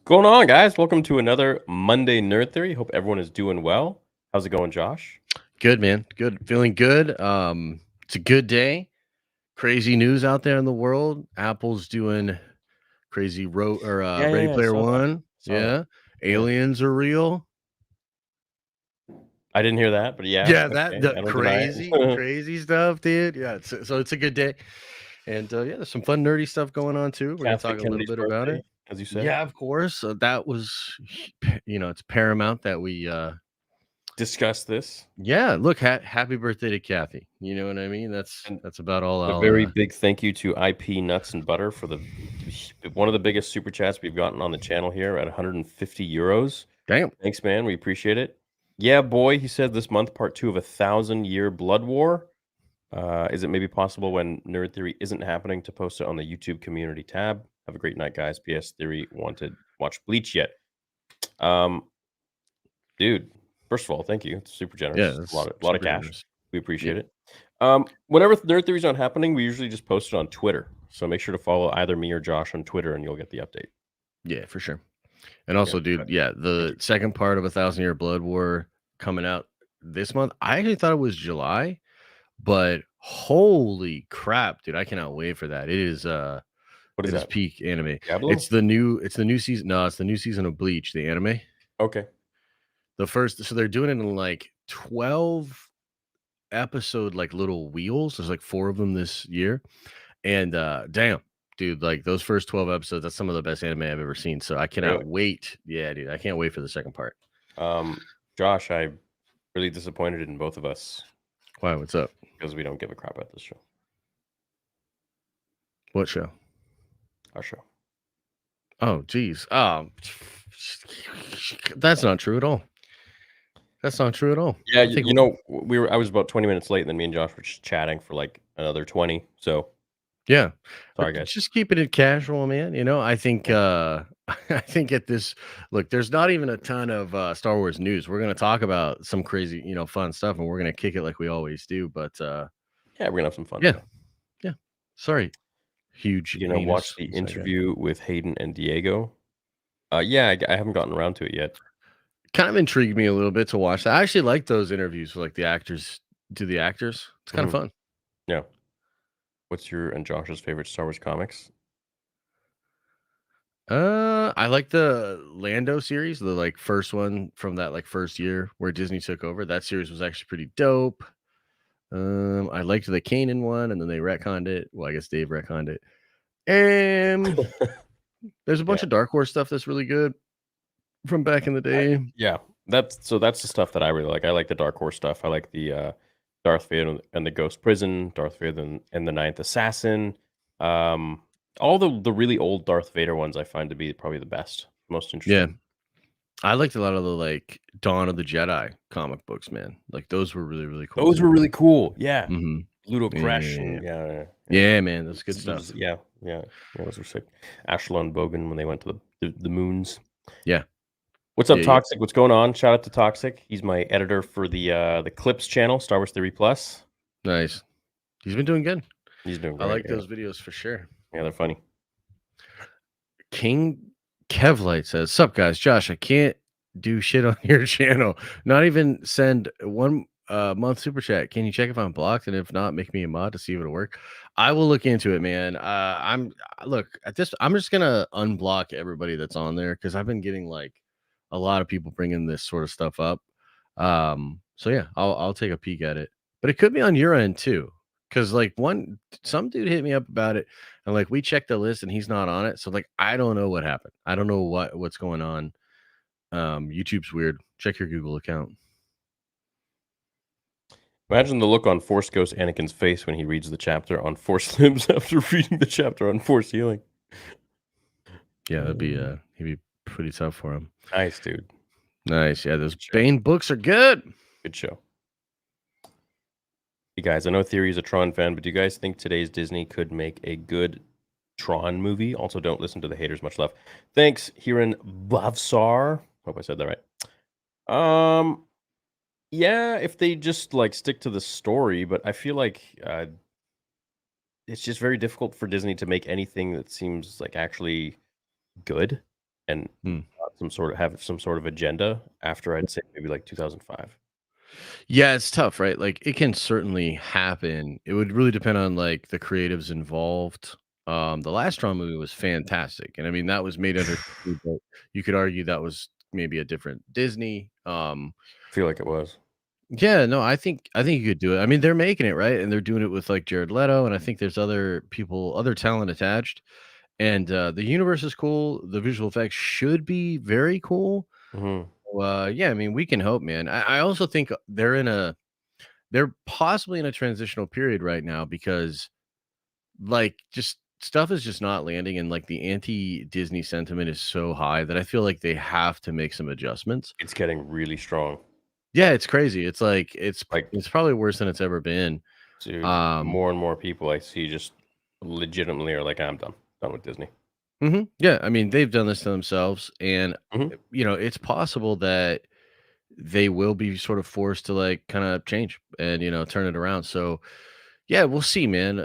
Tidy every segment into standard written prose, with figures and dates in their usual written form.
Going on, guys? Welcome to another Monday Nerd Theory. Hope everyone is doing well. How's it going, Josh? Good, man. Good. Feeling good. It's a good day. Crazy news out there in the world. Apple's doing crazy Ready I Player saw that. One. Saw that. Yeah. Yeah. Aliens are real. I didn't hear that, but yeah, Yeah, that okay. the I don't deny crazy, it. crazy stuff, dude. Yeah, so it's a good day. And yeah, there's some fun nerdy stuff going on too. We're gonna Kathleen talk a little Kennedy's bit about birthday, it. as you said. Yeah, of course. That was it's paramount that we Discuss this. yeah, look, happy birthday to Kathy. You know what I mean? That's And that's about all a I'll very big thank you to IP Nuts and Butter for one of the biggest super chats we've gotten on the channel here at 150 euros. damn. Thanks, man. We appreciate it. Yeah, boy, he said this month, part 2 of 1,000-year blood war. Is it maybe possible when Nerd Theory isn't happening to post it on the YouTube community tab? Have a great night, guys. PS Theory wanted watch Bleach yet? Um, dude, first of all, thank you. It's super Yeah, generous. A that's lot of super cash. generous. We Yeah. appreciate it. Whenever Nerd Theory's not happening, we usually just post it on Twitter. So make sure to follow either me or Josh on Twitter, and you'll get the update. Yeah, for sure. And Yeah, also, dude, yeah, thank the you. second part of 1,000 Year Blood War coming out this month. I actually thought it was July, but holy crap, dude, I cannot wait for that. What is It is that? peak anime. Diablo? It's the new season. No, it's the new season of Bleach, the anime. Okay. The first, so they're doing it in like 12 episode like little wheels. There's like 4 of them this year. And damn, dude, like those first 12 episodes, that's some of the best anime I've ever seen. So I Really? cannot wait. Yeah, dude, I can't wait for the second part. Josh, I'm really disappointed in both of us Why? What's up? because we don't give a crap about this show, What show? our show. Oh, geez. That's not true at all. That's not true at all. Yeah, I think I was about 20 minutes late, and then me and Josh were just chatting for like another 20. So yeah. sorry, But guys. just keeping it casual, man. I think Yeah. I think at this look, there's not even a ton of Star Wars news. We're gonna talk about some crazy, fun stuff, and we're gonna kick it like we always do. But Yeah, we're gonna have some fun yeah, today. yeah. Sorry, huge You know, watch anus. the What's that guy? interview with Hayden and Diego. Yeah, I haven't gotten around to it yet. Kind of intrigued me a little bit to watch that. I actually like those interviews with like the actors to the actors. It's kind of Mhm. fun. Yeah. What's your and Josh's favorite Star Wars comics? I like the Lando series, the like first one from that like first year where Disney took over. That series was actually pretty dope. I liked the Kanan one, and then they retconned it. Well, I guess Dave retconned it. And there's a Yeah. bunch of Dark Horse stuff that's really good from back in the day. Yeah. That's the stuff that I really like. I like the Dark Horse stuff. I like the Darth Vader and the Ghost Prison, Darth Vader and the Ninth Assassin. Um, all the really old Darth Vader ones I find to be probably the best, most Yeah, interesting. I liked a lot of the like Dawn of the Jedi comic books, man. Like those were really really cool Those too. were really cool. Yeah. Mm-hmm. Ludo Yeah, yeah, Crash yeah, yeah. and yeah. Yeah, man, that's good stuff. Yeah, those were sick. Ashlon Bogan when they went to the moons. Yeah, What's up, yeah, yeah. Toxic? What's going on? Shout out to Toxic. He's my editor for the Clips channel, Star Wars Theory Plus. Nice. He's been doing good. He's doing I great. like those videos for sure. Yeah, they're funny. King Kevlight says, "Sup guys, Josh, I can't do shit on your channel. Not even send 1 month super chat. Can you check if I'm blocked? And if not, make me a mod to see if it'll work. I will look into it, man. Look at this. I'm just gonna unblock everybody that's on there because I've been getting like a lot of people bringing this sort of stuff up. So yeah, I'll take a peek at it. But it could be on your end too. Because like some dude hit me up about it, and like we checked the list and he's not on it. So like I don't know what happened. I don't know what's going on. YouTube's weird. Check your Google account. Imagine the look on Force Ghost Anakin's face when he reads the chapter on Force Limbs after reading the chapter on Force Healing. Yeah, he'd be pretty tough for him. Nice, dude. Nice. Yeah, those Bane books are good. Good show. Hey guys, I know Theory is a Tron fan, but do you guys think today's Disney could make a good Tron movie? Also, don't listen to the haters. Much love. Thanks, Hiran Bavsar. Hope I said that right. Yeah, if they just like stick to the story, but I feel like it's just very difficult for Disney to make anything that seems like actually good. and Hmm. have some sort of agenda after I'd say maybe like 2005. Yeah, it's tough, right? Like, it can certainly happen. It would really depend on, like, the creatives involved. The last Tron movie was fantastic, and I mean, that was made under Disney, but you could argue that was maybe a different Disney. I feel like it was. Yeah, no, I think you could do it. I mean, they're making it, right? And they're doing it with, like, Jared Leto, and I think there's other people, other talent attached, and, the universe is cool. The visual effects should be very cool. Mhm. Yeah, I mean, we can hope, man. I also think they're possibly in a transitional period right now because, like, just stuff is just not landing, and, like, the anti-Disney sentiment is so high that I feel like they have to make some adjustments. It's getting really strong. Yeah, it's crazy. It's like Like, it's probably worse than it's ever been. dude, Um, more and more people I see just legitimately are like, "I'm done. Done with Disney." yeah, I mean, they've done this to themselves, and, Mhm. it's possible that they will be sort of forced to, like, kinda change and, turn it around. So, yeah, we'll see, man.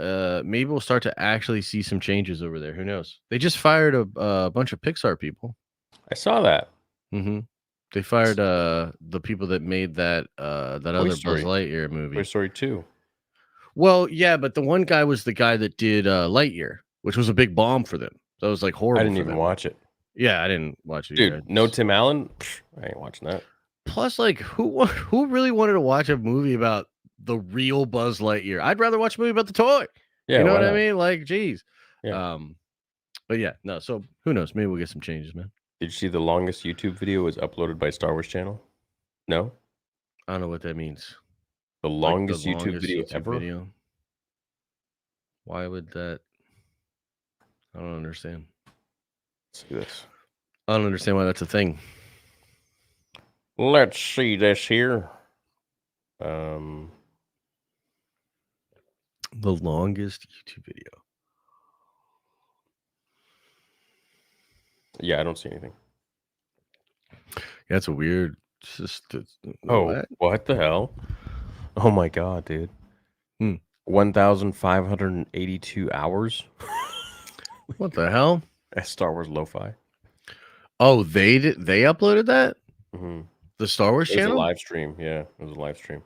Maybe we'll start to actually see some changes over there. Who knows? They just fired a bunch of Pixar people. I saw that. Mhm. They fired, the people that made that Toy other Buzz Story. Lightyear Toy movie. Story 2. Well, yeah, but the one guy was the guy that did, Lightyear, which was a big bomb for them. That was, like, I horrible didn't for even them. watch it. Yeah, I didn't watch it either. Dude, no Tim Allen? I ain't watching that. Plus, like, who really wanted to watch a movie about the real Buzz Lightyear? I'd rather watch a movie about the toy. Yeah, You know why what I not? mean? Like, geez. Yeah. Um, but yeah, no, so who knows? Maybe we'll get some changes, man. Did you see the longest YouTube video was uploaded by Star Wars Channel? No? I don't know what that means. The Like the longest YouTube longest video YouTube ever? video. Why would that? I don't understand. Let's see this. I don't understand why that's a thing. Let's see this here. Um, The longest YouTube video. yeah, I don't see anything. That's a weird. It's just Oh, what? what the hell? Oh my god, dude. Hmm. 1,582 hours? What the hell? That's Star Wars Lo-Fi. Oh, they uploaded that? Mhm. The Star Wars It was a channel? live stream, yeah, it was a live stream.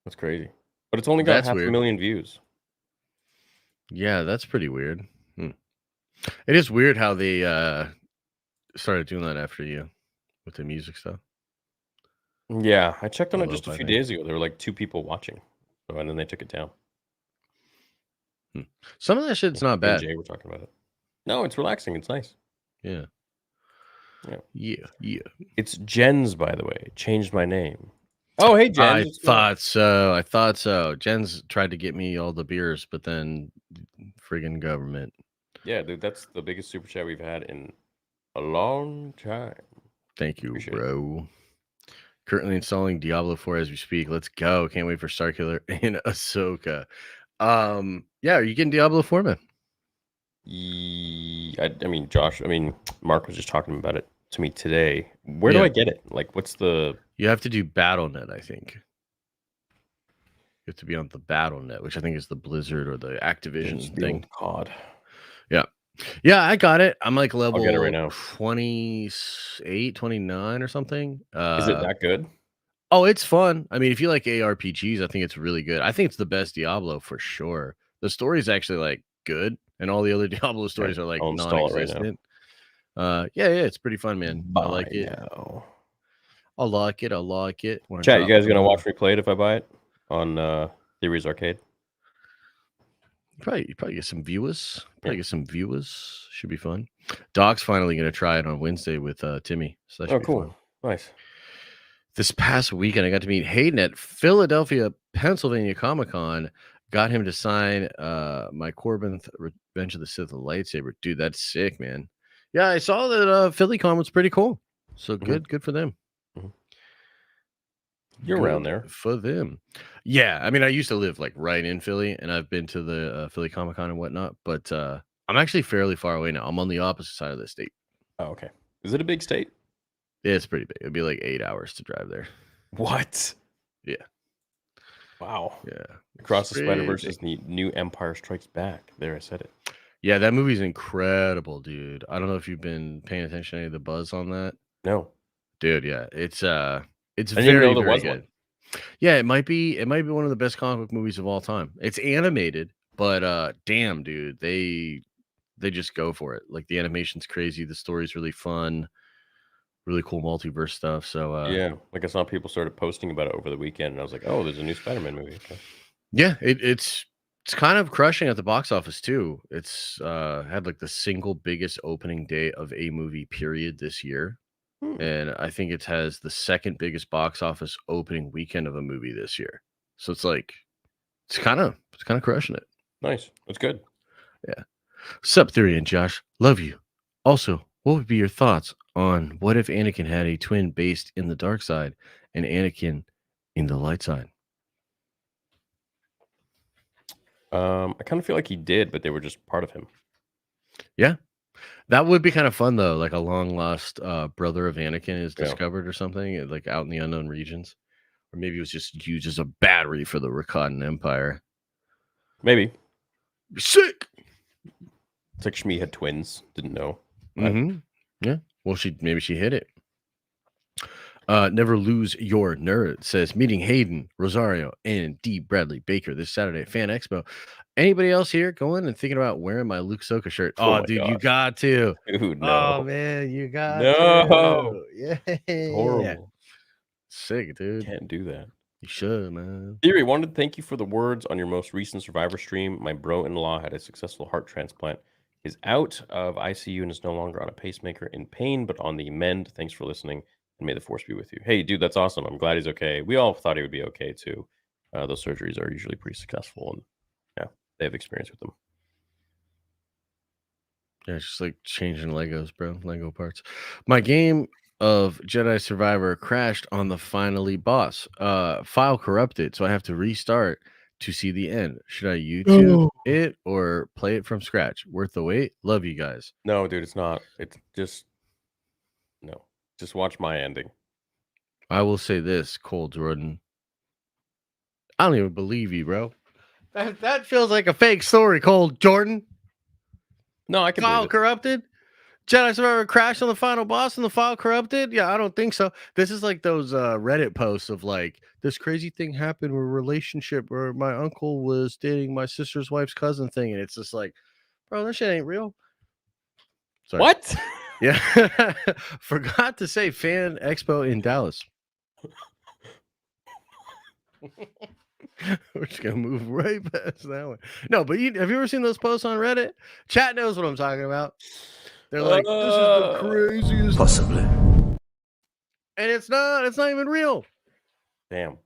That's crazy. But it's only got That's half a weird. million views. Yeah, that's pretty weird. It is weird how they started doing that after you with the music stuff. Yeah, I checked on The it just a lo-fi few thing. days ago. There were like 2 people watching. So and then they took it down. Hmm. Some of that shit's not Me and bad. Jay were talking about it. No, it's relaxing, it's nice. Yeah. Yeah. Yeah. Yeah. It's Jens, by the way. Changed my name. Oh, hey, Jens. I What's going on? thought so. I thought so. Jen's tried to get me all the beers, but then friggin' government. Yeah, dude, that's the biggest super chat we've had in a long time. Thank you, Appreciate it. bro. Currently installing Diablo 4 as we speak. Let's go. Can't wait for Starkiller and Ahsoka. Yeah, are you getting Diablo 4, man? I mean, Mark was just talking about it to me today. Where do Yeah. I get it? Like, what's the You have to do BattleNet, I think. You have to be on the BattleNet, which I think is the Blizzard or the it's Activision the thing. old COD? Yeah. Yeah, I got it. I'm like I'll get it right level now. 28, 29 or something. Is it that good? Oh, it's fun. I mean, if you like ARPGs, I think it's really good. I think it's the best Diablo for sure. The story is actually like good, and all the other Diablo Okay, stories are like I'll install it right now. non-existent. Yeah, it's pretty fun, man. I like Buy it. now. I like it. I like it. Want to Chat, you drop guys gonna some? watch me play it if I buy it on Theories Arcade? Probably get some viewers. Yeah. Get some viewers. Should be fun. Doc's finally gonna try it on Wednesday with Timmy, so that should Oh, be cool. fun. Nice. This past weekend, I got to meet Hayden at Philadelphia, Pennsylvania Comic-Con. Got him to sign my Corbin Revenge of the Sith lightsaber. Dude, that's sick, man. Yeah, I saw that PhillyCon was pretty cool. So Mhm. good for them. Mhm. You're around Good there. for them. Yeah, I mean, I used to live like right in Philly, and I've been to the Philly Comic Con and whatnot. But I'm actually fairly far away now. I'm on the opposite side of the state. Oh, okay. Is it a big state? Yeah, it's pretty big. It'd be like 8 hours to drive there. What? Yeah, Wow. yeah. Across the Pretty Spider-Verse big. is the new Empire Strikes Back. There, I said it. Yeah, that movie's incredible, dude. I don't know if you've been paying attention to any of the buzz on that. No, Dude, yeah, it's I didn't even know very, there very was one. good. Yeah, it might be one of the best comic book movies of all time. It's animated, but damn, dude, they just go for it. Like the animation's crazy, the story's really fun, really cool multiverse stuff. So Yeah, like I saw people started posting about it over the weekend, and I was like, "Oh, there's a new Spider-Man movie." Okay. yeah, it's kind of crushing at the box office too. It's had like the single biggest opening day of a movie period this year. Hmm, And I think it has the second biggest box office opening weekend of a movie this year. So it's like it's kind of crushing it. nice. That's good. Yeah. Sup, Theory and Josh. Love you. Also, what would be your thoughts on what if Anakin had a twin based in the dark side and Anakin in the light side? I kind of feel like he did, but they were just part of him. Yeah. That would be kind of fun though, like a long lost brother of Anakin is Yeah, discovered or something, like out in the unknown regions. Or maybe it was just used as a battery for the Rakatan Empire. maybe. Sick. It's like Shmi had twins. Didn't know that. Mm-hmm. Yeah. Well, maybe she hit it. Never lose your nerd says meeting Hayden Rosario and D Bradley Baker this Saturday at Fan Expo. Anybody else here going and thinking about wearing my Luke Soka shirt? Oh Oh, my dude, you gosh, got to. dude, Oh no, man, you got no, to. it's Yeah. horrible. Sick, dude. Can't do that. You should, man. Theory, wanted to thank you for the words on your most recent Survivor stream. My bro-in-law had a successful heart transplant. Is out of ICU and is no longer on a pacemaker in pain, but on the mend. Thanks for listening, and may the force be with you. Hey, dude, that's awesome. I'm glad he's okay. We all thought he would be okay too. Those surgeries are usually pretty successful, and yeah, they have experience with them. Yeah, it's just like changing Legos, bro. Lego parts. My game of Jedi Survivor crashed on the finally boss. File corrupted, so I have to restart to see the end. Should I YouTube No, it or play it from scratch? Worth the wait. Love you guys. no, dude, it's not. It's just no. Just watch my ending. I will say this, Cole Jordan. I don't even believe you, bro. That feels like a fake story, Cole Jordan. No, I can believe File it. corrupted. Jedi Survivor crashed on the final boss and the file corrupted? Yeah, I don't think so. This is like those Reddit posts of like this crazy thing happened with a relationship where my uncle was dating my sister's wife's cousin thing, and it's just like, bro, that shit ain't real. Sorry. What? Yeah. Forgot to say Fan Expo in Dallas. We're just gonna move right past that one. No, but have you ever seen those posts on Reddit? Chat knows what I'm talking about. They're like, this is the craziest. Possibly. And it's not even real. Damn.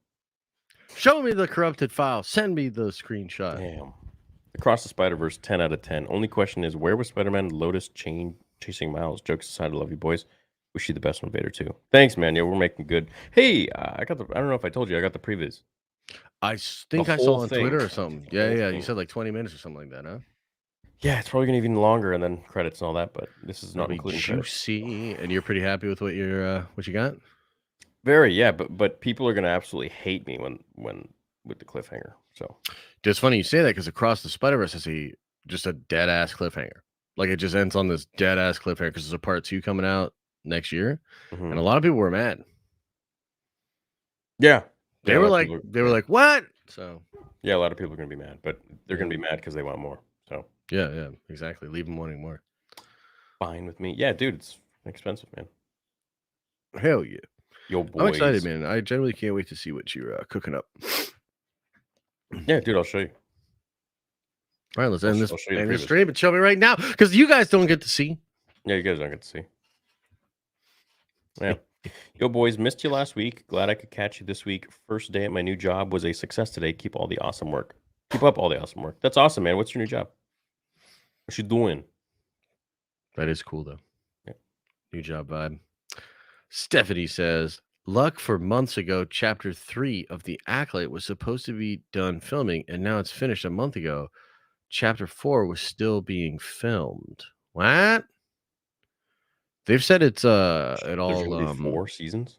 Show me the corrupted file. Send me the screenshot. Damn. Across the Spider-Verse, 10 out of 10. Only question is, where was Spider-Man Lotus chasing Miles? Jokes aside, I love you, boys. Wish you the best on Vader, too. Thanks, man. Yeah, we're making good. Hey, I don't know if I told you, I got the previs. I think I whole saw on thing. Twitter or something. The Yeah, whole yeah. You thing. said like 20 minutes or something like that, huh? Yeah, it's probably going to be even longer, and then credits and all that, but this is That'll not be including credits. juicy. And you're pretty happy with what you got? Very, yeah, but people are going to absolutely hate me when with the cliffhanger. So It's funny you say that because Across the Spider-Verse is just a dead ass cliffhanger. Like it just ends on this dead ass cliffhanger because there's a part 2 coming out next year. mhm. And a lot of people were mad. Yeah. They Yeah, a were lot of like, people what? So yeah, a lot of people are going to be mad, but they're going to be mad because they want more. So yeah, exactly. Leave them wanting more. fine with me. Yeah, dude, it's expensive, man. Hell yeah. Yo, I'm boys. excited, man. I generally can't wait to see what you're cooking up. Yeah, dude, I'll show you. All right, let's end this I'll show you the previs. stream and show me right now because you guys don't get to see. Yeah, you guys don't get to see. Yeah. Yo, boys, missed you last week. Glad I could catch you this week. First day at my new job was a success today. Keep all the awesome work. Keep up all the awesome work. That's awesome, man. What's your new job? What you doing? That is cool, though. Yeah. New job vibe. Stephanie says, luck for months ago, chapter 3 of The Acolyte was supposed to be done filming, and now it's finished a month ago. Chapter 4 was still being filmed. What? They've said it's There's it going to all be 4 seasons?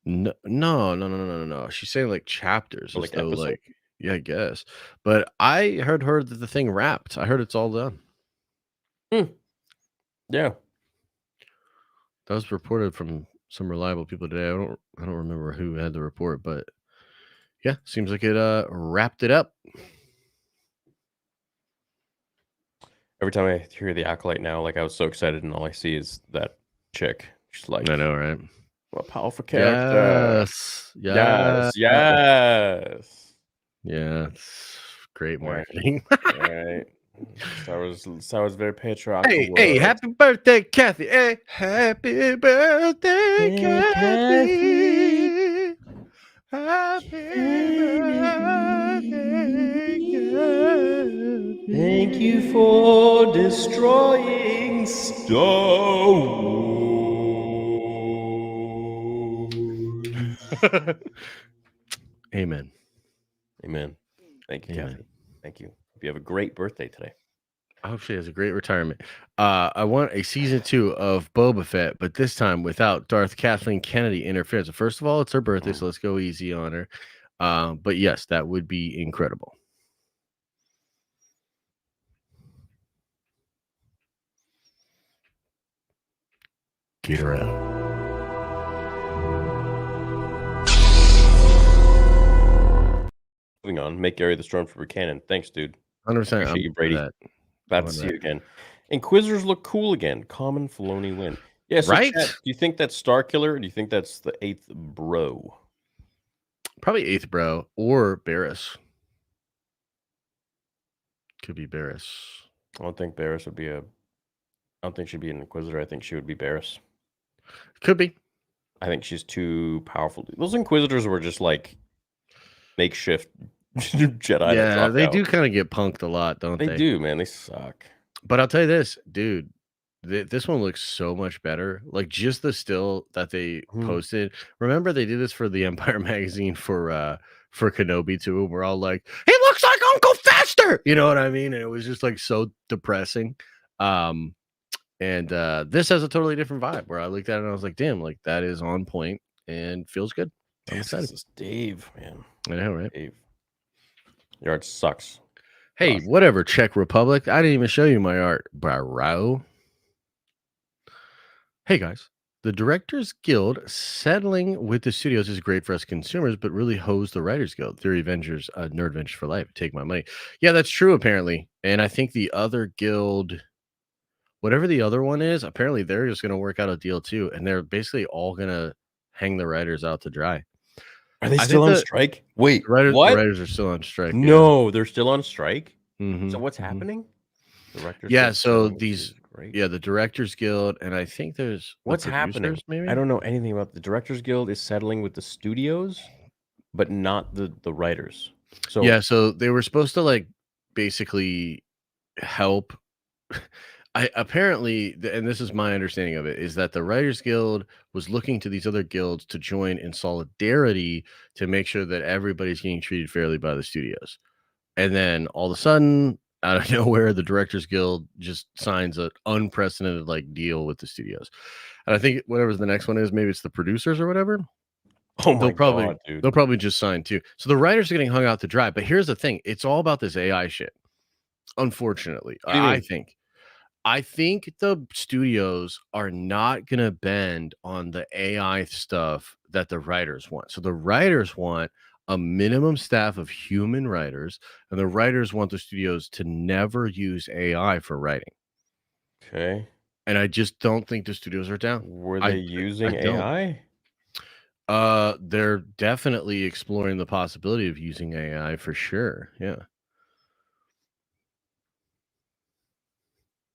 no. She's saying like chapters Or as like though episode? like Yeah, I guess. But I heard that the thing wrapped. I heard it's all done. Yeah. That was reported from some reliable people today. I don't remember who had the report, but yeah, seems like it wrapped it up. Every time I hear the Acolyte now, like I was so excited, and all I see is that chick. She's like, I know, right? what a powerful character. Yes. Yes, Yeah. yes. Yeah. It's great All right, marketing. all right. Star Wars very patriarchal Hey, world. happy birthday, Kathy. Hey, happy birthday, Hey, Kathy. Kathy. Happy birthday, Thank you Kathy. for destroying Star Wars. Amen. Amen. Thank you, Amen. Kathy. Thank you. Hope you have a great birthday today. I hope she has a great retirement. I want a season 2 of Boba Fett, but this time without Darth Kathleen Kennedy interference. First of all, it's her birthday, so let's go easy on her. But yes, that would be incredible. Get her out. Moving on. Make Gary the Stormtrooper canon. Thanks, dude. 100%. Appreciate you, Brady. That. Glad to see you again. Inquisitors look cool again. Common Filoni win. Yeah, so Right? chat, do you think that's Starkiller, or do you think that's the 8th bro? Probably 8th bro or Barris. Could be Barris. I don't think Barris would be I don't think she'd be an Inquisitor. I think she would be Barris. Could be. I think she's too powerful. Those Inquisitors were just like makeshift Jedi. Yeah, they do kind of get punked a lot, don't they? They do, man. They suck. But I'll tell you this, dude. This one looks so much better. Like just the still that they posted. Remember they did this for the Empire magazine for Kenobi too. And we're all like, he looks like Uncle Fester. You know what I mean? And it was just like so depressing. And this has a totally different vibe where I looked at it and I was like, damn, like that is on point and feels good. I'm excited. This is Dave, man. I know, right? Dave. Your art sucks. Hey, whatever, Czech Republic. I didn't even show you my art, bro. Hey guys, the Directors Guild settling with the studios is great for us consumers, but really hose the Writers Guild. Theory Avengers, Nerd Vengers for life. Take my money. Yeah, that's true apparently. And I think the other guild, whatever the other one is, apparently they're just going to work out a deal too, and they're basically all going to hang the writers out to dry. Are they still on strike? Wait, what? The writers are still on strike. No, they're still on strike. So what's Mm-hmm. happening? Directors Yeah, Guild so settling these, great. yeah, the Directors Guild, and I think there's What's happening? maybe? I don't know anything about the Directors Guild is settling with the studios, but not the writers. So yeah, so they were supposed to like basically help. I apparently, and this is my understanding of it, is that the Writers Guild was looking to these other guilds to join in solidarity to make sure that everybody's getting treated fairly by the studios. And then all of a sudden, out of nowhere, the Directors Guild just signs an unprecedented like deal with the studios. And I think whatever the next one is, maybe it's the producers or whatever. oh my god, dude. They'll probably just sign too. So the writers are getting hung out to dry. But here's the thing: it's all about this AI shit. Unfortunately, I think the studios are not going to bend on the AI stuff that the writers want. So the writers want a minimum staff of human writers, and the writers want the studios to never use AI for writing. Okay. And I just don't think the studios are down. Were they using AI? They're definitely exploring the possibility of using AI for sure. Yeah.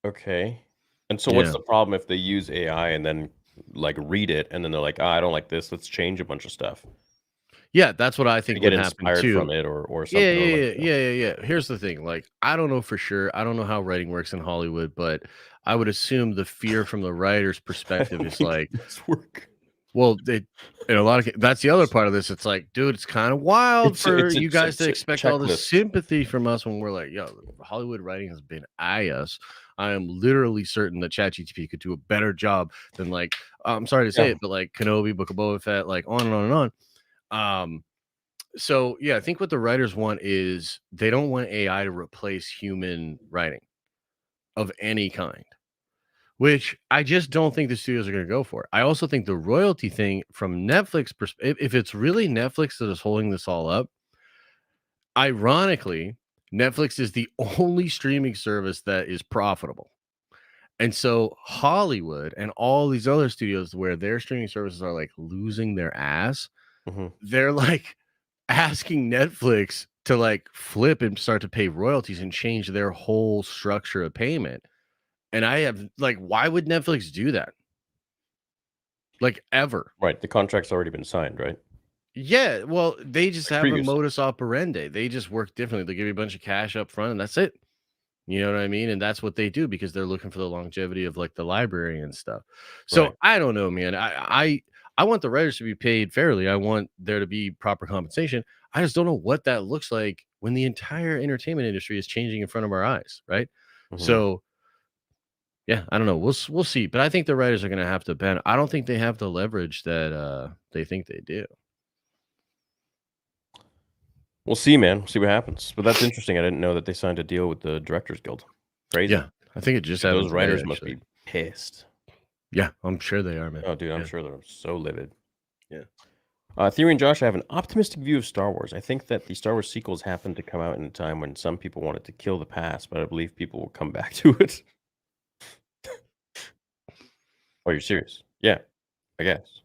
Okay. And so what's the problem if they use AI and then like read it and then they're like, I don't like this. Let's change a bunch of stuff. Yeah, that's what I think Get would happen inspired too. from it or something. Yeah. Here's the thing. Like, I don't know for sure. I don't know how writing works in Hollywood, but I would assume the fear from the writer's perspective is like, work. Well, in a lot of that's the other part of this. It's like, dude, it's kind of wild for you guys to expect all the sympathy from us when we're like, yo, Hollywood writing has been us. I am literally certain that ChatGPT could do a better job than like, I'm sorry to say it, but like Kenobi, Book of Boba Fett, like on and on and on. So yeah, I think what the writers want is they don't want AI to replace human writing of any kind, which I just don't think the studios are going to go for. I also think the royalty thing from Netflix perspective, if it's really Netflix that is holding this all up, ironically, Netflix is the only streaming service that is profitable. And so Hollywood and all these other studios where their streaming services are like losing their ass, Mhm. they're like asking Netflix to like flip and start to pay royalties and change their whole structure of payment. And I have like, why would Netflix do that? Like ever? Right, the contract's already been signed, right? Yeah, well, they just Like have a previously. modus operandi. They just work differently. They give you a bunch of cash up front and that's it. You know what I mean? And that's what they do because they're looking for the longevity of like the library and stuff. So Right. I don't know, man. I want the writers to be paid fairly. I want there to be proper compensation. I just don't know what that looks like when the entire entertainment industry is changing in front of our eyes, right? Mhm. So yeah, I don't know. We'll see. But I think the writers are gonna have to bend. I don't think they have the leverage that they think they do. We'll see, man. See what happens. But that's interesting. I didn't know that they signed a deal with the Directors Guild. Crazy. Yeah, I think it just Dude, happened those today, writers must actually. be pissed. Yeah, I'm sure they are, man. Oh, dude, I'm Yeah, sure they're so livid. yeah. Theory and Josh, I have an optimistic view of Star Wars. I think that the Star Wars sequels happened to come out in a time when some people wanted to kill the past, but I believe people will come back to it. Oh, you're serious? Yeah, I guess.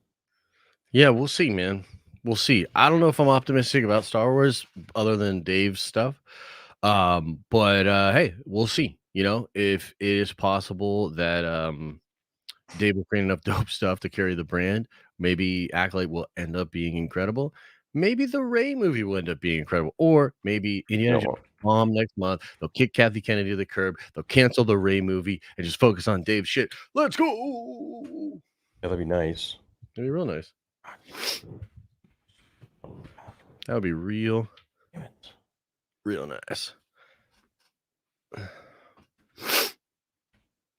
Yeah, we'll see, man. We'll see. I don't know if I'm optimistic about Star Wars other than Dave's stuff. But hey, we'll see. You know, if it is possible that Dave will create enough dope stuff to carry the brand, maybe Acolyte will end up being incredible. Maybe the Ray movie will end up being incredible, or maybe Indiana No, Jones well, bomb next month. They'll kick Kathy Kennedy to the curb. They'll cancel the Ray movie and just focus on Dave's shit. Let's go. that'd be nice. That'd be real nice. God, That would be real, damn it. real nice.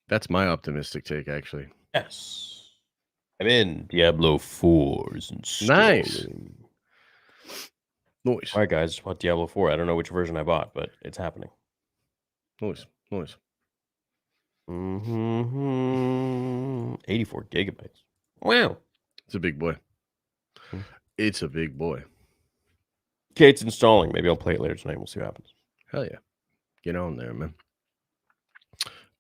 That's my optimistic take, actually. Yes. I'm in. Diablo 4 is Nice. installing. Noise. All right, guys. What Diablo 4? I don't know which version I bought, but it's happening. Noise. Noise. 84 gigabytes. Wow. It's a big boy. Hmm. It's a big boy. Okay, it's installing. Maybe I'll play it later tonight. We'll see what happens. Hell yeah. Get on there, man.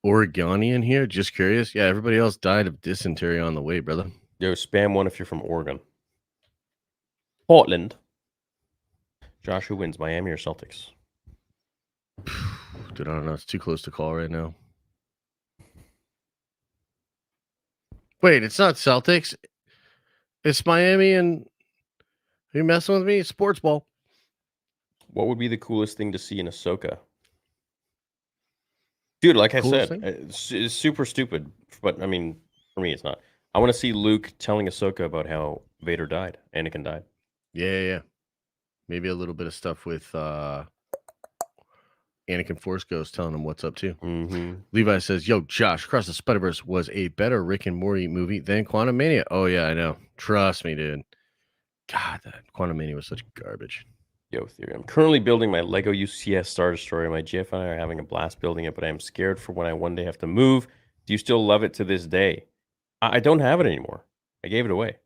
Oregonian here. Just curious. Yeah, everybody else died of dysentery on the way, brother. Yo, spam one if you're from Oregon. Portland. Josh, who wins, Miami or Celtics? Dude, I don't know. It's too close to call right now. Wait, it's not Celtics. It's Miami and are you messing with me? It's sports ball. What would be the coolest thing to see in Ahsoka? Dude, like I Coolest said, thing? it's super stupid, but I mean, for me, it's not. I want to see Luke telling Ahsoka about how Vader died, Anakin died. Yeah. Maybe a little bit of stuff with Anakin Force Ghost telling him what's up too. Mm-hmm. Levi says, "Yo, Josh, Across the Spider-Verse was a better Rick and Morty movie than Quantum Mania." Oh yeah, I know. Trust me, dude. God, that Quantum Mania was such garbage. Yo, Theory. I'm currently building my Lego UCS Star Destroyer. My GF and I are having a blast building it, but I am scared for when I one day have to move. Do you still love it to this day? I don't have it anymore. I gave it away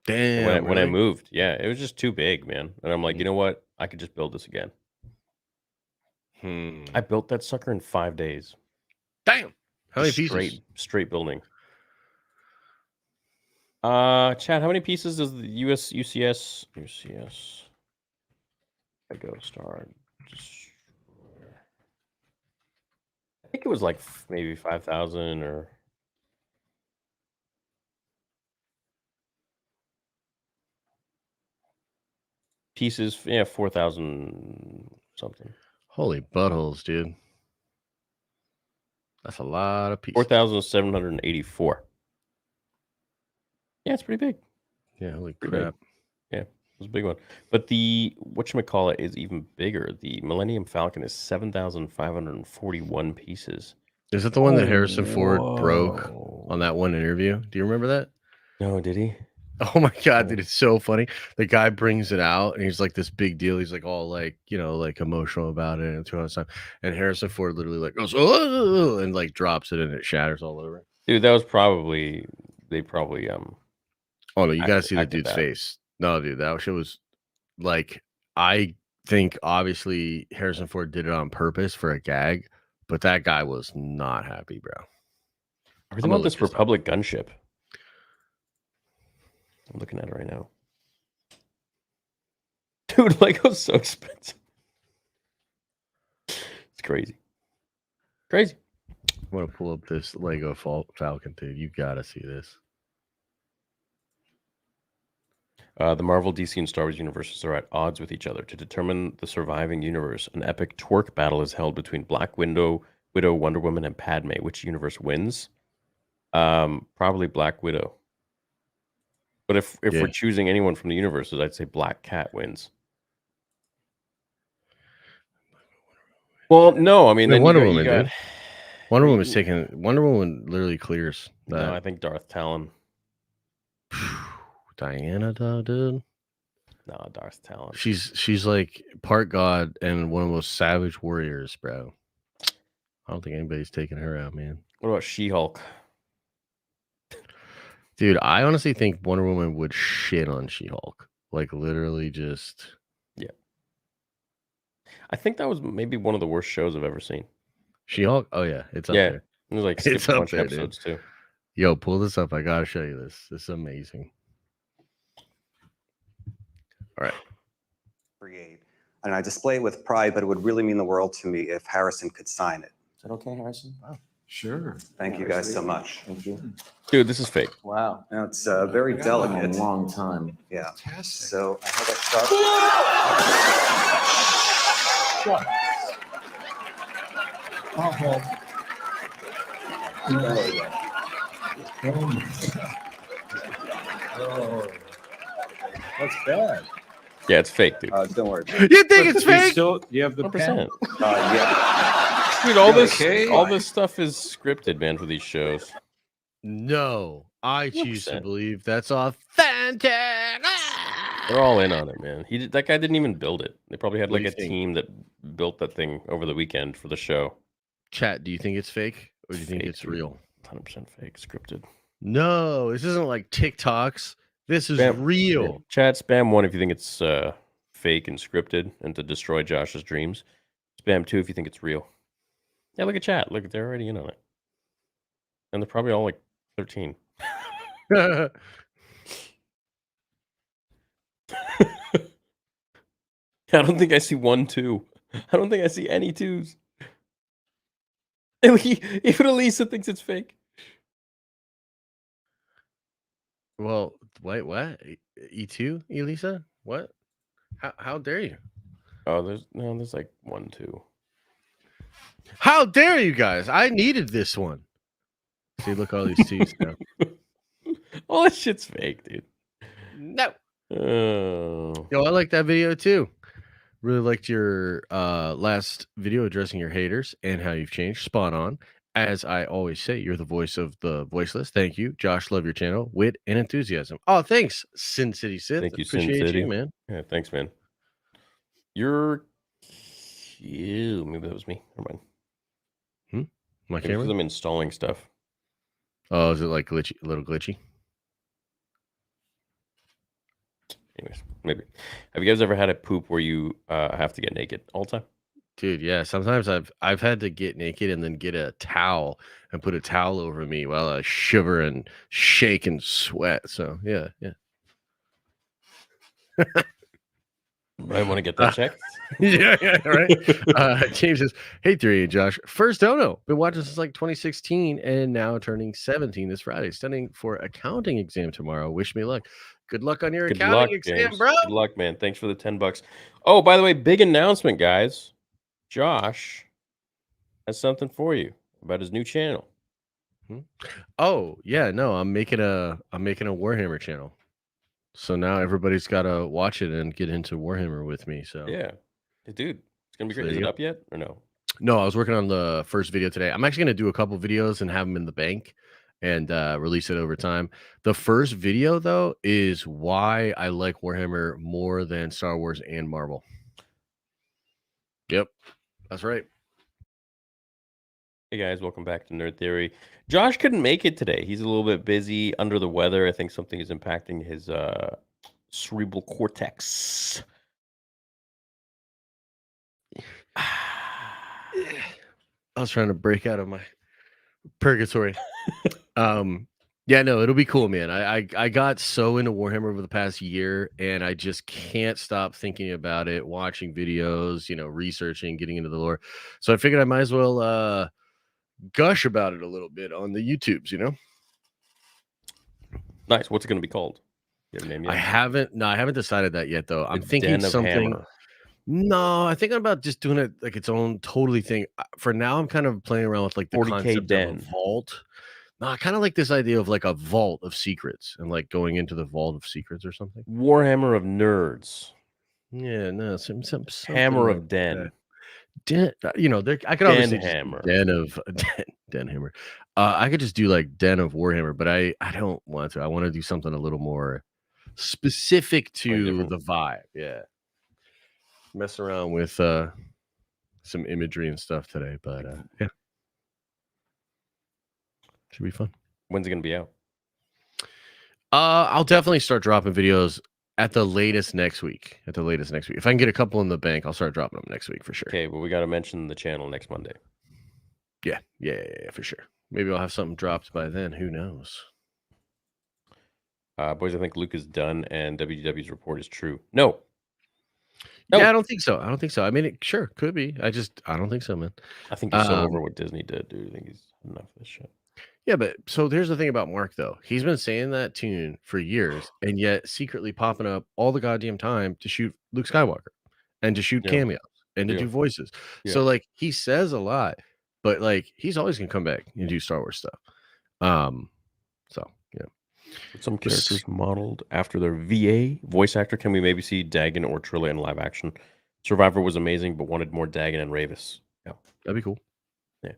Damn, when I really? moved. Yeah, it was just too big, man. And I'm like, you Mm. know what? I could just build this again. I built that sucker in 5 days. Damn. How many Just pieces? straight building. Chad, how many pieces does the UCS Lego Star Destroyer? I think it was like maybe 5,000 or pieces. Yeah, 4,000 something. Holy buttholes, dude. That's a lot of pieces. 4,784. Yeah, it's pretty big. Yeah, holy Pretty big. crap. Yeah, it was a big one. But the whatchamacallit is even bigger. The Millennium Falcon is 7,541 pieces. Is that the one Oh, that Harrison Ford broke whoa. on that one interview? Do you remember that? No, did he? Oh my god, dude, it's so funny. The guy brings it out and he's like this big deal. He's like all like, like emotional about it and throughout time. And Harrison Ford literally like goes, "Oh," and like drops it and it shatters all over. Dude, that was probably they probably Oh no, you gotta see the acted dude's that. face. No, dude, that shit was like I think obviously Harrison Ford did it on purpose for a gag, but that guy was not happy, bro. I really I'm gonna want look this this up. Republic gunship. I'm looking at it right now. Dude, Lego's so expensive. It's crazy. Crazy. I'm gonna pull up this Lego Falcon, dude. You gotta see this. The Marvel, DC, and Star Wars universes are at odds with each other. To determine the surviving universe, an epic twerk battle is held between Black Widow, Wonder Woman, and Padme. Which universe wins? Probably Black Widow. But if Yeah. we're choosing anyone from the universes, I'd say Black Cat wins. Well, no, I mean, Yeah, then Wonder you Woman, got dude. Wonder Woman was taking. Wonder Woman literally clears that. No, I think Darth Talon. Diana, though, dude. No, Darth Talon. She's like part god and one of the most savage warriors, bro. I don't think anybody's taking her out, man. What about She-Hulk? Dude, I honestly think Wonder Woman would shit on She-Hulk. Like literally just. Yeah. I think that was maybe one of the worst shows I've ever seen. She-Hulk? Oh yeah, it's up there. It was like It's skipped a up bunch of there, episodes too. Yo, pull this up. I gotta show you this. This is amazing. All right. Create. And I display it with pride, but it would really mean the world to me if Harrison could sign it. Is that okay, Harrison? Wow. Sure. Thank you guys so much. Thank you. Dude, this is fake. Wow. Now, it's very delicate. A long time. Yeah. Fantastic. So I have a sharp. Oh, that's bad. Yeah, it's fake, dude. Don't worry. You think it's fake? You have the 100%. Yeah. Dude, all Okay. this stuff is scripted, man, for these shows. No, I choose to 100%. believe that's authentic. They're all in on it, man. That guy didn't even build it. They probably had What like do a you think? team that built that thing over the weekend for the show. Chat, do you think it's fake or do you think Fake, it's dude. real? 100% fake, scripted. No, this isn't like TikToks. This is Spam- real. Yeah. Chat, spam 1 if you think it's fake and scripted and to destroy Josh's dreams. Spam 2 if you think it's real. Yeah, look at chat. Look, they're already in on it. And they're probably all like 13. I don't think I see 1, 2. I don't think I see any 2s. Even Elisa thinks it's fake. Well, wait, what? E2, Elisa? What? How dare you? Oh, there's like 1, 2. How dare you guys? I needed this one. See, look, all these T's now. All that shit's fake, dude. No. Oh. Yo, I like that video too. Really liked your last video addressing your haters and how you've changed. Spot on. As I always say, you're the voice of the voiceless. Thank you, Josh. Love your channel, wit and enthusiasm. Oh, thanks, Sin City Sith. Thank you, Sin Appreciate City. you, man. Yeah, thanks, man. You're cute. Maybe that was me. Never mind. My Maybe camera. because I'm installing stuff. Oh, is it like glitchy? A little glitchy? Anyways, maybe. Have you guys ever had a poop where you have to get naked all the time? Dude, yeah. Sometimes I've had to get naked and then get a towel and put a towel over me while I shiver and shake and sweat. So yeah. I want to get that checked. yeah, right. James says, "Hey, 3 and Josh, first dono. Been watching since like 2016 and now turning 17 this Friday. Studying for accounting exam tomorrow. Wish me luck. Good luck on your Good accounting luck, exam, James. bro. Good luck, man. Thanks for the $10. Oh, by the way, big announcement, guys. Josh has something for you about his new channel. Oh yeah, no, I'm making a Warhammer channel. So now everybody's got to watch it and get into Warhammer with me. So Yeah. Hey, dude, it's going to be So great. Is there it you up yet or no? no, I was working on the first video today. I'm actually going to do a couple videos and have them in the bank and release it over time. The first video, though, is why I like Warhammer more than Star Wars and Marvel. Yep, that's right. Hey guys, welcome back to Nerd Theory. Josh couldn't make it today. He's a little bit busy, under the weather. I think something is impacting his cerebral cortex. I was trying to break out of my purgatory. Yeah, no, it'll be cool, man. I got so into Warhammer over the past year, and I just can't stop thinking about it, watching videos, researching, getting into the lore. So I figured I might as well gush about it a little bit on the YouTubes. Nice. What's it going to be called? You have a name yet? I haven't decided that yet, though. I'm The thinking Den of something. Hammer. No, I think I'm about just doing it like its own totally thing. For now, I'm kind of playing around with like the 40K concept of a Den. vault. No, I kind of like this idea of like a vault of secrets and like going into the vault of secrets or something. Warhammer of Nerds. Yeah, no, something Hammer like of Den. that. I could Den obviously just do Hammer. Den of Den Hammer. I could just do like Den of Warhammer, but I don't want to. I want to do something a little more specific to different. the vibe. Yeah, mess around with some imagery and stuff today, but yeah, should be fun. When's it going to be out? I'll definitely start dropping videos at the latest next week. If I can get a couple in the bank, I'll start dropping them next week for sure. Okay, well, we got to mention the channel next Monday. Yeah, for sure. Maybe I'll have something dropped by then. Who knows? Boys, I think Luke is done and WDW's report is true. No. Yeah, I don't think so. I mean, it sure could be. I don't think so, man. I think he's so over what Disney did, dude. I think he's enough of this shit. Yeah, but so here's the thing about Mark, though. He's been saying that tune for years and yet secretly popping up all the goddamn time to shoot Luke Skywalker and to shoot cameos and to do voices. Yeah. So, like, he says a lot, but, like, he's always going to come back and do Star Wars stuff. So, yeah. Some characters modeled after their VA voice actor. Can we maybe see Dagan or Trilla in live action? Survivor was amazing, but wanted more Dagan and Ravis. Yeah. That'd be cool. Yeah,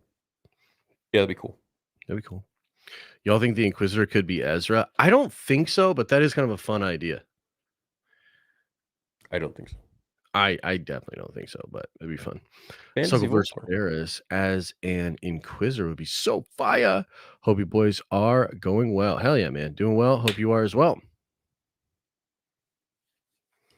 that'd be cool. Y'all think the Inquisitor could be Ezra? I don't think so, but that is kind of a fun idea. I don't think so. I definitely don't think so, but it'd be fun. Fantasy Ahsoka versus War. Barris as an Inquisitor would be so fire. Hope you boys are going well. Hell yeah, man. Doing well. Hope you are as well.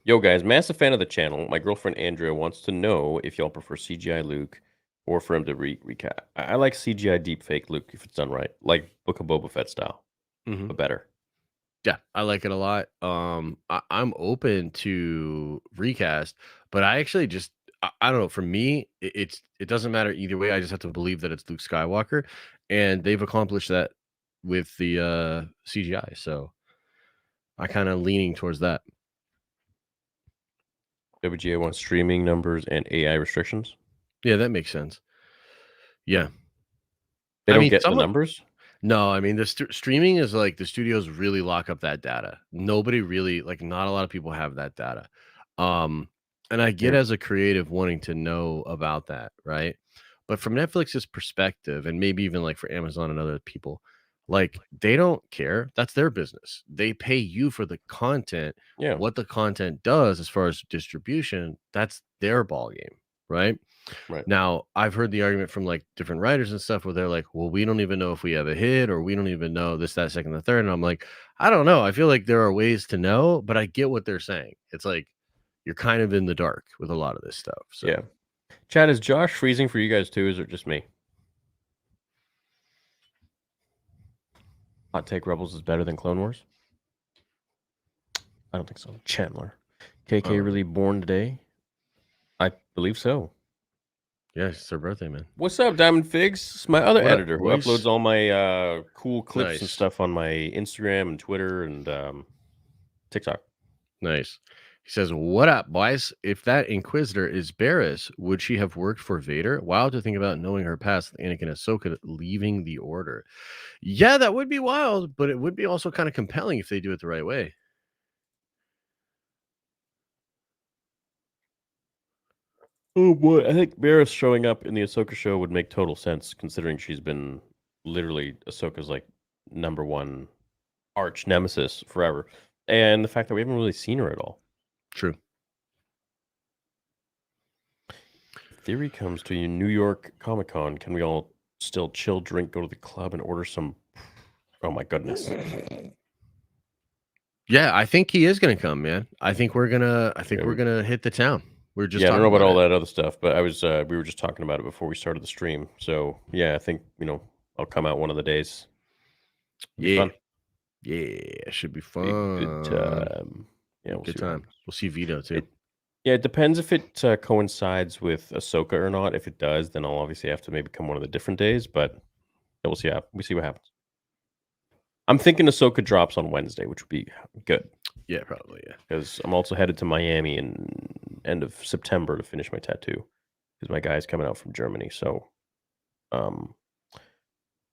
Yo, guys, massive fan of the channel. My girlfriend Andrea wants to know if y'all prefer CGI Luke or for him to recap. I like CGI deepfake Luke if it's done right, like Book of Boba Fett style, but better. Yeah, I like it a lot. I'm open to recast, but I actually just I don't know. For me, it doesn't matter either way. I just have to believe that it's Luke Skywalker, and they've accomplished that with the CGI. So I kind of leaning towards that. WGA wants streaming numbers and AI restrictions. Yeah, that makes sense. Yeah, They don't get the numbers. No, I mean the streaming is like the studios really lock up that data. Nobody really not a lot of people have that data. And I get as a creative wanting to know about that, right? But from Netflix's perspective, and maybe even like for Amazon and other people, like they don't care. That's their business. They pay you for the content. Yeah. What the content does as far as distribution, that's their ball game, right? Right. Now, I've heard the argument from like different writers and stuff where they're like, well, we don't even know if we have a hit or we don't even know this, that, second, the third. And I'm like, I don't know. I feel like there are ways to know, but I get what they're saying. It's like you're kind of in the dark with a lot of this stuff. So yeah. Chad, is Josh freezing for you guys too? Is it just me? Hot take: Rebels is better than Clone Wars. I don't think so. Chandler, KK really born today? I believe so. Yeah, it's their birthday, man. What's up, Diamond Figs? It's my other editor who boys? uploads all my cool clips and Nice. stuff on my Instagram and Twitter and TikTok. Nice. He says, what up, boys? If that Inquisitor is Barris, would she have worked for Vader? Wild to think about knowing her past with Anakin and Ahsoka leaving the Order. Yeah, that would be wild, but it would be also kind of compelling if they do it the right way. Oh boy, I think Barris showing up in the Ahsoka show would make total sense, considering she's been literally Ahsoka's like #1 arch nemesis forever. And the fact that we haven't really seen her at all. True. Theory comes to you, New York Comic Con. Can we all still chill, drink, go to the club, and order some? Oh my goodness! Yeah, I think he is gonna come, man. I think we're gonna hit the town. We're just Yeah, I don't know talking about all it. that other stuff, but I was we were just talking about it before we started the stream. So yeah, I think I'll come out one of the days. It'll be Yeah. fun. Yeah, it should be Be fun. a good time. Yeah, we'll Good see what time. happens. We'll see Vito too. Yeah, it depends if it coincides with Ahsoka or not. If it does, then I'll obviously have to maybe come one of the different days. But yeah, we'll see. We see what happens. I'm thinking Ahsoka drops on Wednesday, which would be good Yeah, probably. Yeah. because I'm also headed to Miami in end of September to finish my tattoo because my guy's coming out from Germany. So,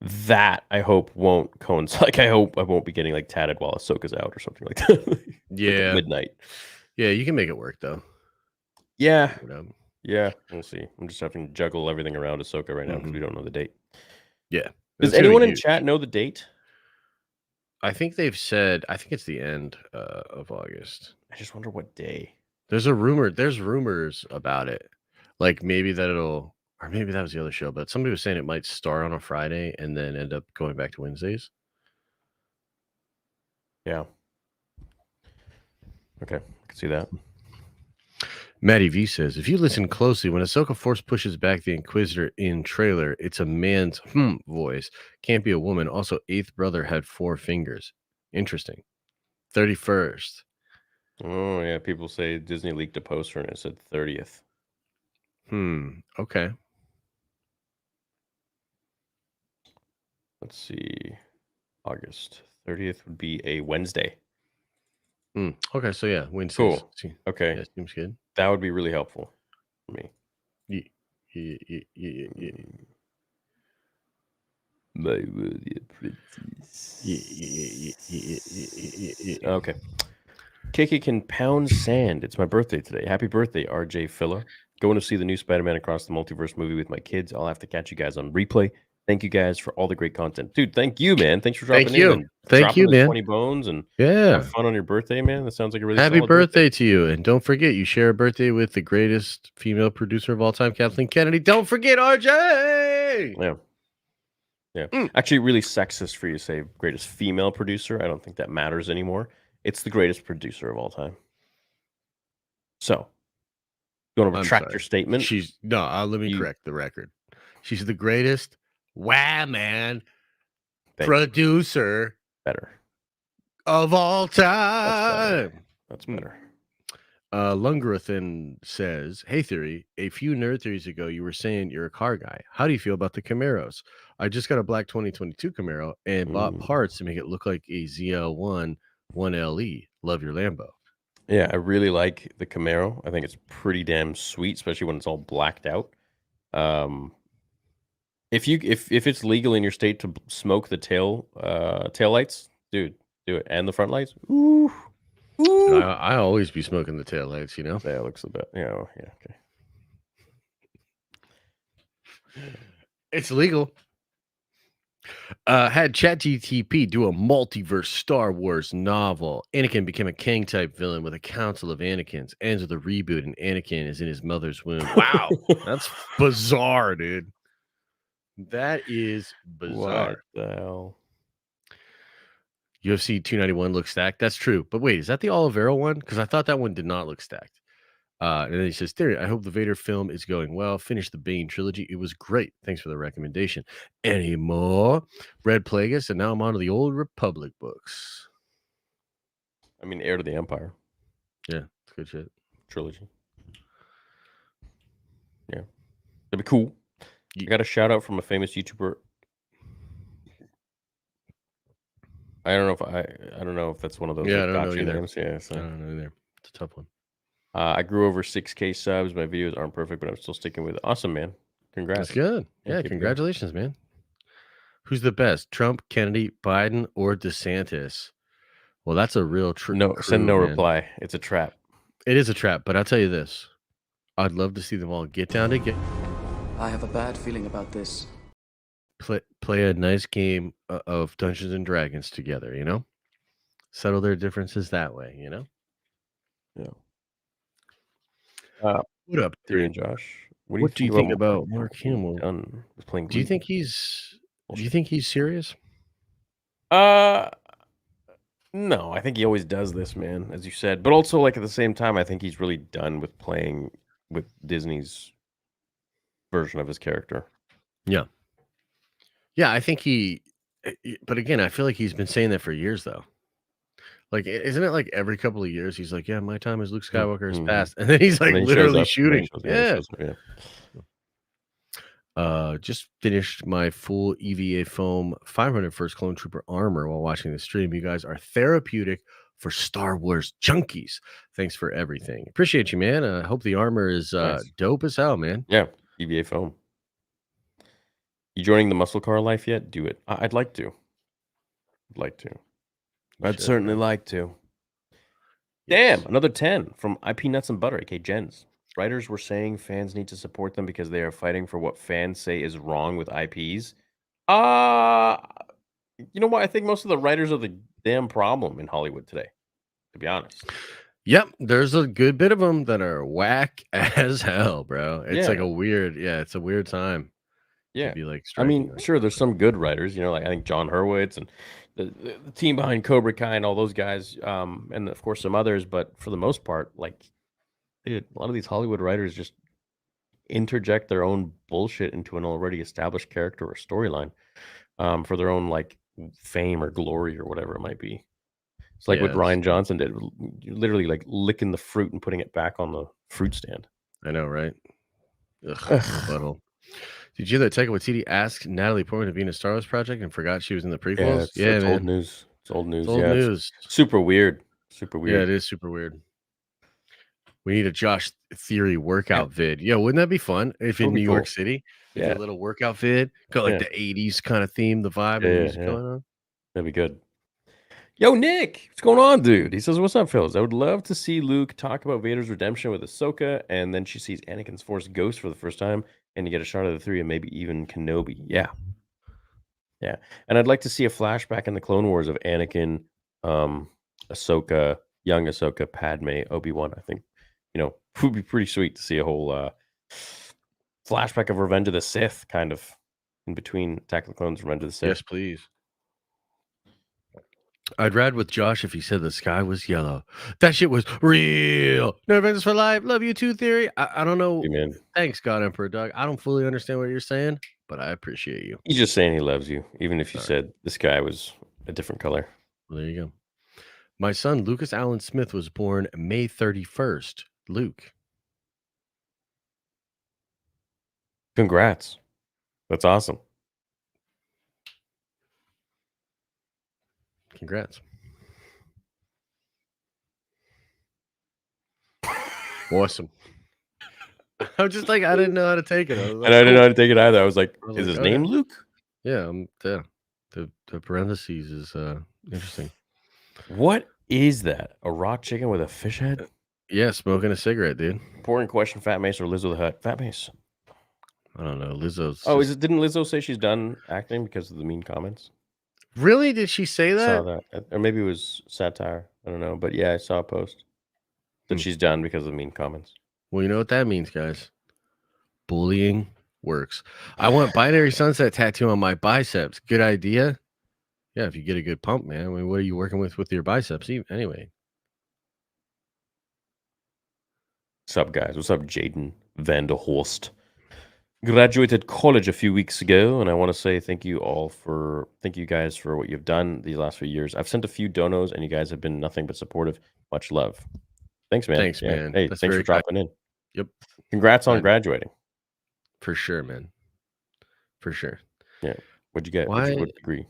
that I hope won't coincide. Like, I hope I won't be getting like tatted while Ahsoka's out or something like that. Like, Yeah. at midnight. Yeah, you can make it work though. Yeah. Figure it out. Yeah, we'll see. I'm just having to juggle everything around Ahsoka right now because we don't know the date. Yeah. Does It's gonna be anyone in huge. chat know the date? I think they've said. I think it's the end of August. I just wonder what day. There's a rumor. There's rumors about it. Like maybe that it'll, or maybe that was the other show. But somebody was saying it might start on a Friday and then end up going back to Wednesdays. Yeah. Okay, I can see that. Matty V says, if you listen closely, when Ahsoka Force pushes back the Inquisitor in trailer, it's a man's voice. Can't be a woman. Also, eighth brother had 4 fingers. Interesting. 31st. Oh yeah, people say Disney leaked a poster and it said 30th. Okay. Let's see. August 30th would be a Wednesday. Okay, so yeah, Wednesdays. Cool. See, Okay, yeah, seems good. that would be really helpful for me. Yeah. My worthy princess. Okay. Kiki can pound sand. It's my birthday today. Happy birthday, RJ Filler. Going to see the new Spider-Man Across the Multiverse movie with my kids. I'll have to catch you guys on replay. Thank you guys for all the great content. Dude, thank you, man. Thanks for dropping in. And Thank you, dropping the man. 20 bones and Yeah. have fun on your birthday, man. That sounds like a really Happy solid birthday to you. And don't forget, you share a birthday with the greatest female producer of all time, Kathleen Kennedy. Don't forget RJ. Yeah. Actually, really sexist for you to say greatest female producer. I don't think that matters anymore. It's the greatest producer of all time. So, you want to retract your statement? Let me correct the record. She's the greatest man producer Better. of all time. That's better. Lungarathan says, hey, Theory, a few nerd theories ago, you were saying you're a car guy. How do you feel about the Camaros? I just got a black 2022 Camaro and bought parts to make it look like a ZL1 1LE. Love your Lambo. Yeah, I really like the Camaro. I think it's pretty damn sweet, especially when it's all blacked out. If it's legal in your state to smoke the tail lights, dude, do it, and the front lights. Ooh. I always be smoking the tail lights, you know. That looks the best. Yeah, okay. It's legal. Had ChatGTP do a multiverse Star Wars novel. Anakin became a Kang type villain with a council of Anakins. Ends with a reboot, and Anakin is in his mother's womb. Wow, that's bizarre, dude. That is bizarre. What the hell? UFC 291 looks stacked. That's true. But wait, is that the Olivero one? Because I thought that one did not look stacked. And then he says, Theory, I hope the Vader film is going well. Finish the Bane trilogy. It was great. Thanks for the recommendation. Any more? Red Plagueis, and now I'm on to the Old Republic books. I mean, Heir to the Empire. Yeah, it's good shit. Trilogy. Yeah. That'd be cool. I got a shout out from a famous YouTuber. I don't know if that's one of those I don't know gotcha either. names. Yeah, so. I don't know either. It's a tough one. I grew over 6K subs. My videos aren't perfect, but I'm still sticking with it. Awesome, man. Congrats. That's good. Yeah, congratulations, man. Who's the best? Trump, Kennedy, Biden, or DeSantis? Well, that's a real trick. No, send no reply. It's a trap. It is a trap, but I'll tell you this. I'd love to see them all get down together. I have a bad feeling about this. play a nice game of Dungeons and Dragons together, you know? Settle their differences that way, you know? Yeah. What up, Theory dude? and Josh. What do you think about Mark Mark Hamill? Done with playing Do you Groot? think he's serious? Uh, no, I think he always does this, man, as you said. But also, like, at the same time, I think he's really done with playing with Disney's version of his character. Yeah. Yeah, I think but again, I feel like he's been saying that for years though. Like, isn't it like every couple of years he's like, "Yeah, my time as Luke Skywalker has Mhm. passed," and then he's like And then he shows literally up, and then he shooting. shows- and then he Yeah. shows up, yeah. Just finished my full EVA foam 500 first clone trooper armor while watching the stream. You guys are therapeutic for Star Wars junkies. Thanks for everything. Appreciate you, man. I hope the armor is Nice. dope as hell, man. Yeah, EVA foam. You joining the muscle car life yet? Do it. I'd like to. I'd like to. I'd should, certainly man. like to. Yes. Damn, another 10 from IP Nuts and Butter, aka Jens. Writers were saying fans need to support them because they are fighting for what fans say is wrong with IPs. You know what? I think most of the writers are the damn problem in Hollywood today, to be honest. Yep, there's a good bit of them that are whack as hell, bro. It's like Yeah. it's a weird time Yeah. to be like I striking. mean, like, sure, there's some good writers, like I think John Hurwitz and the team behind Cobra Kai and all those guys, and of course some others, but for the most part, like, dude, a lot of these Hollywood writers just interject their own bullshit into an already established character or storyline, for their own like fame or glory or whatever it might be. It's like Yeah, what Ryan Johnson did, literally like licking the fruit and putting it back on the fruit stand. I know, right? Ugh, my butthole. Did you hear that Taika Waititi asked Natalie Portman to be in a Star Wars project and forgot she was in the Yeah, prequels? it's old man. news. It's old news. It's old Yeah, it's news. super weird. Super Yeah, weird. it is super weird. We need a Josh Theory workout vid. Yeah, wouldn't that be fun if That in would be New York cool. City, if Yeah. a little workout vid, got like Yeah. the 80s kind of theme, the vibe, and the Yeah, music yeah. going on? That'd be good. Yo, Nick, what's going on, dude? He says, "What's up, fellas? I would love to see Luke talk about Vader's redemption with Ahsoka, and then she sees Anakin's Force ghost for the first time, and you get a shot of the three, and maybe even Kenobi." Yeah, yeah. And I'd like to see a flashback in the Clone Wars of Anakin, Ahsoka, young Ahsoka, Padme, Obi-Wan. I think, would be pretty sweet to see a whole flashback of Revenge of the Sith, kind of in between Attack of the Clones, Revenge of the Sith. Yes, please. I'd ride with Josh if he said the sky was yellow. That shit was real. No Revenge for life. Love you too, Theory. I don't know. Hey, man. Thanks, God Emperor Doug. I don't fully understand what you're saying, but I appreciate you. He's just saying he loves you, even if you All right. said the sky was a different color. Well, there you go. My son, Lucas Allen Smith, was born May 31st. Luke. Congrats. That's awesome. Congrats. Awesome. I'm just like, I didn't know how to take it. And I didn't know how to take it either. I was like, I was is like, his okay. name Luke? Yeah, the parentheses is interesting. What is that? A raw chicken with a fish head? Yeah, smoking a cigarette, dude. Important question, Fat Mace or Lizzo the Hut? Fat Mace. I don't know. Lizzo's. Oh, didn't Lizzo say she's done acting because of the mean comments? Really? Did she say I that? saw that. Or maybe it was satire. I don't know. But yeah, I saw a post that she's done because of the mean comments. Well, you know what that means, guys. Bullying works. I want binary sunset tattoo on my biceps. Good idea. Yeah, if you get a good pump, man. I mean, what are you working with your biceps? Anyway. What's up, guys? What's up, Jaden Vanderhorst? Graduated college a few weeks ago, and I want to say thank you guys for what you've done these last few years. I've sent a few donos, and you guys have been nothing but supportive. Much love. Thanks, man. Thanks, man. Hey, That's thanks for very kind. dropping in. Yep. Congrats on graduating. For sure, man. For sure. Yeah. What'd you get? Why? What degree?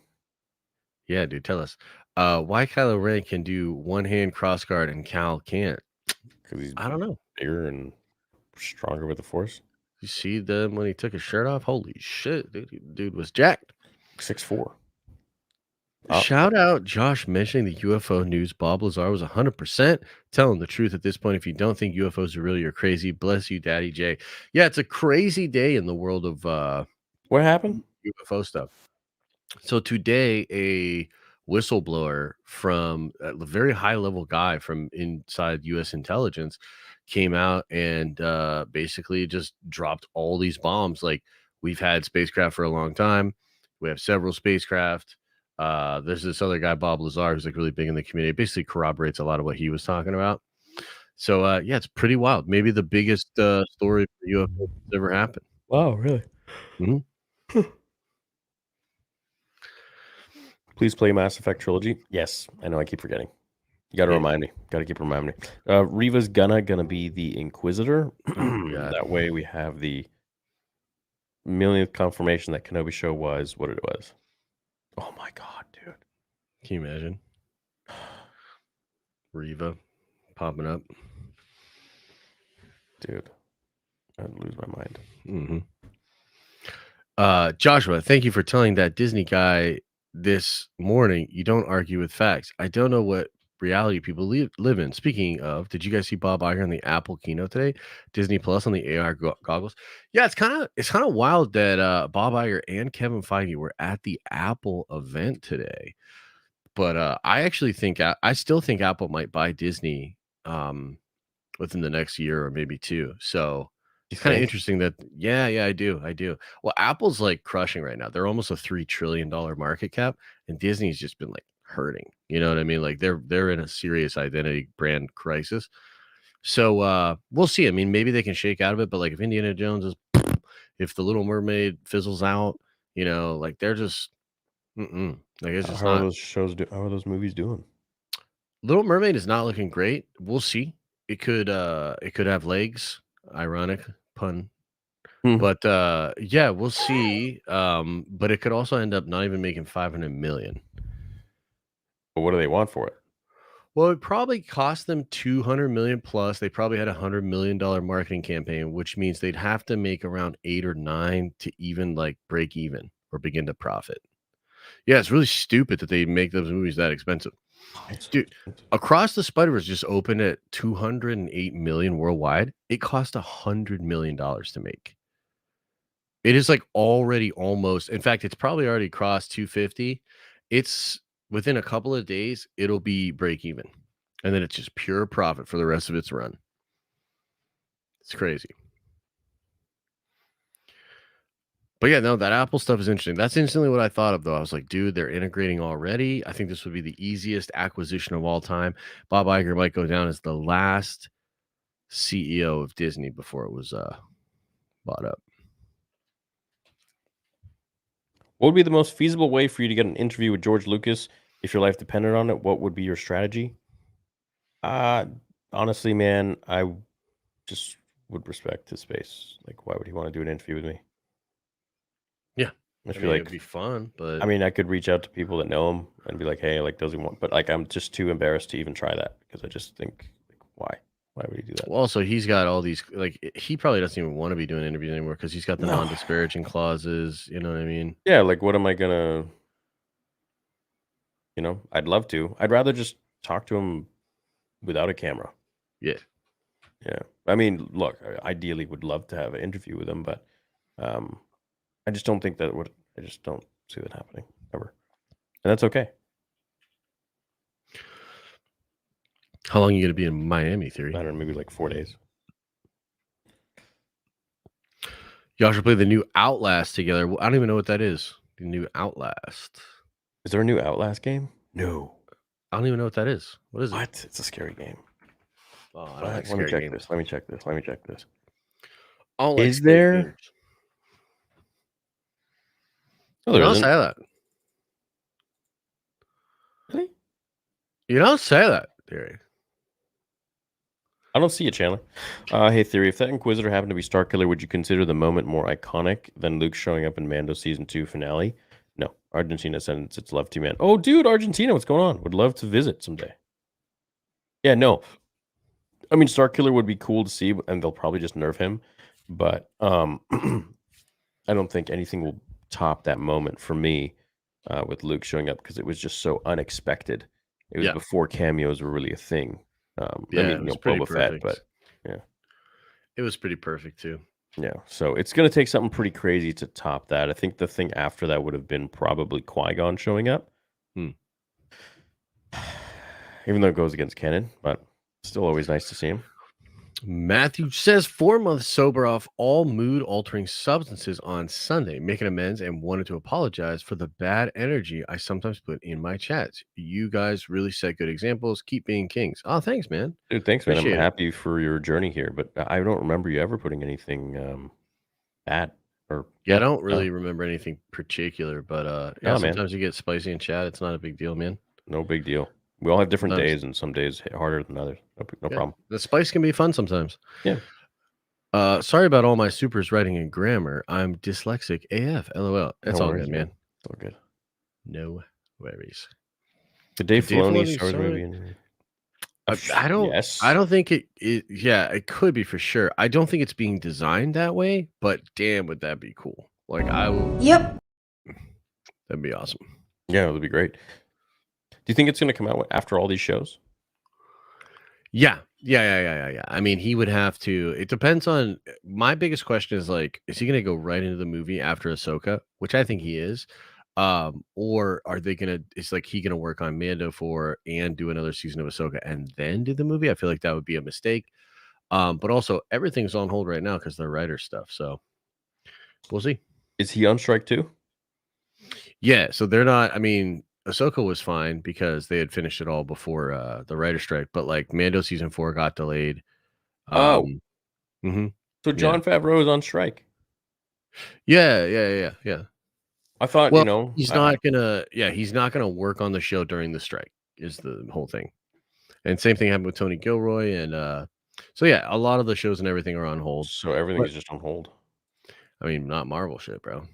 Yeah, dude, tell us. Why Kylo Ren can do one-hand crossguard and Cal can't? Because he's I don't know. bigger and stronger with the Force. You see them when he took his shirt off? Holy shit, dude was jacked. 6'4". Shout out Josh mentioning the UFO news. Bob Lazar was 100% telling the truth at this point. If you don't think UFOs are real, you're crazy. Bless you, Daddy J. Yeah, it's a crazy day in the world of What happened? UFO stuff. So today, a whistleblower from a very high level guy from inside U.S. intelligence came out and basically just dropped all these bombs. Like, we've had spacecraft for a long time. We have several spacecraft. There's this other guy, Bob Lazar, who's like really big in the community. It basically corroborates a lot of what he was talking about. So yeah, it's pretty wild. Maybe the biggest story for UFO that's ever happened. Wow, really? Mhm. Please play Mass Effect Trilogy. Yes, I know. I keep forgetting. You got to Yeah. remind me. Got to keep reminding me. Reva's gonna be the Inquisitor. God. That way we have the millionth confirmation that Kenobi show was what it was. Oh my god, dude! Can you imagine Reva popping up? Dude, I'd lose my mind. Joshua, thank you for telling that Disney guy this morning. You don't argue with facts. I don't know what reality people live in. Speaking of, did you guys see Bob Iger on the Apple keynote today? Disney Plus on the AR goggles. Yeah, it's kind of wild that Bob Iger and Kevin Feige were at the Apple event today. But I actually think I still think Apple might buy Disney within the next year or maybe two. So You it's kind of think? interesting that yeah, I do. Well, Apple's like crushing right now. They're almost a $3 trillion market cap, and Disney's just been like hurting. You know what I mean? Like they're in a serious identity brand crisis. So we'll see. I mean, maybe they can shake out of it, but like if Indiana Jones is if the Little Mermaid fizzles out, like they're just like it's just How are not. those shows? How are those movies doing? Little Mermaid is not looking great. We'll see. It could have legs. Ironic pun. Hmm. But yeah, we'll see. But it could also end up not even making 500 million. But what do they want for it? Well, it probably cost them 200 million plus. They probably had $100 million marketing campaign, which means they'd have to make around 8 or 9 to even like break even or begin to profit. Yeah, it's really stupid that they make those movies that expensive. Dude, Across the Spider-Verse just opened at 208 million worldwide. It cost $100 million to make. It is like already almost, in fact, it's probably already crossed 250. It's within a couple of days, it'll be break even. And then it's just pure profit for the rest of its run. It's crazy. But yeah, no, that Apple stuff is interesting. That's instantly what I thought of, though. I was like, dude, they're integrating already. I think this would be the easiest acquisition of all time. Bob Iger might go down as the last CEO of Disney before it was bought up. What would be the most feasible way for you to get an interview with George Lucas if your life depended on it? What would be your strategy? Honestly, man, I just would respect his space. Like, why would he want to do an interview with me? Yeah. I I feel mean, like it'd be fun, but I mean, I could reach out to people that know him and be like, "Hey, like, does he want?" But like, I'm just too embarrassed to even try that because I just think, like, why? Why would he do that? well, also he's got all these like he probably doesn't even want to be doing interviews anymore because he's got the No. non-disparaging clauses. You know what I mean? Yeah, like, what am I gonna? I'd love to. I'd rather just talk to him without a camera. Yeah. Yeah, I mean, look, I ideally would love to have an interview with him, but I just don't think that would. I just don't see that happening ever, and that's okay. How long are you gonna be in Miami, Theory? I don't know, maybe like 4 days. Y'all should play the new Outlast together. I don't even know what that is. The new Outlast. Is there a new Outlast game? No. I don't even know what that is. What is it? What? It's a scary game. Oh, I What? don't like Let me scary check games. this. Let me check this. Let me check this. I don't like Is scary there? games. No, You there don't isn't. say that. Really? You don't say that, Theory. I don't see it, Chandler. Hey, Theory, if that Inquisitor happened to be Starkiller, would you consider the moment more iconic than Luke showing up in Mando Season 2 finale? No. Argentina sends its love to you, man. Oh, dude, Argentina, what's going on? Would love to visit someday. Yeah, no. I mean, Starkiller would be cool to see, and they'll probably just nerf him. But I don't think anything will top that moment for me with Luke showing up because it was just so unexpected. It was Yeah. before cameos were really a thing. Yeah, I it mean, was pretty Boba Fett, perfect. but yeah. It was pretty perfect too. Yeah, so it's gonna take something pretty crazy to top that. I think the thing after that would have been probably Qui-Gon showing up. Hmm. Even though it goes against canon, but still always nice to see him. Matthew says 4 months sober off all mood altering substances on Sunday, making amends and wanted to apologize for the bad energy I sometimes put in my chats. You guys really set good examples. Keep being kings. Oh, thanks, man. Dude, thanks, man. I'm Appreciate it. happy for your journey here, but I don't remember you ever putting anything bad or Yeah, I no, don't really remember anything particular, but yeah, No, man. sometimes you get spicy in chat. It's not a big deal, man. no big deal. We all have different Sometimes. days, and some days hit harder than others. No Yeah, problem. the spice can be fun sometimes. Yeah. Sorry about all my supers writing in grammar. I'm dyslexic AF. LOL. That's No all worries, good, man. It's all good. No worries. The Dave Dave Filoni Filoni Star Wars started- movie. And... I don't. Yes. I don't think it. Yeah, it could be for sure. I don't think it's being designed that way. But damn, would that be cool? Like I will. Yep. That'd be awesome. Yeah, that'd be great. Do you think it's going to come out after all these shows? Yeah. I mean, he would have to. It depends on. My biggest question is like, is he going to go right into the movie after Ahsoka, which I think he is, or are they going to? It's like he going to work on Mando for and do another season of Ahsoka and then do the movie. I feel like that would be a mistake. But also everything's on hold right now because they're writer stuff. So we'll see. Is he on strike too? Yeah, so they're not. I mean, Ahsoka was fine because they had finished it all before the writer strike, but like Mando season 4 got delayed. Oh. Mhm. So John Favreau is on strike. Yeah. I thought, Well, he's not gonna. Yeah, he's not gonna work on the show during the strike. Is the whole thing. And same thing happened with Tony Gilroy, and so yeah, a lot of the shows and everything are on hold. So everything But- is just on hold. I mean, not Marvel shit, bro.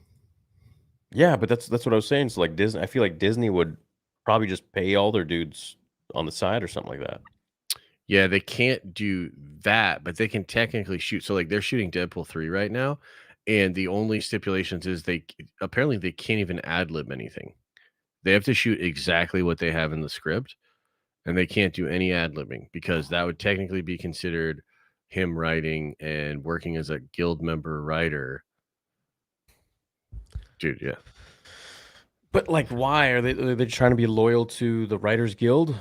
Yeah, but that's what I was saying. So like Disney, I feel like Disney would probably just pay all their dudes on the side or something like that. Yeah, they can't do that, but they can technically shoot. So like they're shooting Deadpool 3 right now, and the only stipulations is apparently they can't even ad lib anything. They have to shoot exactly what they have in the script, and they can't do any ad libbing because that would technically be considered him writing and working as a guild member writer. Dude, yeah. But like, why are they trying to be loyal to the Writers Guild?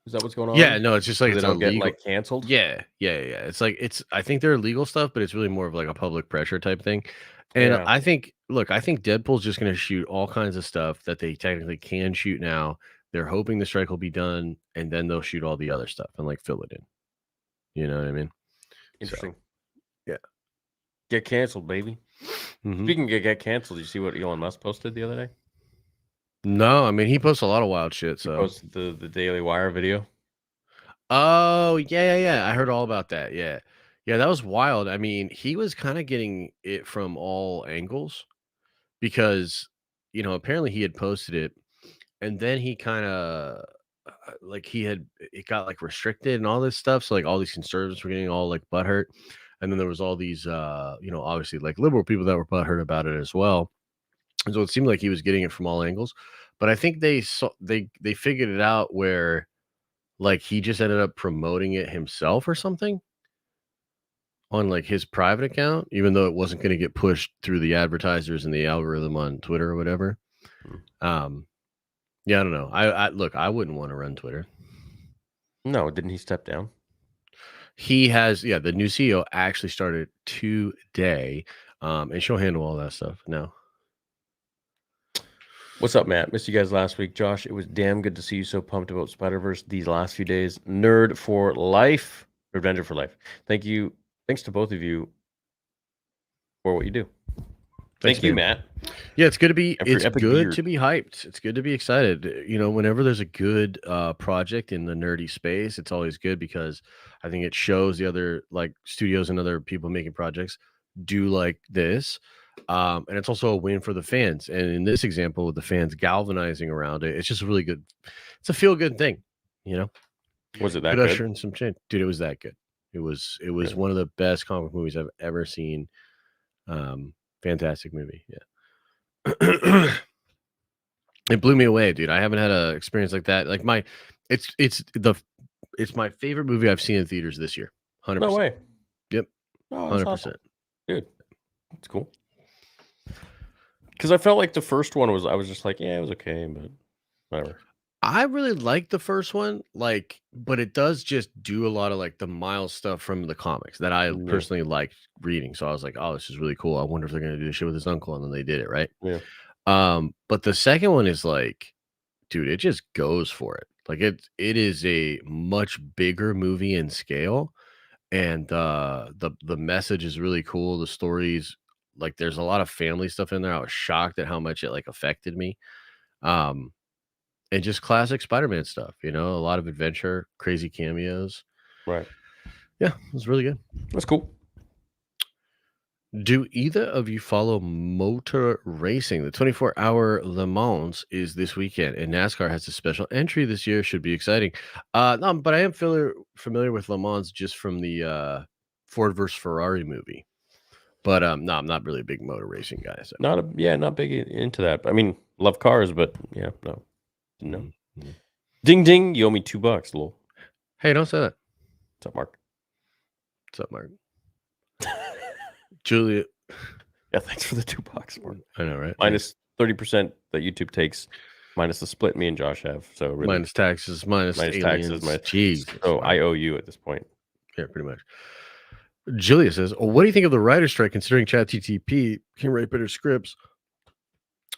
Is that what's going on? Yeah, no, it's just like So it's they don't get illegal. like canceled. Yeah. It's like I think they're illegal stuff, but it's really more of like a public pressure type thing. And Yeah. I think Deadpool's just gonna shoot all kinds of stuff that they technically can shoot now. They're hoping the strike will be done, and then they'll shoot all the other stuff and like fill it in. You know what I mean? Interesting. yeah. Get canceled, baby. Mhm. Speaking of get canceled, did you see what Elon Musk posted the other day? No, I mean he posts a lot of wild shit. He So posted the Daily Wire video. oh yeah. I heard all about that. Yeah. That was wild. I mean, he was kind of getting it from all angles because apparently he had posted it and then he kind of like it got like restricted and all this stuff. So like all these conservatives were getting all like butthurt. And then there was all these obviously like liberal people that were butthurt about it as well. And so it seemed like he was getting it from all angles. But I think they figured it out where like he just ended up promoting it himself or something on like his private account, even though it wasn't going to get pushed through the advertisers and the algorithm on Twitter or whatever. Yeah, I don't know. I look, I wouldn't want to run Twitter. No, didn't he step down? He has, the new CEO actually started today, and she'll handle all that stuff now. What's up, Matt? Missed you guys last week. Josh, it was damn good to see you so pumped about Spider-Verse these last few days. Nerd for life. Adventure for life. Thank you. Thanks to both of you for what you do. Thanks, Thank you, man. Matt. Yeah, it's good to be And for your it's epic good beard. to be hyped. It's good to be excited. Whenever there's a good project in the nerdy space, it's always good because I think it shows the other like studios and other people making projects do like this. And it's also a win for the fans. And in this example, with the fans galvanizing around it, it's just really good. It's a feel good thing, Was it that Good good? usher in some change. Dude, it was that good. It was Really? one of the best comic book movies I've ever seen. Fantastic movie. Yeah. It blew me away, dude. I haven't had an experience like that. Like it's my favorite movie I've seen in theaters this year. 100%. No way. Yep. Oh, that's 100%. awesome. Dude, It's cool. Because I felt like the first one was, I was just like, yeah, it was okay, but whatever. I really like the first one, like, but it does just do a lot of like the Miles stuff from the comics that I Yeah. personally liked reading. So I was like, oh, this is really cool. I wonder if they're gonna do this shit with his uncle, and then they did it, right? Yeah. But the second one is like, dude, it just goes for it. Like it is a much bigger movie in scale, and the message is really cool. The stories, like, there's a lot of family stuff in there. I was shocked at how much it like affected me. Um, and just classic Spider-Man stuff, a lot of adventure, crazy cameos. Right. Yeah, it was really good. That's cool. Do either of you follow motor racing? The 24-hour Le Mans is this weekend, and NASCAR has a special entry this year. Should be exciting. No, but I am familiar with Le Mans just from the Ford versus Ferrari movie. But no, I'm not really a big motor racing guy. So. Not big into that. I mean, love cars, but yeah, no. Mm-hmm. Ding ding, you owe me $2, lol. Hey, don't say that. What's up, Mark? What's up, Mark? Julia. Yeah, thanks for the $2, Mark. I know, right? Minus 30% that YouTube takes, minus the split me and Josh have. So really, minus taxes, minus aliens. Jeez. So I owe you at this point. Yeah, pretty much. Julia says, what do you think of the writer's strike, considering ChatGPT can write better scripts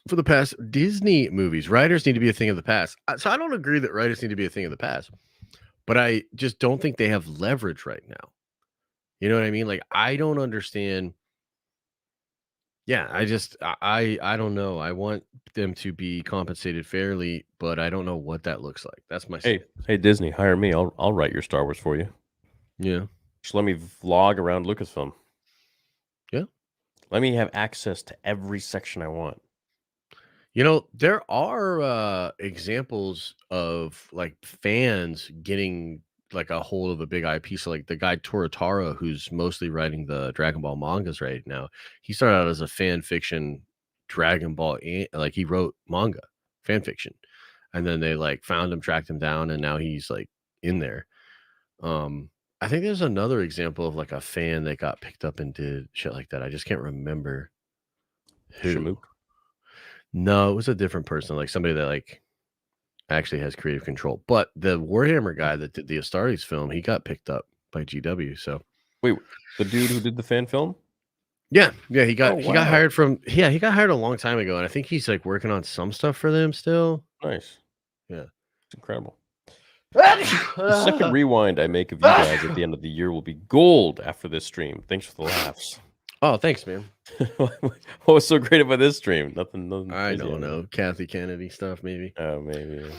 for the past Disney movies? Writers need to be a thing of the past. So I don't agree that writers need to be a thing of the past, but I just don't think they have leverage right now. You know what I mean? Like, I don't understand. Yeah, I don't know. I want them to be compensated fairly, but I don't know what that looks like. That's my Hey Disney, hire me. I'll write your Star Wars for you. Yeah. Just let me vlog around Lucasfilm. Yeah. Let me have access to every section I want. There are examples of like fans getting like a hold of a big IP. So like the guy Toritaro, who's mostly writing the Dragon Ball mangas right now, he started out as a fan fiction Dragon Ball, like he wrote manga fan fiction, and then they like found him, tracked him down, and now he's like in there. I think there's another example of like a fan that got picked up and did shit like that. I just can't remember who. Shamook? No, it was a different person, like somebody that like actually has creative control. But the Warhammer guy that did the Astartes film, he got picked up by GW. So wait, the dude who did the fan film? Yeah, he got wow. hired he got hired a long time ago, and I think he's like working on some stuff for them still. Nice. Yeah, it's incredible. The second rewind I make of you guys at the end of the year will be gold after this stream. Thanks for the laughs. Oh, thanks, man. What was so great about this stream? Nothing I don't know. Kathy Kennedy stuff, maybe. Oh, maybe. Yeah.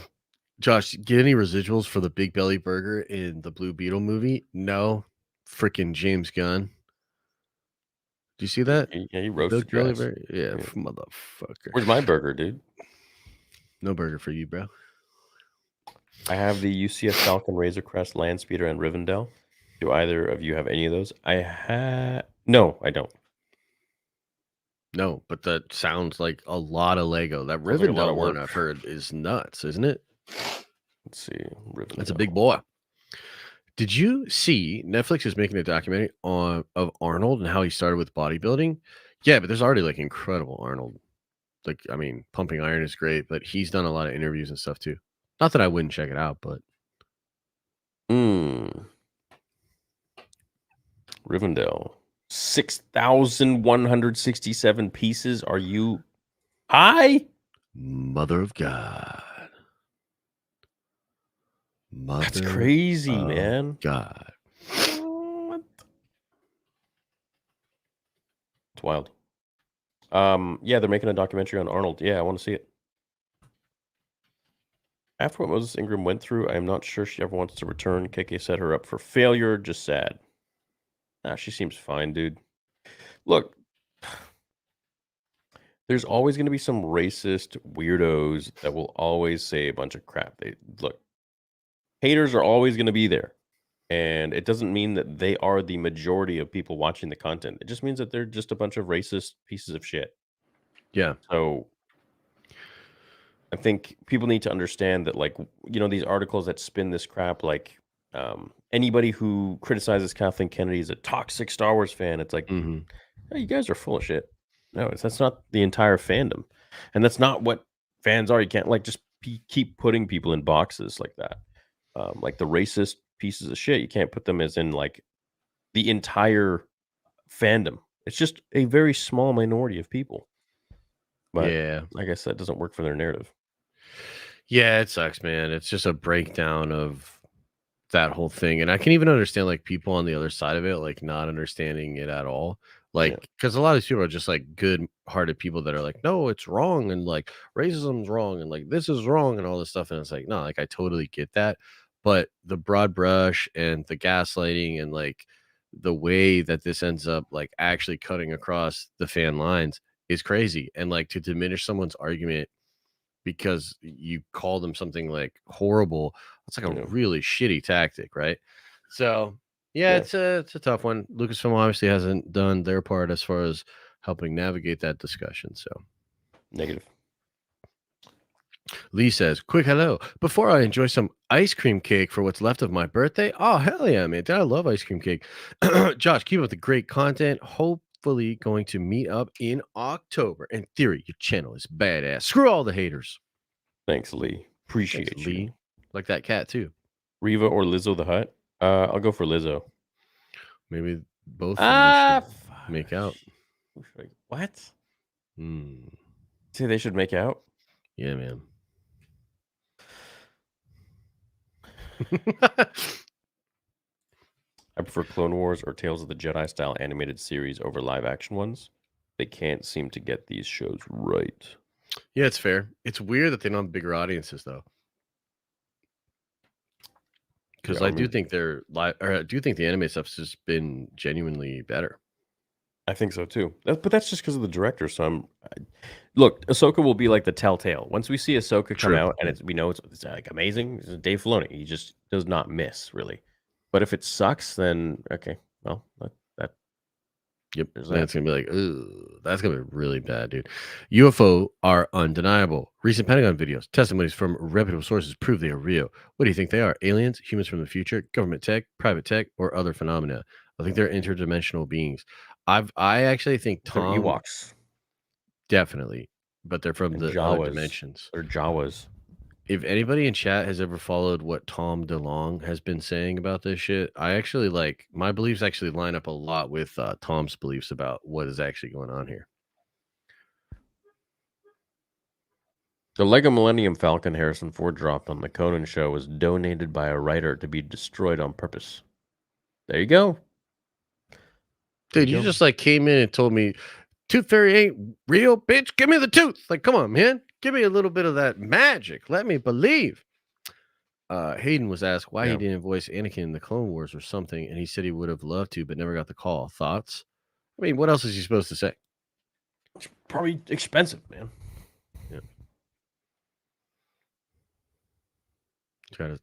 Josh, get any residuals for the Big Belly Burger in the Blue Beetle movie? No. Freaking James Gunn. Do you see that? Yeah, he roasted your ass. Yeah, motherfucker. Where's my burger, dude? No burger for you, bro. I have the UCS Falcon, Razor Crest, Landspeeder, and Rivendell. Do either of you have any of those? No, I don't. No, but that sounds like a lot of Lego. That Rivendell one I've heard is nuts, isn't it? Let's see. Rivendell. That's a big boy. Did you see Netflix is making a documentary of Arnold and how he started with bodybuilding? Yeah, but there's already like incredible Arnold. Like, I mean, Pumping Iron is great, but he's done a lot of interviews and stuff too. Not that I wouldn't check it out, but Rivendell. 6,167 pieces. Are you high? Mother of God. That's crazy, man. God. What? It's wild. Yeah, they're making a documentary on Arnold. Yeah, I want to see it. After what Moses Ingram went through, I am not sure she ever wants to return. KK set her up for failure. Just sad. Nah, she seems fine, dude. Look, there's always going to be some racist weirdos that will always say a bunch of crap. Look, haters are always going to be there. And it doesn't mean that they are the majority of people watching the content. It just means that they're just a bunch of racist pieces of shit. Yeah. So I think people need to understand that, like, these articles that spin this crap, like, anybody who criticizes Kathleen Kennedy is a toxic Star Wars fan. It's like, "Hey, you guys are full of shit." No, that's not the entire fandom, and that's not what fans are. You can't like just keep putting people in boxes like that. Like the racist pieces of shit, you can't put them as in like the entire fandom. It's just a very small minority of people. But Yeah. I guess that doesn't work for their narrative. Yeah, it sucks, man. It's just a breakdown of that whole thing. And I can even understand like people on the other side of it, like not understanding it at all. Yeah. Like, because a lot of these people are just like good hearted people that are like, no, it's wrong. And like racism's wrong. And like this is wrong and all this stuff. And it's like, no, like I totally get that. But the broad brush and the gaslighting and like the way that this ends up like actually cutting across the fan lines is crazy. And like to diminish someone's argument because you call them something like horrible, it's like a Yeah. really shitty tactic, right? So yeah, Yeah. it's a tough one. Lucasfilm obviously hasn't done their part as far as helping navigate that discussion. So Negative. Lee says, quick hello. Before I enjoy some ice cream cake for what's left of my birthday. Oh, hell yeah, man. I love ice cream cake. Josh, keep up the great content. Hopefully going to meet up in October. In theory, your channel is badass. Screw all the haters. Thanks, Lee. Appreciate Thanks, you. Lee. Like that cat too. Riva or Lizzo the Hut? I'll go for Lizzo. Maybe both of them should Fuck. make out. What? Hmm. Say they should make out? Yeah, man. I prefer Clone Wars or Tales of the Jedi style animated series over live action ones. They can't seem to get these shows right. Yeah, it's fair. It's weird that they don't have bigger audiences though. Because Yeah, I do think they're live, or I do think the anime stuff's just been genuinely better. I think so too. But that's just because of the director. So look, Ahsoka will be like the telltale. Once we see Ahsoka come True. out and we know it's like amazing, it's Dave Filoni. He just does not miss really. But if it sucks, then okay, well that Yep. there's That's that. gonna be like, ugh, that's gonna be really bad, dude. UFO are undeniable. Recent Pentagon videos, testimonies from reputable sources prove they are real. What do you think they are? Aliens, humans from the future, government tech, private tech, or other phenomena? I think they're interdimensional beings. I actually think They're Tom Ewoks definitely, but they're from and the other Jawas. dimensions. They're Jawas. If anybody in chat has ever followed what Tom DeLong has been saying about this shit, I actually like my beliefs actually line up a lot with Tom's beliefs about what is actually going on here. The Lego Millennium Falcon Harrison Ford dropped on the Conan show was donated by a writer to be destroyed on purpose. There you go. Dude, you just like came in and told me Tooth Fairy ain't real, bitch. Give me the tooth. Like, come on, man. Give me a little bit of that magic. Let me believe. Hayden was asked why Yeah. he didn't voice Anakin in the Clone Wars or something, and he said he would have loved to, but never got the call. Thoughts? I mean, what else is he supposed to say? It's probably expensive, man. Yeah. Try to,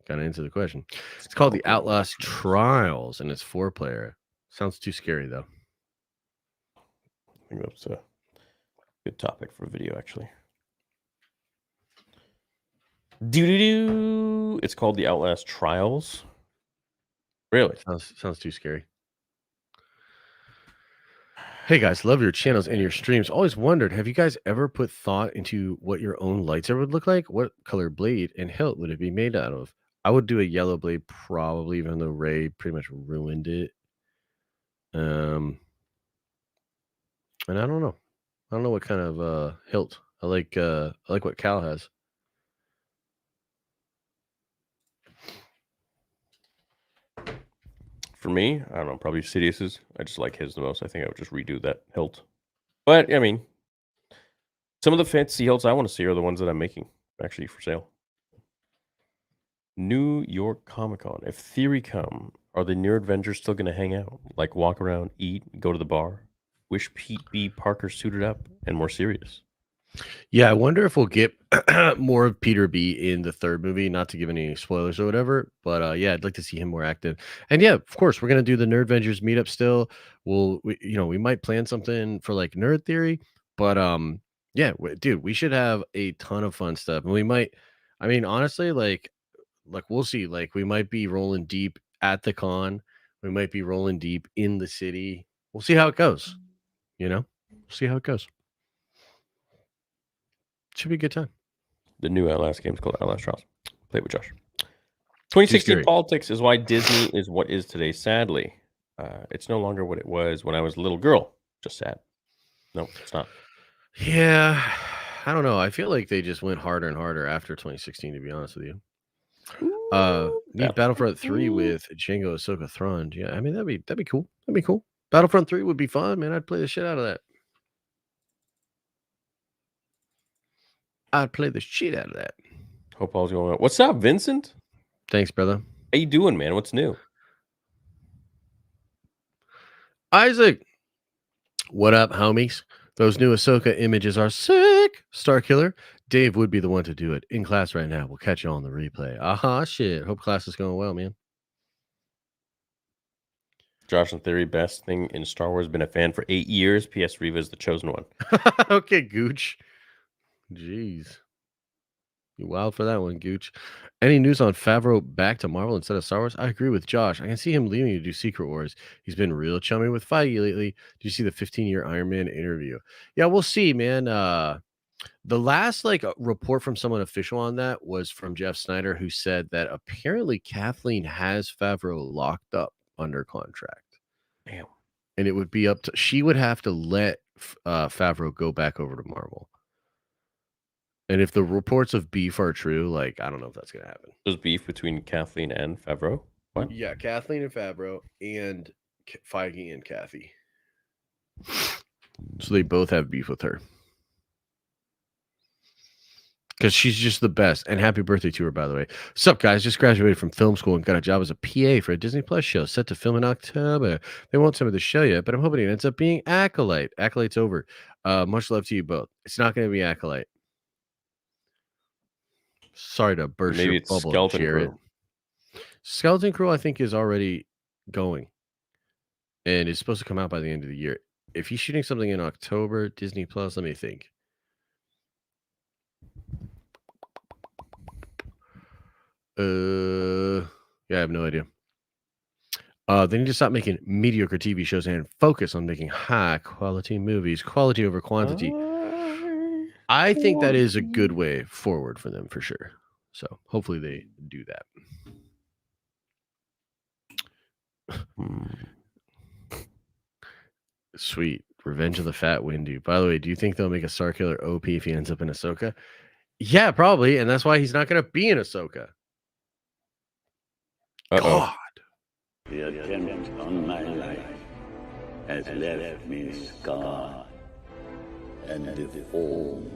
kind of answer the question. It's called the Outlast Trials, and it's 4-player. Sounds too scary, though. I think that's a good topic for a video, actually. Do. It's called the Outlast Trials. Really? Sounds too scary. Hey guys, love your channels and your streams. Always wondered, have you guys ever put thought into what your own lightsaber would look like? What color blade and hilt would it be made out of? I would do a yellow blade, probably, even though Ray pretty much ruined it. And I don't know. I don't know what kind of hilt. I like what Cal has. For me, I don't know, probably Sidious's. I just like his the most. I think I would just redo that hilt. But, I mean, some of the fancy hilts I want to see are the ones that I'm making, actually, for sale. New York Comic Con. If Theory come, are the Nerd Avengers still going to hang out? Like walk around, eat, go to the bar? Wish Pete B. Parker suited up and more serious. Yeah, I wonder if we'll get more of Peter B in the third movie, not to give any spoilers or whatever, but yeah, I'd like to see him more active. And yeah, of course, we're gonna do the Nerd Vengers meetup still. We might plan something for like Nerd Theory, but yeah, dude, we should have a ton of fun stuff. And we might, I mean, honestly, like we'll see. Like we might be rolling deep at the con, we might be rolling deep in the city. we'll see how it goes. See how it goes. Should be a good time. The new Outlast game is called Outlast Trials. Play it with Josh. 2016 scary. politics is why Disney is what is today, sadly. It's no longer what it was when I was a little girl. Just sad. No, it's not. Yeah, I don't know. I feel like they just went harder and harder after 2016, to be honest with you. Need Battlefront 3 with Django Ahsoka Thrawn. Yeah, I mean that'd be cool. That'd be cool. Battlefront 3 would be fun, man. I'd play the shit out of that. Hope all's going well. What's up, Vincent? Thanks, brother. How you doing, man? What's new? Isaac, what up, homies? Those new Ahsoka images are sick. Starkiller, Dave would be the one to do it. In class right now. We'll catch you on the replay. Aha, shit. Hope class is going well, man. Josh, in theory, best thing in Star Wars. Been a fan for 8 years. PS Reva is the chosen one. Okay, Gooch. Jeez. You wild for that one, Gooch. Any news on Favreau back to Marvel instead of Star Wars? I agree with Josh. I can see him leaving to do Secret Wars. He's been real chummy with Feige lately. Did you see the 15-year Iron Man interview? Yeah, we'll see, man. The last report from someone official on that was from Jeff Snyder, who said that apparently Kathleen has Favreau locked up under contract. Damn. And it would be up to, she would have to let Favreau go back over to Marvel. And if the reports of beef are true, I don't know if that's going to happen. There's beef between Kathleen and Favreau? What? Yeah, Kathleen and Favreau and Feige and Kathy. So they both have beef with her. Because she's just the best. And happy birthday to her, by the way. What's up, guys? Just graduated from film school and got a job as a PA for a Disney Plus show set to film in October. They won't tell me the show yet, but I'm hoping it ends up being Acolyte. Acolyte's over. Much love to you both. It's not going to be Acolyte. Sorry to burst Maybe your it's bubble, Skeleton Jared. Crew. Skeleton Crew, I think, is already going. And it's supposed to come out by the end of the year. If he's shooting something in October, Disney Plus, let me think. Yeah, I have no idea. They need to stop making mediocre TV shows and focus on making high quality movies, quality over quantity. I think that is a good way forward for them for sure. So hopefully they do that. Sweet. Revenge of the Fat Windu. By the way, do you think they'll make a Starkiller OP if he ends up in Ahsoka? Yeah, probably. And that's why he's not going to be in Ahsoka. God. The attempt on my life has left me scarred and deformed.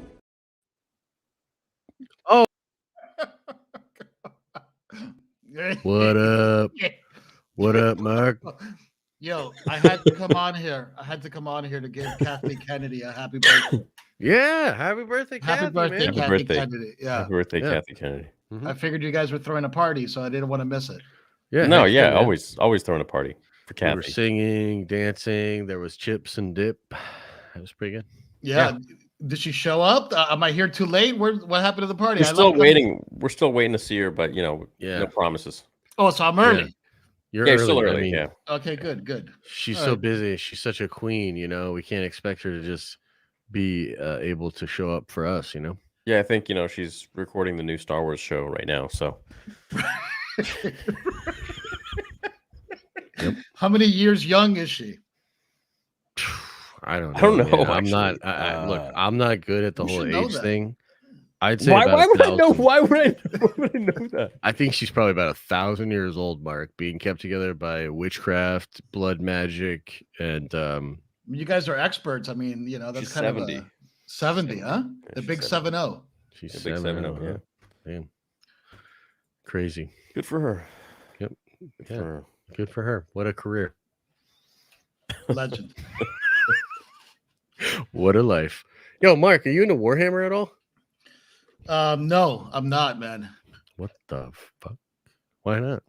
Oh. What up? What up, Mark? Yo, I had to come on here. To give Kathy Kennedy a happy birthday. Yeah, happy birthday, Happy Kathy, birthday, man. Kathy birthday. Kennedy. Yeah. Happy birthday, Yeah. Kathy Kennedy. Mhm. I figured you guys were throwing a party, so I didn't want to miss it. Yeah, No, heck yeah, man. always throwing a party for We were Kathy. singing, dancing. There was chips and dip. That was pretty good. Yeah. Did she show up? Am I here too late? What happened to the party? We're I still left waiting. We're still waiting to see her, but Yeah. no promises. Oh, so I'm early. You're Yeah, early. still I early. mean, Yeah. Okay, good. she's All so right. busy. She's such a queen, we can't expect her to just be able to show up for us, Yeah, I think she's recording the new Star Wars show right now. So How many years young is she? I don't know. I don't know, man. I'm not. actually. Look, I'm not good at the You whole should know age that. thing. I'd say why about would I know? 1,000. Why would I know that? I think she's probably about 1,000 years old, Mark, being kept together by witchcraft, blood magic, and You guys are experts. I mean, that's She's kind 70. of a 70, huh? Yeah, The she's big 70. 7-0. she's The big 7 7-0, yeah. Damn. Crazy. Good for her. Yep. Good Yeah. for her. Good for her. What a career. Legend. What a life. Yo, Mark, are you into Warhammer at all? No, I'm not, man. What the fuck? Why not?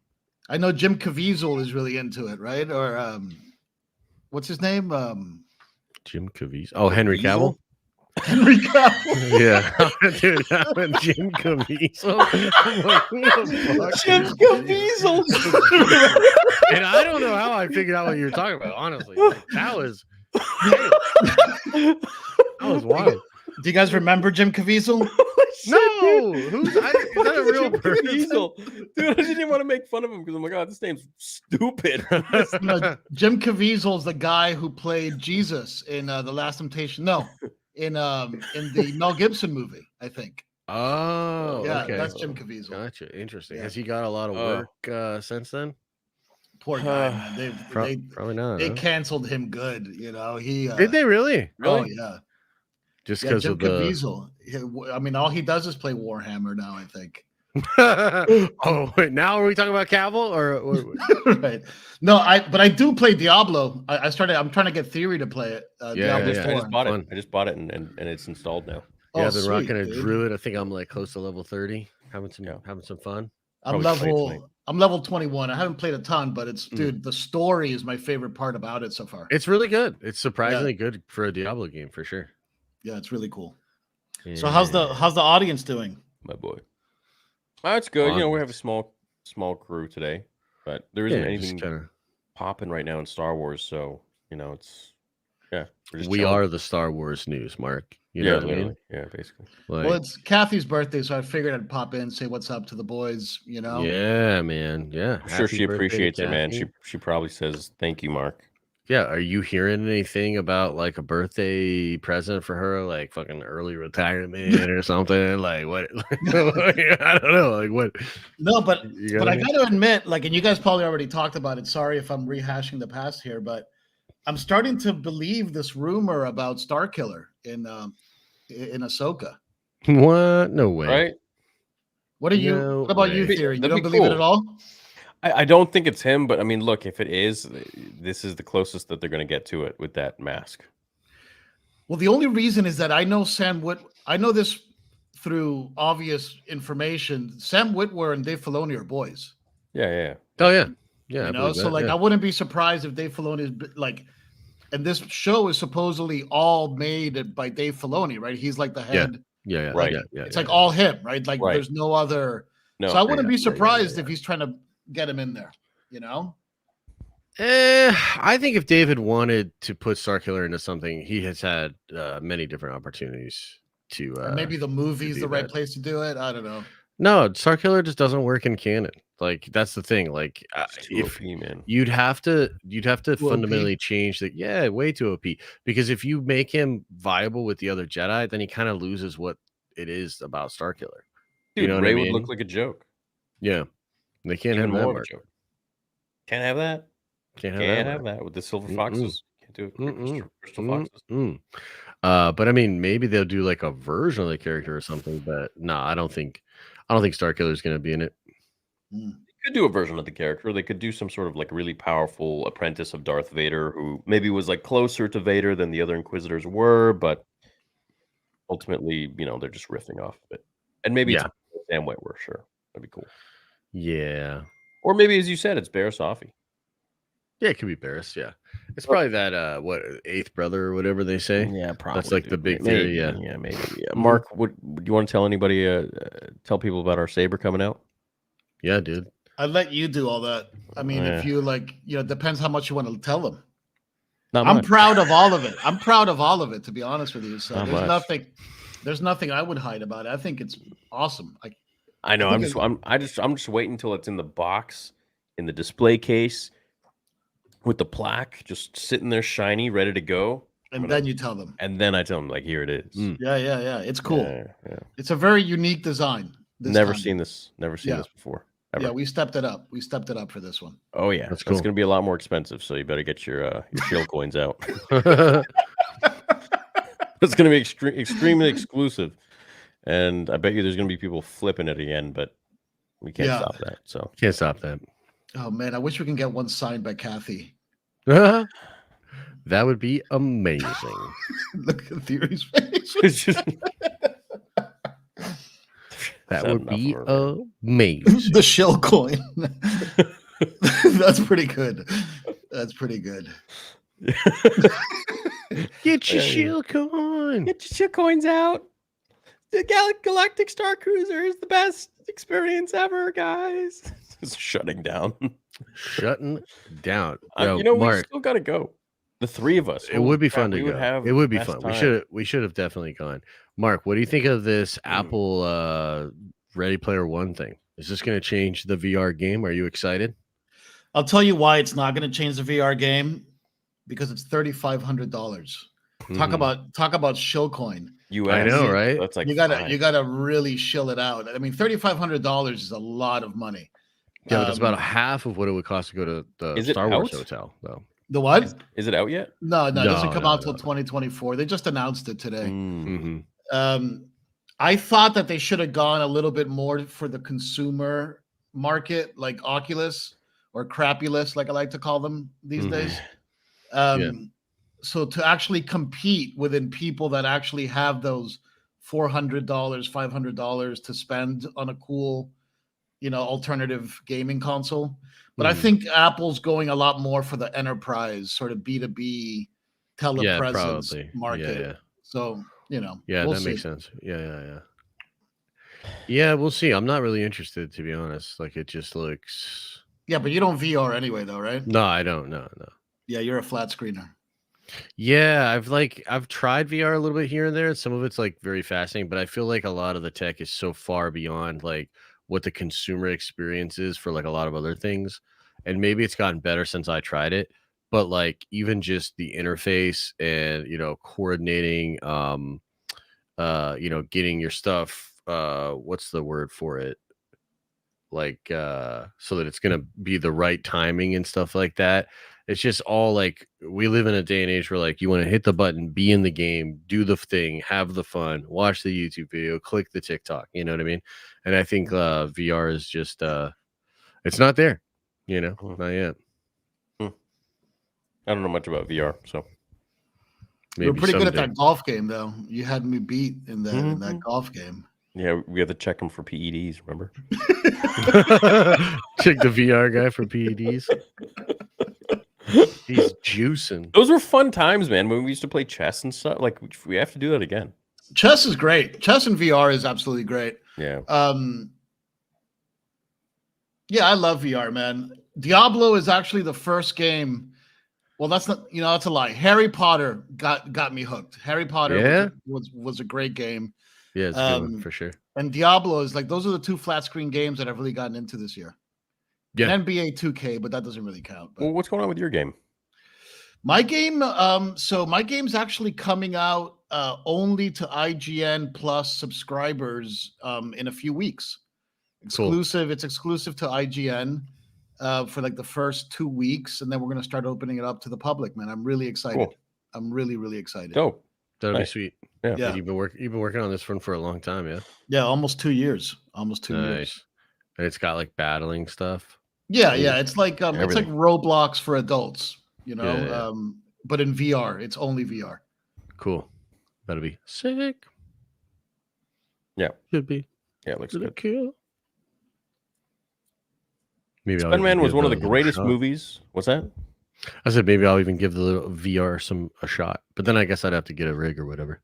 I know Jim Caviezel is really into it, right? Or what's his name? Jim Caviezel. Oh, Henry Cavill? Henry Cavill. Yeah, dude, that one, Jim Caviezel. I'm like, who the fuck? Jim Caviezel. And I don't know how I figured out what you were talking about. Honestly, like, that was wild. Do you guys remember Jim Caviezel? No, is that a real Jim person? Caviezel. Dude, I didn't even want to make fun of him because I'm like, oh, this name's stupid. No, Jim Caviezel's the guy who played Jesus in The Last Temptation. No, in the Mel Gibson movie, I think. Oh, Yeah, okay. that's Jim Caviezel. Gotcha. Interesting. Yeah. Has he got a lot of work since then? Poor guy, man. Probably not. They huh? canceled him good. You know, he Did they really? Oh yeah, Just yeah. because Jim of the. Caviezel. I mean, all he does is play Warhammer now. I think. Oh wait, now are we talking about Cavill or? Right. No, but I do play Diablo. I'm trying to get Theory to play it. Yeah, Diablo yeah. I 4. just bought it. Fun. I just bought it and it's installed now. Yeah, Oh, I've been sweet, rocking a dude. druid. I think I'm like close to level 30, having some fun. I'm Probably play it I'm level 21. I haven't played a ton, but it's Mm. dude, the story is my favorite part about it so far. It's really good. It's surprisingly good for a Diablo game for sure. Yeah, it's really cool. So how's the audience doing? My boy. Oh, it's good. You know, we have a Honest. small crew today, but there isn't anything kind of. popping right now in Star Wars. So, you know, we're just We chilling. are the Star Wars news, Mark. You yeah, know what I literally. mean? Yeah, basically. Like, Well, it's Kathy's birthday, so I figured I'd pop in, say what's up to the boys, you know. yeah, man. Yeah. I'm sure Happy she birthday, appreciates it, man. Kathy. She probably says thank you, Mark. Yeah. Are you hearing anything about like a birthday present for her, like fucking early retirement or something? Like what? I don't know. Like what? No, but You but I me? got to admit, like, and you guys probably already talked about it. Sorry if I'm rehashing the past here, but I'm starting to believe this rumor about Starkiller in Ahsoka. What? No way. Right? What are you? No What about you, way. Theory? You That'd don't be believe it at cool. all? I don't think it's him, but I mean, look, if it is, this is the closest that they're going to get to it with that mask. Well, the only reason is that I know I know this through obvious information. Sam Witwer and Dave Filoni are boys. Yeah. Oh yeah. Yeah. I You know, believe so that, like yeah. I wouldn't be surprised if Dave Filoni is like, and this show is supposedly all made by Dave Filoni, right? He's like the head. Yeah. Right. Yeah. It's like all him, right? Like Right. there's no other. No. So I wouldn't yeah, be yeah, surprised if he's trying to get him in there. You know. I think if David wanted to put Starkiller into something, he has had many different opportunities to. Or maybe the movie's do the right that. place to do it. I don't know. No, Starkiller just doesn't work in canon. Like that's the thing. Like It's too if OP, man. you'd have to OP? fundamentally change the way too OP, because if you make him viable with the other Jedi, then he kind of loses what it is about Starkiller. Dude, You know what Ray I would mean? look like a joke. Yeah, they can't Even have that. more of a Mark. joke. Can't have that. Can't Can't have have that. that with the silver Mm-mm. foxes. Can't do it. Mm-mm. Crystal foxes. Mm. But I mean, maybe they'll do like a version of the character or something. But no, I don't think Starkiller's going to be in it. They could do a version of the character. They could do some sort of like really powerful apprentice of Darth Vader who maybe was like closer to Vader than the other Inquisitors were, but ultimately, you know, they're just riffing off of it. And maybe it's Sam Witwer, sure. That'd be cool. Yeah. Or maybe, as you said, it's Barriss Offee. Yeah, it could be Barriss. Yeah, it's probably that what eighth brother or whatever they say. Yeah, probably. That's like the big maybe, theory. Yeah, maybe. Yeah. Mark, do you want to tell anybody? Tell people about our saber coming out? Yeah, dude. I'd let you do all that. I mean, Yeah. if you like, you know, it depends how much you want to tell them. Not I'm much. proud of all of it. I'm proud of all of it, to be honest with you. So Not there's much. nothing I would hide about it. I think it's awesome. I know. I think I'm just waiting until it's in the box, in the display case, with the plaque, just sitting there, shiny, ready to go. And then you tell them. And then I tell them, like, here it is. Yeah. It's cool. Yeah. It's a very unique design. Never time. seen this. Never seen Yeah. this before. Ever. Yeah, we stepped it up. We stepped it up for this one. Oh yeah, That's that's cool. going to be a lot more expensive. So you better get your shield coins out. It's going to be extremely exclusive, and I bet you there's going to be people flipping at the end, but we can't Yeah. stop that. So Can't stop that. Oh man, I wish we can get one signed by Kathy. That would be amazing. Look at Theory's face. it's just That That's would enough be of her, amazing. The shell coin. That's pretty good. That's pretty good. Get your Yeah. shield coin. shitcoin. Get your shitcoins out. The Galactic Star Cruiser is the best experience ever, guys. It's shutting down. Shutting down. Yo, You know, we Mark, still got to go. The three of us. it would be Holy crap, fun to we go. would have It would be the fun. best time. We should have definitely gone. Mark, what do you think of this Apple Ready Player One thing? Is this going to change the VR game? Are you excited? I'll tell you why it's not going to change the VR game, because it's $3,500. Talk Mhm. about shill coin. US. I know, right? That's like you gotta fine. really shill it out. I mean, $3,500 is a lot of money. Yeah, but that's about half of what it would cost to go to the Is it Star Wars out? hotel, though. The what? Is it out yet? No, it doesn't come out till no. 2024. They just announced it today. Mm. Mhm. I thought that they should have gone a little bit more for the consumer market, like Oculus or Crapulus, like I like to call them these Mhm. days. Yeah. So to actually compete within people that actually have those $400, $500 to spend on a cool, alternative gaming console. But I Mhm. think Apple's going a lot more for the enterprise sort of B2B Yeah, telepresence probably. market. Yeah. So, Yeah, we'll that see. makes sense. Yeah. Yeah, we'll see. I'm not really interested, to be honest. Like, it just looks. Yeah, but you don't VR anyway, though, right? No, I don't. No. Yeah, you're a flat screener. Yeah, I've tried VR a little bit here and there. Some of it's like very fascinating, but I feel like a lot of the tech is so far beyond like what the consumer experience is for like a lot of other things. And maybe it's gotten better since I tried it, but like even just the interface and coordinating getting your stuff what's the word for it? Like so that it's gonna be the right timing and stuff like that. It's just all like we live in a day and age where like you want to hit the button, be in the game, do the thing, have the fun, watch the YouTube video, click the TikTok, you know what I mean? And I think VR is just it's not there, Mhm. not yet. I don't know much about VR, so You're Maybe pretty good at someday. that golf game, though. You had me beat in that golf game. yeah, we have to check them for PEDs. Remember? Check the VR guy for PEDs. He's juicing. Those were fun times, man. When we used to play chess and stuff. Like we have to do that again. Chess is great. Chess in VR is absolutely great. Yeah. Yeah, I love VR, man. Diablo is actually the first game. Well, that's not, that's a lie. Harry Potter got me hooked. Harry Potter was a great game. Yeah, it's a good one for sure. And Diablo is like, those are the two flat screen games that I've really gotten into this year. Yeah. And NBA 2K, but that doesn't really count. But Well, what's going on with your game? my game, so my game's actually coming out only to IGN Plus subscribers in a few weeks. Exclusive. Cool. It's exclusive to IGN for like the first 2 weeks, and then we're gonna start opening it up to the public. Man, I'm really excited. Cool. I'm really, really excited. Dope. That'll be sweet. Yeah. You've been working on this one for a long time, yeah. Yeah, almost 2 years. Almost 2 years. And it's got like battling stuff. Yeah. It's like Roblox for adults, Yeah. But in VR, it's only VR. Cool. That'll be sick. Yeah. Should be. Yeah, it looks good. Cool. Maybe Spider-Man was one of the greatest movies. What's that? I said maybe I'll even give the little VR a shot, but then I guess I'd have to get a rig or whatever.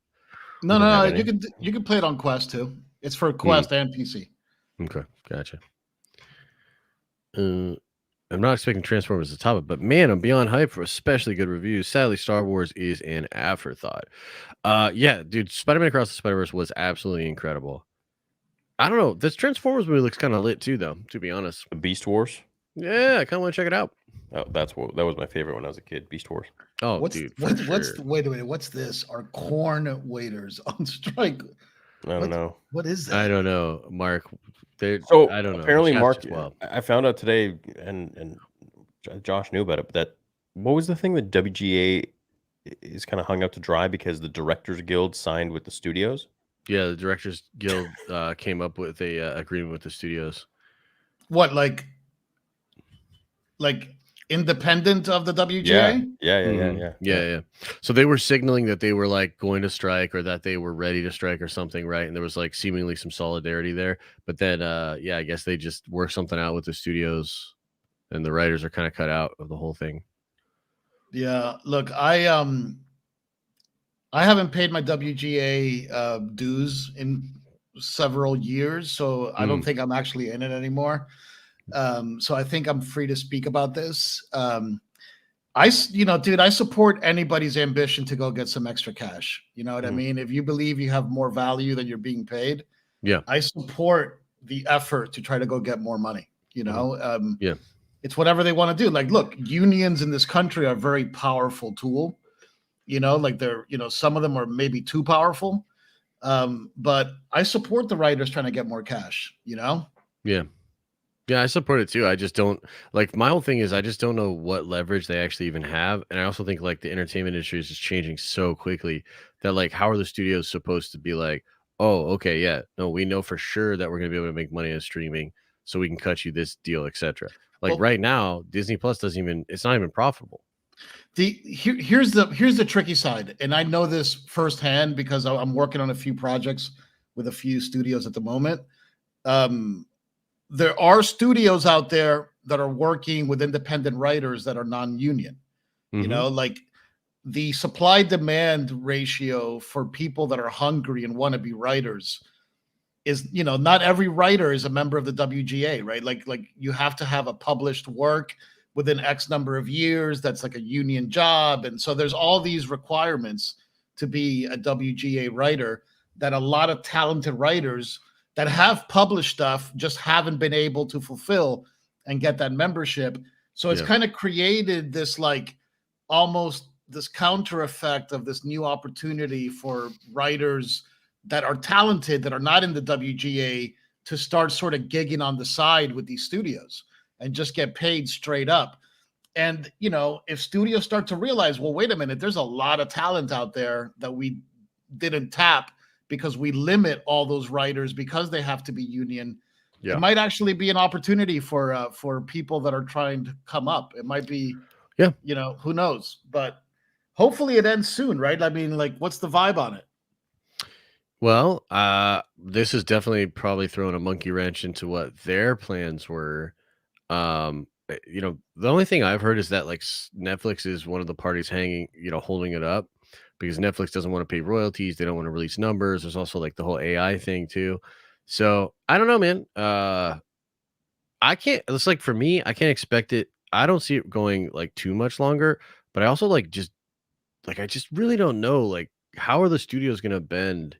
No, you can play it on Quest too. It's for Quest and PC. Okay, gotcha. I'm not expecting Transformers to top it, but man, I'm beyond hype for especially good reviews. Sadly, Star Wars is an afterthought. Yeah, dude, Spider-Man Across the Spider-Verse was absolutely incredible. I don't know. This Transformers movie looks kind of lit too, though, to be honest. The Beast Wars? Yeah, I kind of want to check it out. Oh, that was my favorite when I was a kid. Beast Wars. Oh, dude. Wait a minute. What's this? Are corn waiters on strike? I don't know. What is that? I don't know, Mark. I don't know. Apparently, Mark. I found out today, and Josh knew about it. But that what was the thing that WGA is kind of hung out to dry because the Directors Guild signed with the studios? Yeah, the Directors Guild came up with a agreement with the studios. What, like independent of the WGA? Yeah. So they were signaling that they were like going to strike or that they were ready to strike or something, right? And there was like seemingly some solidarity there. But then, I guess they just worked something out with the studios, and the writers are kind of cut out of the whole thing. Yeah. Look, I I haven't paid my WGA dues in several years, so I don't think I'm actually in it anymore. So I think I'm free to speak about this. Dude, I support anybody's ambition to go get some extra cash. You know what I mean? If you believe you have more value than you're being paid, Yeah. I support the effort to try to go get more money. You know, Yeah. it's whatever they want to do. Like, look, unions in this country are a very powerful tool. You know, like they're, some of them are maybe too powerful. But I support the writers trying to get more cash, Yeah. Yeah, I support it too. I just don't like my whole thing is I just don't know what leverage they actually even have. And I also think like the entertainment industry is just changing so quickly that like how are the studios supposed to be like, oh, okay, yeah, no, we know for sure that we're gonna be able to make money on streaming, so we can cut you this deal, etc. Like Well- right now, Disney Plus doesn't even it's not even profitable. Here's the tricky side, and I know this firsthand because I'm working on a few projects with a few studios at the moment. There are studios out there that are working with independent writers that are non-union. Like the supply demand ratio for people that are hungry and want to be writers is, not every writer is a member of the WGA, right? Like you have to have a published work within X number of years. That's like a union job. And so there's all these requirements to be a WGA writer that a lot of talented writers that have published stuff just haven't been able to fulfill and get that membership. So it's kind of created this like almost this counter effect of this new opportunity for writers that are talented, that are not in the WGA, to start sort of gigging on the side with these studios and just get paid straight up. And, if studios start to realize, well, wait a minute, there's a lot of talent out there that we didn't tap because we limit all those writers because they have to be union. Yeah. It might actually be an opportunity for people that are trying to come up. It might be, who knows? But hopefully it ends soon, right? I mean, like, what's the vibe on it? Well, this is definitely probably throwing a monkey wrench into what their plans were. The only thing I've heard is that like Netflix is one of the parties hanging, holding it up because Netflix doesn't want to pay royalties. They don't want to release numbers. There's also like the whole AI thing too. So I don't know, man. I can't, it's like for me, I can't expect it. I don't see it going like too much longer, but I also I just really don't know, like, how are the studios going to bend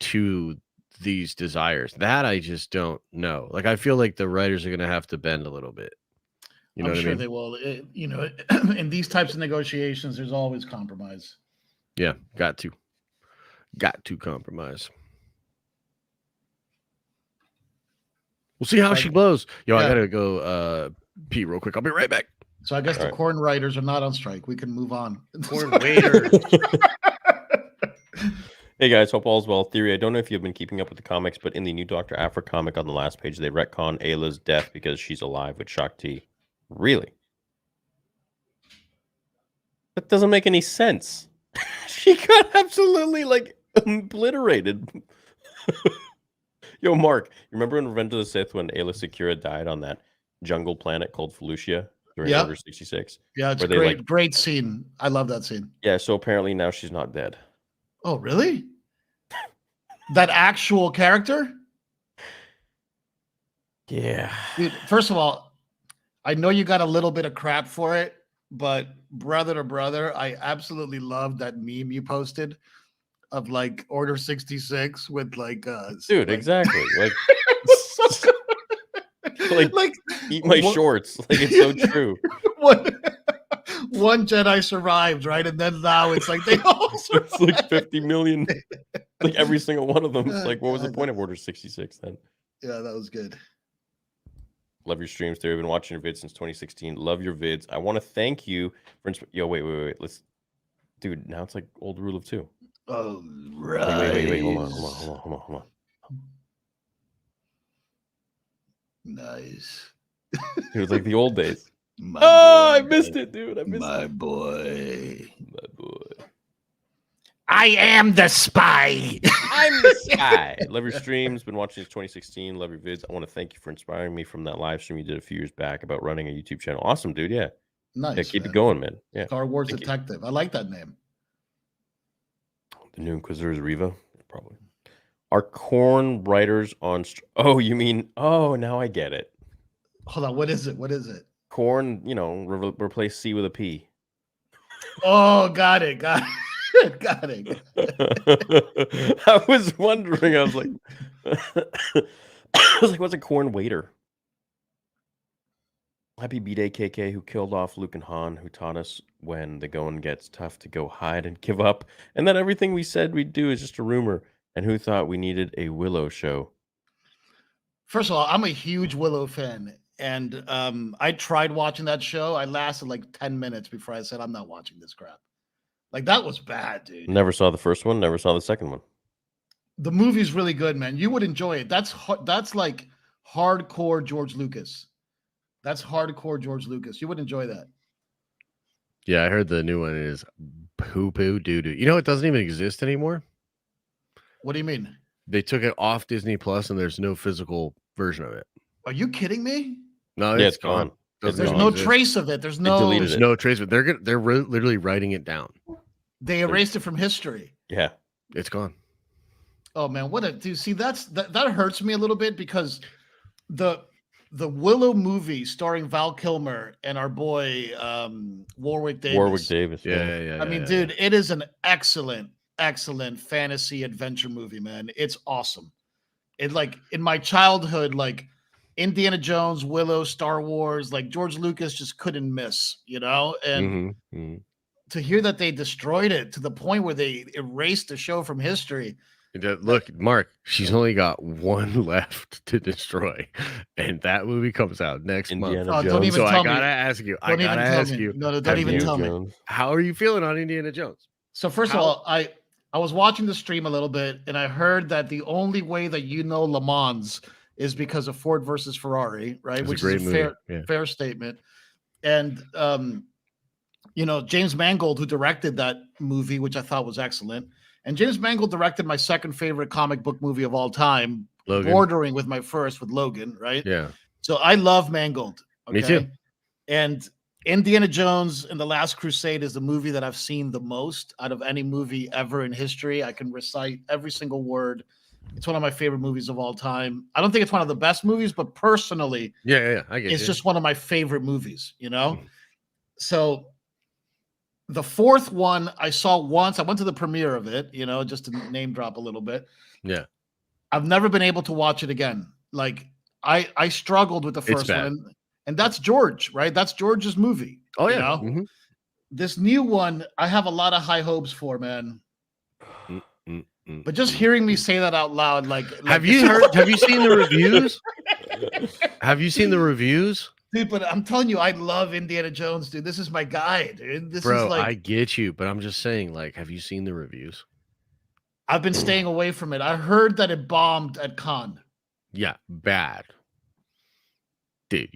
to these desires? That I just don't know. Like, I feel like the writers are going to have to bend a little bit. You know I'm what sure I mean? they will. In these types of negotiations, there's always compromise. Yeah, got to compromise. We'll see how she blows. Yo, I gotta go pee real quick. I'll be right back. So I guess the corn writers are not on strike. We can move on. Corn waiters. Hey guys, hope all's well. Theory, I don't know if you've been keeping up with the comics, but in the new Dr. Aphra comic on the last page, they retcon Ayla's death because she's alive with Shakti. Really? That doesn't make any sense. She got absolutely like obliterated. Yo, Mark, remember in Revenge of the Sith when Ayla Secura died on that jungle planet called Felucia during Order 66? Yeah, it's a great scene. I love that scene. Yeah, so apparently now she's not dead. Oh, really? That actual character? Yeah. Dude, first of all, I know you got a little bit of crap for it, but brother to brother, I absolutely loved that meme you posted of like Order 66 with like dude, exactly. Like like eat my shorts. Like, it's so true. One Jedi survived, right? And then now it's like they all survived. It's like 50 million. Like every single one of them. It's like, what was the point of Order 66 then? Yeah, that was good. Love your streams, Theory. I've been watching your vids since 2016. Love your vids. I want to thank you for Yo, wait. Let's dude, now it's like old rule of two. Oh, right. Wait. Hold on. Nice. It was like the old days. My I missed it, dude. I missed my it. boy. My boy. I am the spy. I'm the spy. Love your streams. Been watching since 2016. Love your vids. I want to thank you for inspiring me from that live stream you did a few years back about running a YouTube channel. Awesome, dude. Yeah. Nice. Yeah, keep it going, man. Yeah. Star Wars Thank you. Detective. I like that name. The new Inquisitor is Riva, probably. Are corn writers on? Oh, you mean? Oh, now I get it. Hold on, what is it? What is it? Corn, replace C with a P. Oh, got it. Got it. Got it. I was wondering. I was like, what's a corn waiter? Happy B-Day, KK, who killed off Luke and Han, who taught us when the going gets tough to go hide and give up, and that everything we said we'd do is just a rumor, and who thought we needed a Willow show. First of all, I'm a huge Willow fan, and I tried watching that show. I lasted like 10 minutes before I said, I'm not watching this crap. Like, that was bad, dude. Never saw the first one, never saw the second one. The movie's really good, man. You would enjoy it. That's like hardcore George Lucas. That's hardcore George Lucas. You would enjoy that. Yeah, I heard the new one is poo poo doo doo. You know, it doesn't even exist anymore. What do you mean? They took it off Disney Plus, and there's no physical version of it. Are you kidding me? No, Yeah, it's gone. Doesn't There's even no exist. trace of it. There's deleted There's it. no trace of it. They're literally writing it down. They erased it from history. Yeah. It's gone. Oh man, what a dude. See, that hurts me a little bit because the Willow movie starring Val Kilmer and our boy Warwick Davis. Warwick Davis. Yeah. I mean, dude, it is an excellent fantasy adventure movie, man. It's awesome. It, like, in my childhood, like Indiana Jones, Willow, Star Wars, like George Lucas just couldn't miss, you know? And to hear that they destroyed it to the point where they erased the show from history. Look, Mark, she's only got one left to destroy, and that movie comes out next Indiana month. Jones. Don't even So I tell gotta me. ask you. Don't even tell me. No, don't even tell me. Jones. How are you feeling on Indiana Jones? So first of all, I was watching the stream a little bit, and I heard that the only way that you know Le Mans is because of Ford versus Ferrari, right? It's Which a great is a movie. fair statement. And James Mangold, who directed that movie, which I thought was excellent, and James Mangold directed my second favorite comic book movie of all time, Logan. bordering with my first with Logan, right? Yeah. So I love Mangold. Me too. And Indiana Jones and the Last Crusade is the movie that I've seen the most out of any movie ever in history. I can recite every single word. It's one of my favorite movies of all time. I don't think it's one of the best movies, but personally, Yeah. I get it's you. just one of my favorite movies, you know? So the fourth one I saw once. I went to the premiere of it, just to name drop a little bit. Yeah. I've never been able to watch it again. Like, I struggled with the It's first bad. one. And that's George, right? That's George's movie. Oh you yeah. know? Mhm. This new one, I have a lot of high hopes for, man. But just hearing me say that out loud, like Have you seen the reviews? Have you seen the reviews? dude? But I'm telling you, I love Indiana Jones, dude. This is my guy, dude. This Bro, is like I get you, but I'm just saying, like, have you seen the reviews? I've been staying away from it. I heard that it bombed at Cannes. Yeah, bad. Dude,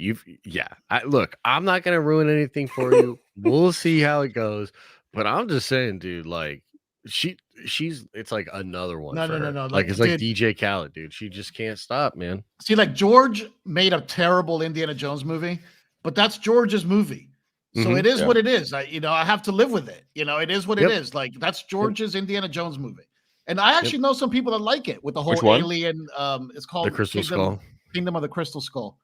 look, I'm not gonna ruin anything for you. We'll see how it goes. But I'm just saying, dude, like it's like another one. No, for no, her. no. Like, it's like dude, DJ Khaled, dude. She just can't stop, man. see, like George made a terrible Indiana Jones movie, but that's George's movie. So Mhm. it is Yeah. what it is. I have to live with it. It is what Yep. it is. Like, that's George's Indiana Jones movie. And I actually know some people that like it with the whole Which one? alien. It's called The Crystal Skull. Kingdom of the Crystal Skull.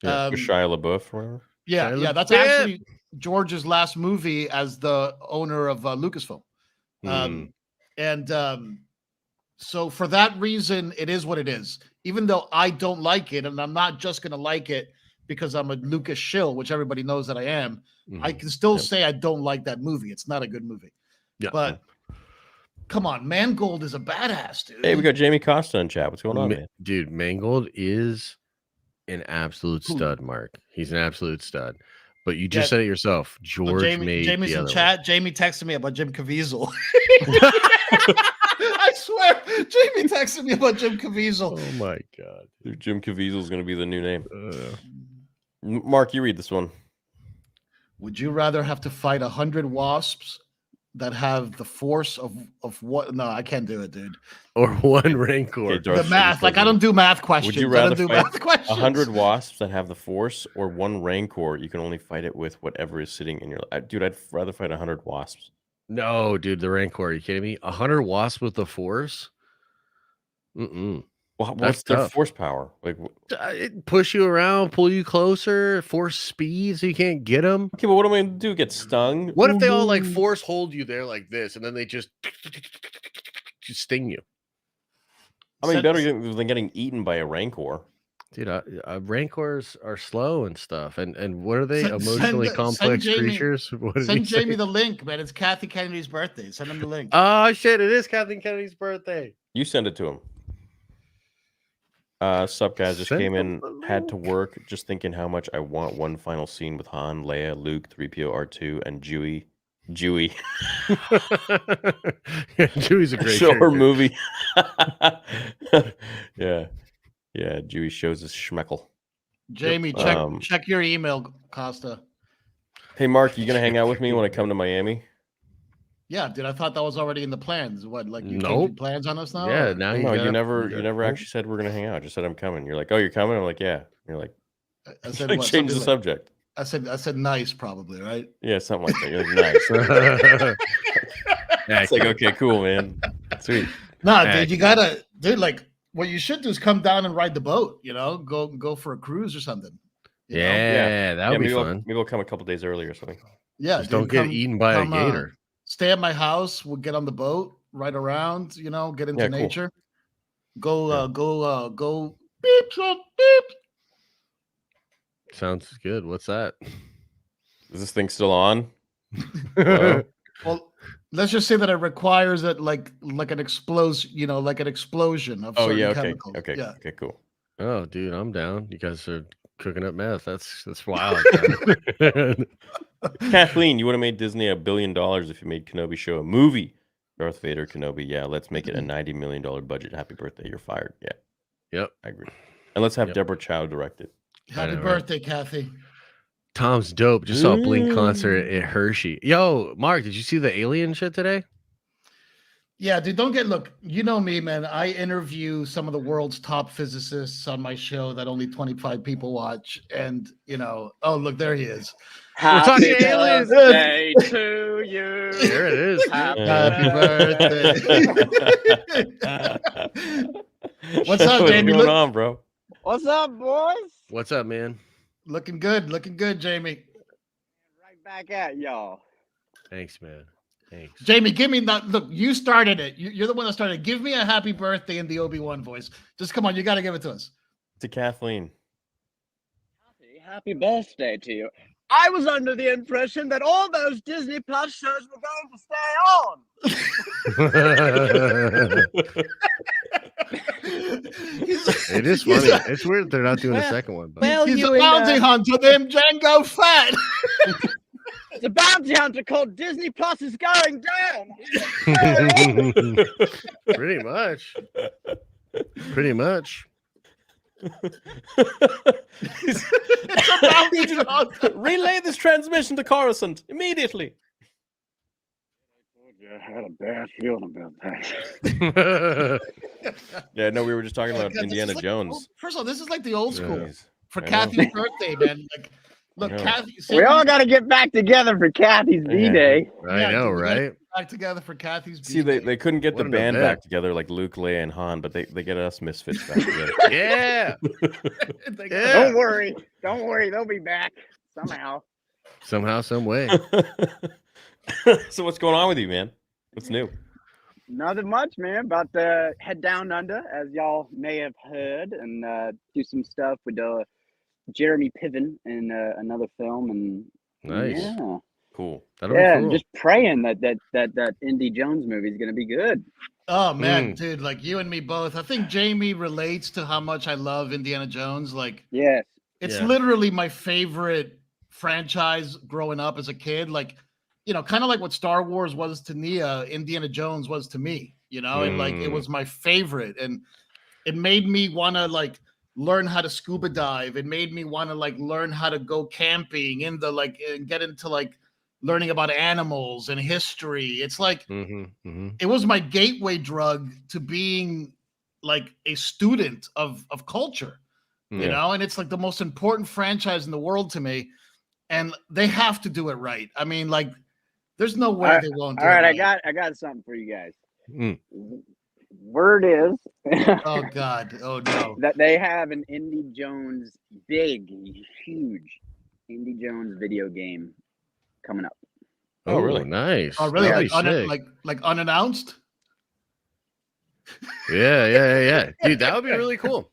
Yeah, With Shia LaBeouf or whatever. Yeah, Shia yeah. That's LaBeouf. actually George's last movie as the owner of Lucasfilm. So for that reason, it is what it is. Even though I don't like it, and I'm not just going to like it because I'm a Lucas shill, which everybody knows that I am, I can still say I don't like that movie. It's not a good movie. Yeah. But come on, Mangold is a badass, dude. Hey, we got Jamie Costa in chat. What's going on, man? Dude, Mangold is an absolute stud, Mark. He's an absolute stud. But you just said it yourself. So George made Jamie's the in other chat. Jamie texted me about Jim Caviezel. I swear, Jamie texted me about Jim Caviezel. one. Oh my god. Dude, Jim Caviezel is going to be the new name. Mark, you read this one. Would you rather have to fight 100 wasps that have the force of what? No, I can't do it, dude. Or one Rancor. Okay, The Darth math, like I don't do math questions. Would you I rather don't do fight math questions. 100 wasps that have the force or one rancor? You can only fight it with whatever is sitting in your. Dude, I'd rather fight 100 wasps. No, dude, the Rancor. Are you kidding me? 100 wasps with the Force? Well, That's what's their tough. force power? Like, It push you around, pull you closer, force speed so you can't get them. okay, but what am I going to do? Get stung? What if they all like Ooh. force hold you there like this, and then they just sting you? I mean, better than getting eaten by a rancor. Dude, Rancors are slow and stuff. And what are they? Send- Emotionally send complex Jamie- creatures? What did Send he say? Jamie the link, man. It's Kathy Kennedy's birthday. Send him the link. Oh shit! It is Kathleen Kennedy's birthday. You send it to him. Sup, guys. Just Send came him in, the had to link. work. Just thinking how much I want one final scene with Han, Leia, Luke, 3PO, R2, and Chewie. Yeah, Chewie's a great Show her character. movie. Yeah. Chewie shows his schmeckle. Jamie, check your email, Costa. Hey, Mark, you gonna hang out with me when I come to Miami? Yeah, dude. I thought that was already in the plans. What, like you changed your Nope. plans on us now? Yeah, or- now No, you never Nope. actually said we're gonna hang out. I just said I'm coming. You're like, oh, you're coming. I'm like, yeah. You're like, I said like what? change the Something like- subject. I said nice, probably, right? Yeah, something like that. You're like, nice. It's like, okay, cool, man. Sweet. Nah, dude, Heck you gotta, dude. Like, what you should do is come down and ride the boat. You know, go for a cruise or something. you know? Yeah, that would be maybe fun. maybe we'll come a couple days early or something. Yeah. Just dude, don't get eaten by a gator. Stay at my house. We'll get on the boat, ride around. You know, get into Yeah, cool. nature. Go. Beep, beep. Sounds good. What's that? Is this thing still on? Hello? Well, let's just say that it requires it like an explosion. You know, like an explosion of Oh certain yeah, okay, chemicals. okay, Yeah. okay, cool. Oh, dude, I'm down. You guys are cooking up meth. That's wild. Kathleen, you would have made Disney $1 billion if you made Kenobi show a movie. Darth Vader, Kenobi. Yeah, let's make it a $90 million budget. Happy birthday. You're fired. Yeah, Yep. I agree. And let's have Yep. Deborah Chow direct it. Happy know, right? birthday, Kathy. Tom's dope. Just saw a Blink concert at Hershey. Yo, Mark, did you see the alien shit today? Yeah, dude, look, you know me, man. I interview some of the world's top physicists on my show that only 25 people watch. And, you know, oh, look, there he is. We're talking aliens. birthday to you. There it is. dude. Happy birthday. What's up, What's Jamie? going Look, on, bro? What's up, boys? What's up, man? looking good, Jamie. Right back at y'all. Thanks, man. Thanks. Jamie, give me that. Look, you started it. You're the one that started it. Give me a happy birthday in the Obi-Wan voice. Just come on, you got to give it to us. To Kathleen. Happy birthday to you. I was under the impression that all those Disney Plus shows were going to stay on. It is funny. It's weird they're not doing a second one. But He's a bounty hunter named Django Fat. The bounty hunter called Disney Plus is going down. pretty much. Pretty much. It's a bounty hunter. Relay this transmission to Coruscant immediately. I had a bad feeling about that. Yeah, no, we were just talking about God, this Indiana is like- Jones. First of all, this is like the old school Jeez. for I know. Kathy's birthday, man. Like, look, I know. Kathy. We all got to get back together for Kathy's B-Day. I know, we gotta right? get back together for Kathy's. See, they B-Day. couldn't get What the an band event. back together like Luke, Leia, and Han, but they get us misfits back together. Yeah. They got- Yeah. Don't worry. They'll be back somehow. Somehow, some way. So what's going on with you, man? What's new? Nothing much, man. About to head down under, as y'all may have heard, and do some stuff with Jeremy Piven in another film. And Nice. yeah, Cool. That'll be yeah. cool. Just praying that Indy Jones movie is gonna be good. Oh man, Mm. dude, like you and me both. I think Jamie relates to how much I love Indiana Jones. Like, Yes. it's Yeah. literally my favorite franchise growing up as a kid. Like, you know, kind of like what Star Wars was to Nia, Indiana Jones was to me, you know, and like it Mm. was my favorite. And it made me want to like learn how to scuba dive. It made me want to like learn how to go camping in the like and get into like learning about animals and history. It's like it was my gateway drug to being like a student of culture, you Yeah. know, and it's like the most important franchise in the world to me. And they have to do it right. I mean, like There's no way All they won't do All right, it. I got something for you guys. Mm. Word is Oh God. Oh no. that they have an Indy Jones huge Indy Jones video game coming up. Oh, really? Nice. Oh really? That'd Like, be sick. like unannounced? Yeah. Dude, that would be really cool.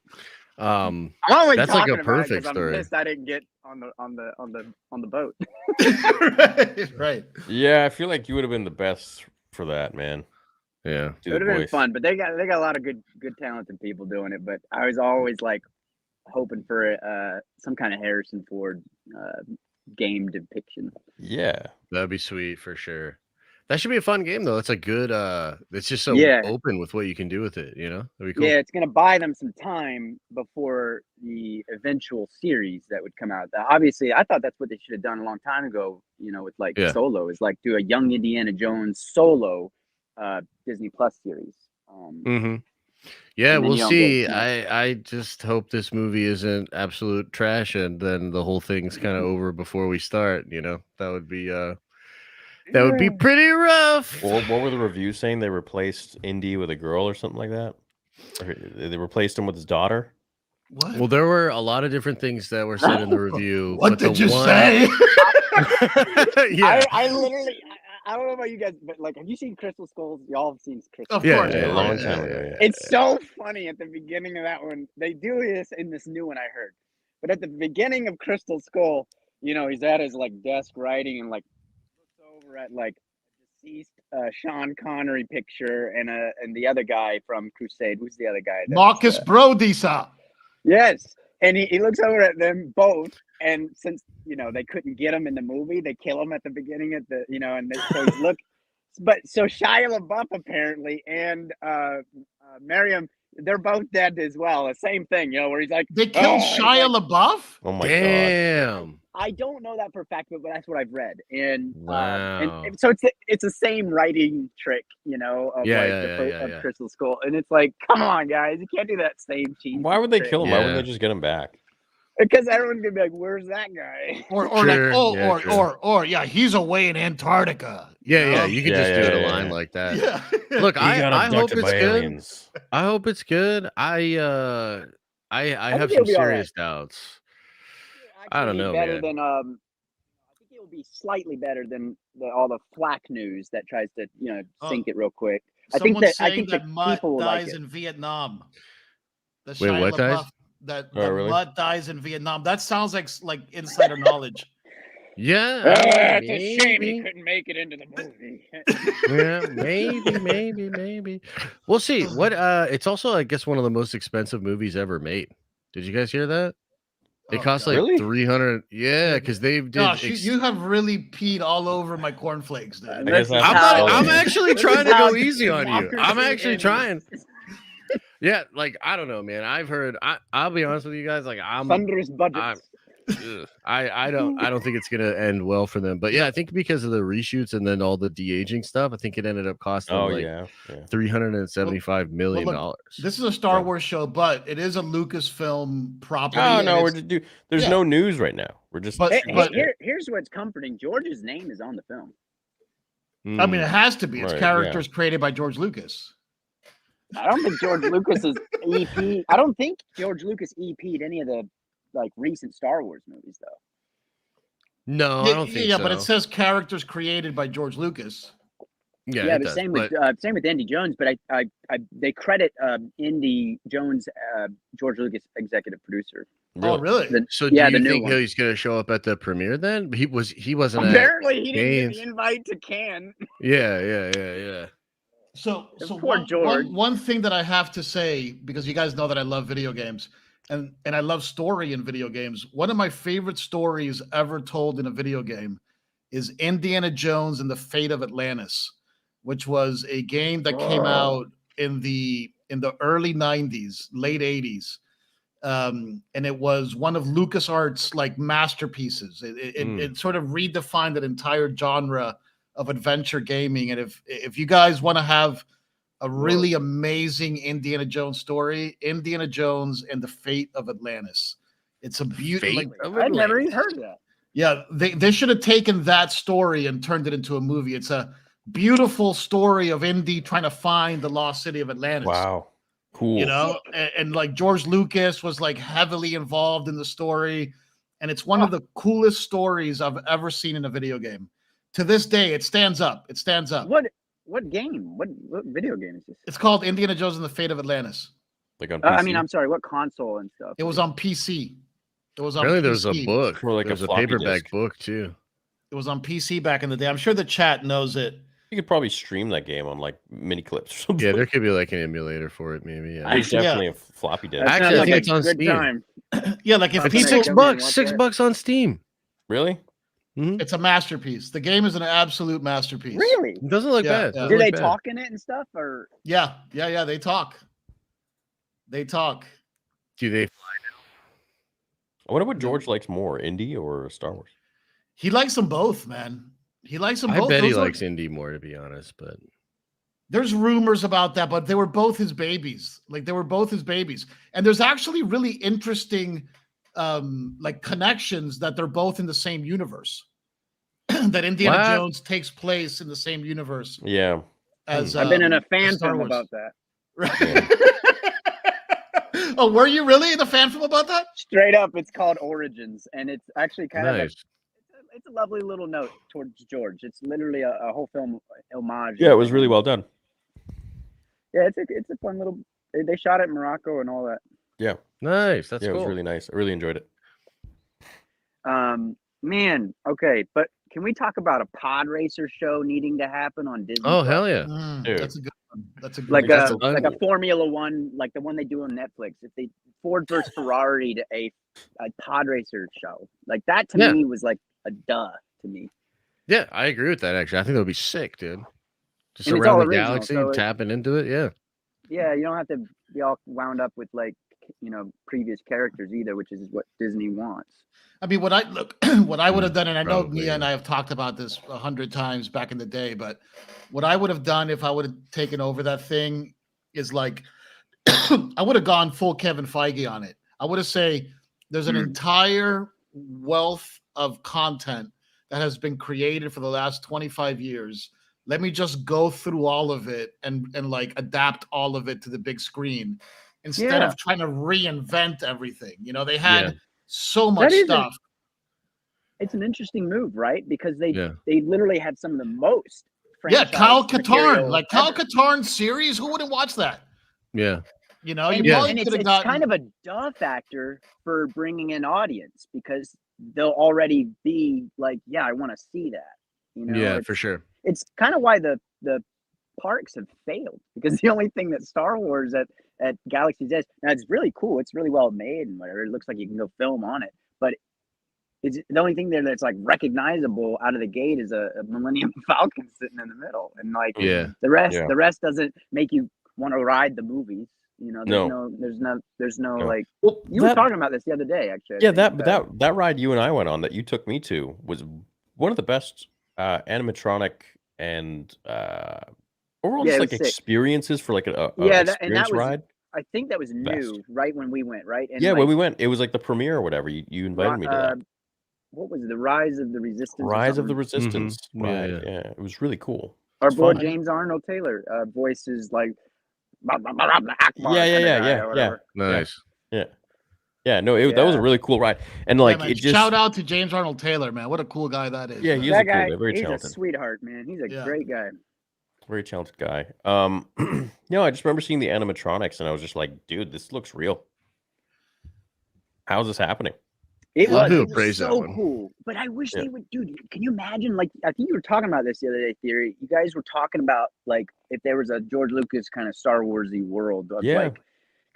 I'm only That's like talking a about it 'cause perfect I'm story. pissed I didn't get on the boat. Right. Yeah, I feel like you would have been the best for that, man. Yeah. It Do would the have been voice. fun, but they got a lot of good talented people doing it. But I was always like hoping for some kind of Harrison Ford game depiction. Yeah. That'd be sweet for sure. That should be a fun game though. It's a good it's just so Yeah. open with what you can do with it, you know? That'd be cool. Yeah, it's gonna buy them some time before the eventual series that would come out. Obviously, I thought that's what they should have done a long time ago. You know, with like Yeah. Solo, is like do a young Indiana Jones solo Disney Plus series. Mm-hmm. Yeah, And then we'll you don't see. get, I just hope this movie isn't absolute trash and then the whole thing's kind of over before we start, you know? That would be pretty rough. Well, what were the reviews saying? They replaced Indy with a girl or something like that? Or they replaced him with his daughter? What? Well, there were a lot of different things that were said in the review. What but the did you one- say? Yeah. I literally, I don't know about you guys, but like, have you seen Crystal Skulls? Y'all have seen Crystal Of Skulls. course. Yeah, a long yeah, time yeah, ago, yeah. yeah. It's so funny at the beginning of that one. They do this in this new one I heard. But at the beginning of Crystal Skull, you know, he's at his like desk writing and like looks over at like a deceased Sean Connery picture and the other guy from Crusade. Who's the other guy? Marcus Brodisa. Yes. And he looks over at them both, and since you know they couldn't get him in the movie, they kill him at the beginning at the so he's look. But so Shia LaBeouf apparently and Miriam, they're both dead as well. The same thing, you know, where he's like, They killed he's Shia like, LaBeouf? Oh my god. Damn. I don't know that for a fact, but that's what I've read. And Wow. and so it's the same writing trick, you know, of Yeah. Crystal Skull. And it's like, come on, guys, you can't do that same cheese. Why would they kill him? Why wouldn't Yeah. they just get him back? Because everyone's gonna be like, "Where's that guy?" Or Sure, like, yeah, true. yeah, he's away in Antarctica. Yeah. You could Yeah, just do yeah, it a yeah, line yeah. like that. Yeah. Look, He got I hope abducted it's by good. aliens. I hope it's good. I have think some it'll be all right. serious doubts. I don't know, Better man. than I think it will be slightly better than all the flack news that tries to sink it real quick. I think Someone's that saying that Mutt people will like dies it. in Vietnam. The Wait, Shia what dies? LaBeouf, that Oh, really? Mutt dies in Vietnam. That sounds like insider knowledge. Yeah, It's a shame he maybe. couldn't make it into the movie. Yeah, maybe. We'll see. What it's also, I guess, one of the most expensive movies ever made. Did you guys hear that? It Oh, cost God. like Really? 300. Yeah, because they did. Gosh, you have really peed all over my cornflakes, dude. I guess This is that's how- I'm actually this trying is to how go easy on you. I'm democracy actually is. trying. Yeah, like I don't know, man. I've heard. I'll be honest with you guys. Like Thunderous budgets. I don't think it's gonna end well for them. But yeah, I think because of the reshoots and then all the de-aging stuff, I think it ended up costing Oh like yeah. $375 million. This is a Star Yeah. Wars show, but it is a Lucasfilm property. Oh and no, it's- there's yeah. no news right now. We're just But- Here's what's comforting. George's name is on the film. I mean, it has to be. It's Right, characters created by George Lucas. I don't think George Lucas is EP. I don't think George Lucas EP'd any of the like recent Star Wars movies though. no, I don't think so. but it says characters created by George Lucas. yeah, Yeah, it but does, same but- with same with Indy Jones. But I they credit Indy Jones, George Lucas executive producer. Oh, really? So yeah, do the you new think one. he's gonna show up at the premiere then? He wasn't. Apparently, he didn't get Gaines. the invite to Cannes. Yeah. So Poor George. one thing that I have to say, because you guys know that I love video games and I love story in video games. One of my favorite stories ever told in a video game is Indiana Jones and the Fate of Atlantis, which was a game that came out in the early 90s, late 80s. And it was one of LucasArts' like masterpieces. It sort of redefined that entire genre of adventure gaming. And if you guys want to have a really amazing Indiana Jones story, Indiana Jones and the Fate of Atlantis. It's a beautiful. Fate Like, of I'd never even Atlantis. heard of that. Yeah, they should have taken that story and turned it into a movie. It's a beautiful story of Indy trying to find the lost city of Atlantis. Wow. Cool. You know, and like George Lucas was like heavily involved in the story, and it's one of the coolest stories I've ever seen in a video game. To this day, it stands up. It stands up. What game? What video game is this? It's called Indiana Jones and the Fate of Atlantis. Like on PC? I mean, I'm sorry. What console and stuff? It was on PC. It was on Apparently, PC. there's a book. Or like a There's a floppy paperback disk. book too. It was on PC back in the day. I'm sure the chat knows it. You could probably stream that game on like mini clips or something. Yeah, there could be like an emulator for it, maybe. Yeah. There's definitely a floppy disk. That Actually, sounds I think like it's a on good Steam. time. Yeah, like if It's It's people, $6. $6 on Steam. Really? it's a masterpiece. The game is an absolute masterpiece. Really? It doesn't look Yeah, bad. yeah. Doesn't Do look they bad. talk in it and stuff, or Yeah. They talk. They talk. Do they? I wonder what George likes more, Indy or Star Wars? He likes them both, man. He likes them I both. bet he Those are- likes indie more, to be honest. But There's rumors about that, but they were both his babies. Like they were both his babies. And there's actually really interesting like connections that they're both in the same universe. That Indiana What? Jones takes place in the same universe Yeah. as I've been in a as fan Star film Wars. about that. Oh, were you really in a fan film about that? Straight up, it's called Origins, and it's actually kind of nice. it's a lovely little note towards George. It's literally a whole film homage. Yeah, it was really well done. Yeah, it's a fun little. They shot it in Morocco and all that. Nice. That's Yeah, it cool. was really nice. I really enjoyed it. Man, okay, but can we talk about a pod racer show needing to happen on Disney? Oh Plus? hell yeah! Dude. That's a good one. That's a good Like one. That's a a- like a Formula One, like the one they do on Netflix. If they Ford versus Ferrari to a pod racer show, like that to Yeah. me was like a duh to me. Yeah, I agree with that. Actually, I think that would be sick, dude. Just And it's all around the original, galaxy, so it- tapping into it. Yeah. Yeah, you don't have to be all wound up with like previous characters either, which is what Disney wants. I mean, what I would have done, and I know Probably, Mia and yeah. I have talked about this 100 times back in the day, but what I would have done if I would have taken over that thing is like, I would have gone full Kevin Feige on it. I would have say there's an entire wealth of content that has been created for the last 25 years. Let me just go through all of it and like adapt all of it to the big screen instead Yeah. of trying to reinvent everything. You know, they had Yeah. so much is a- stuff. It's an interesting move, right? Because they Yeah. literally had some of the most. Yeah, Kyle franchise Katarn, material like Kyle ever. Katarn's series. Who wouldn't watch that? Yeah. You know, And, you Yeah. probably and could it's have gotten. kind of a duh factor for bringing in audience because they'll already be like, yeah, I want to see that. You know, Yeah, it's, for sure. it's kind of why the parks have failed because the only thing that Star Wars at Galaxy's Edge, now it's really cool, it's really well made and whatever. It looks like you can go film on it, but it's the only thing there that's like recognizable out of the gate is a Millennium Falcon sitting in the middle, and like Yeah. the rest, Yeah. the rest doesn't make you want to ride the movies. You know, there's no No. like. Well, You were talking about this the other day, actually. I yeah, think, that ride you and I went on that you took me to was one of the best animatronic and overall Yeah, just it like was sick. experiences for like a Yeah, and experience that was ride. I think that was new Best. right when we went, right? And Yeah, like, when we went, it was like the premiere or whatever. You invited me to that. What was it? The Rise of the Resistance? or Rise of the something? Resistance Yeah, ride. yeah. Yeah, it was really cool. Our It's boy fun. James Arnold Taylor voices like. Yeah, yeah. Nice. Yeah, no, that was a Yeah. really cool ride, and Yeah, like man, it just shout out to James Arnold Taylor, man. What a cool guy that is. yeah, man. he is That a cool guy, guy, very he's talented. a sweetheart, man. He's a Yeah. great guy. Very talented guy. I just remember seeing the animatronics and I was just like, dude, this looks real. How's this happening? It A lot of was, people it was praise that so one. cool. But I wish Yeah. they would, dude. Can you imagine? Like, I think you were talking about this the other day, Theory. You guys were talking about like if there was a George Lucas kind of Star Warsy world of Yeah. like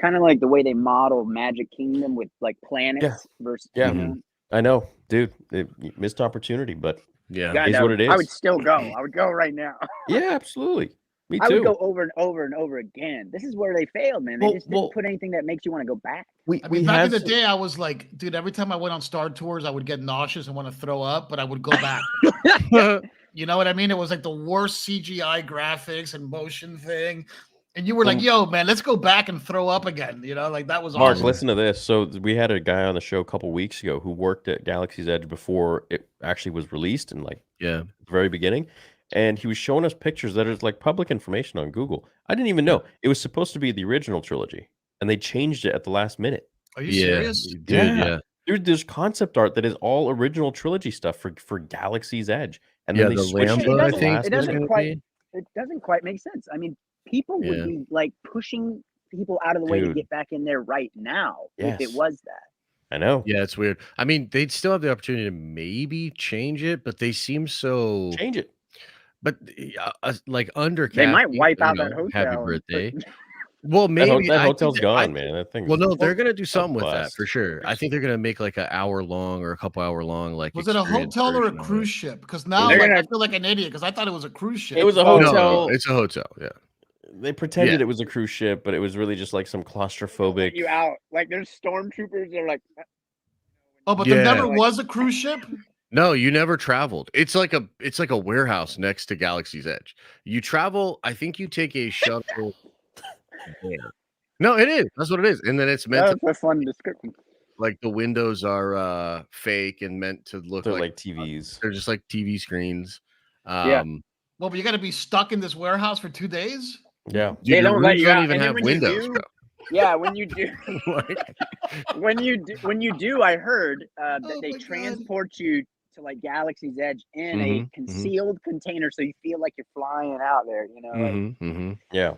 kind of like the way they model Magic Kingdom with like planets versus Yeah. you know. I know, dude, missed opportunity, but Yeah. God, is no, what it I is. would still go. I would go right now. yeah, absolutely. Me I too. would go over and over and over again. This is where they failed, man. They Well- just didn't well- put anything that makes you want to go back. We, I we mean, back in had the day, I was like, dude, every time I went on Star Tours, I would get nauseous and want to throw up, but I would go back. You know what I mean? It was like the worst CGI graphics and motion thing. And you were like, "Yo, man, let's go back and throw up again." You know, like that was Mark, awesome. listen to this. So we had a guy on the show a couple weeks ago who worked at Galaxy's Edge before it actually was released, and like Yeah. the very beginning. And he was showing us pictures that is like public information on Google. I didn't even know it was supposed to be the original trilogy, and they changed it at the last minute. Are you serious? Dude, yeah. There's concept art that is all original trilogy stuff for Galaxy's Edge, and Yeah, then they the switched Lambo, it I at the think, last it is doesn't minute. gonna quite be. it doesn't quite make sense. I mean, people would Yeah. be like pushing people out of the way to Dude. get back in there right now if it Yes. was that. I know. Yeah, it's weird. I mean, they'd still have the opportunity to maybe change it, but they seem so. Change it. But like under They might Kathy, wipe you out that know, hotel. happy and put- birthday. Well, maybe That I think hotel's that- gone, man. That thing. Well, no, they're gonna do something with that bust. for sure. I think they're gonna make like an hour long or a couple hour long. Like, Was it a experience hotel or a version of cruise it. ship? Because now They're like, gonna- I feel like an idiot because I thought it was a cruise ship. It was a No, hotel. it's a hotel. Yeah. They pretended Yeah. it was a cruise ship, but it was really just like some claustrophobic. you out. Like there's stormtroopers. They're like, Oh, but Yeah. there never Like- was a cruise ship. No, you never traveled. It's like a warehouse next to Galaxy's Edge. You travel. I think you take a shuttle. there. No, it is. That's what it is. And then it's meant to, that's a fun description. like the windows are fake and meant to look They're like like TVs. they're just like TV screens. Yeah. Well, but you got to be stuck in this warehouse for 2 days. Yeah. Dude, They the don't let rooms you don't out, even and then have when you windows, do- bro. Yeah, when you do, Like, when you do, I heard that Oh they my God. transport you to like Galaxy's Edge in Mhm, a mhm. concealed container, so you feel like you're flying out there. You know, like, mhm. Yeah.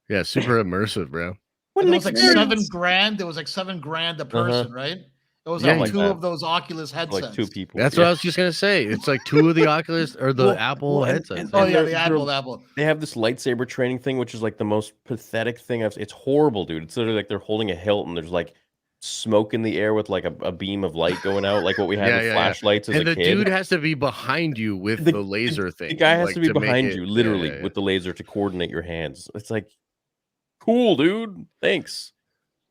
Yeah, super immersive, bro. What And an it was like experience. $7,000. It was like $7,000 a person, right? It was Yeah, like like two that. of those Oculus headsets. Like two people. That's Yeah. what I was just gonna say. It's like two of the Oculus or the Well, Apple well, and- headsets. and- Oh and yeah, they're- the they're- Apple. They have this lightsaber training thing, which is like the most pathetic thing it's horrible, dude. It's literally like they're holding a hilt and there's like smoke in the air with like a beam of light going out, like what we had Yeah, with yeah, yeah. flashlights as And a the kid. dude has to be behind you with the laser thing. The guy has like, to be make behind it- you, yeah, literally, yeah, yeah. with the laser to coordinate your hands. It's like, cool, dude. Thanks.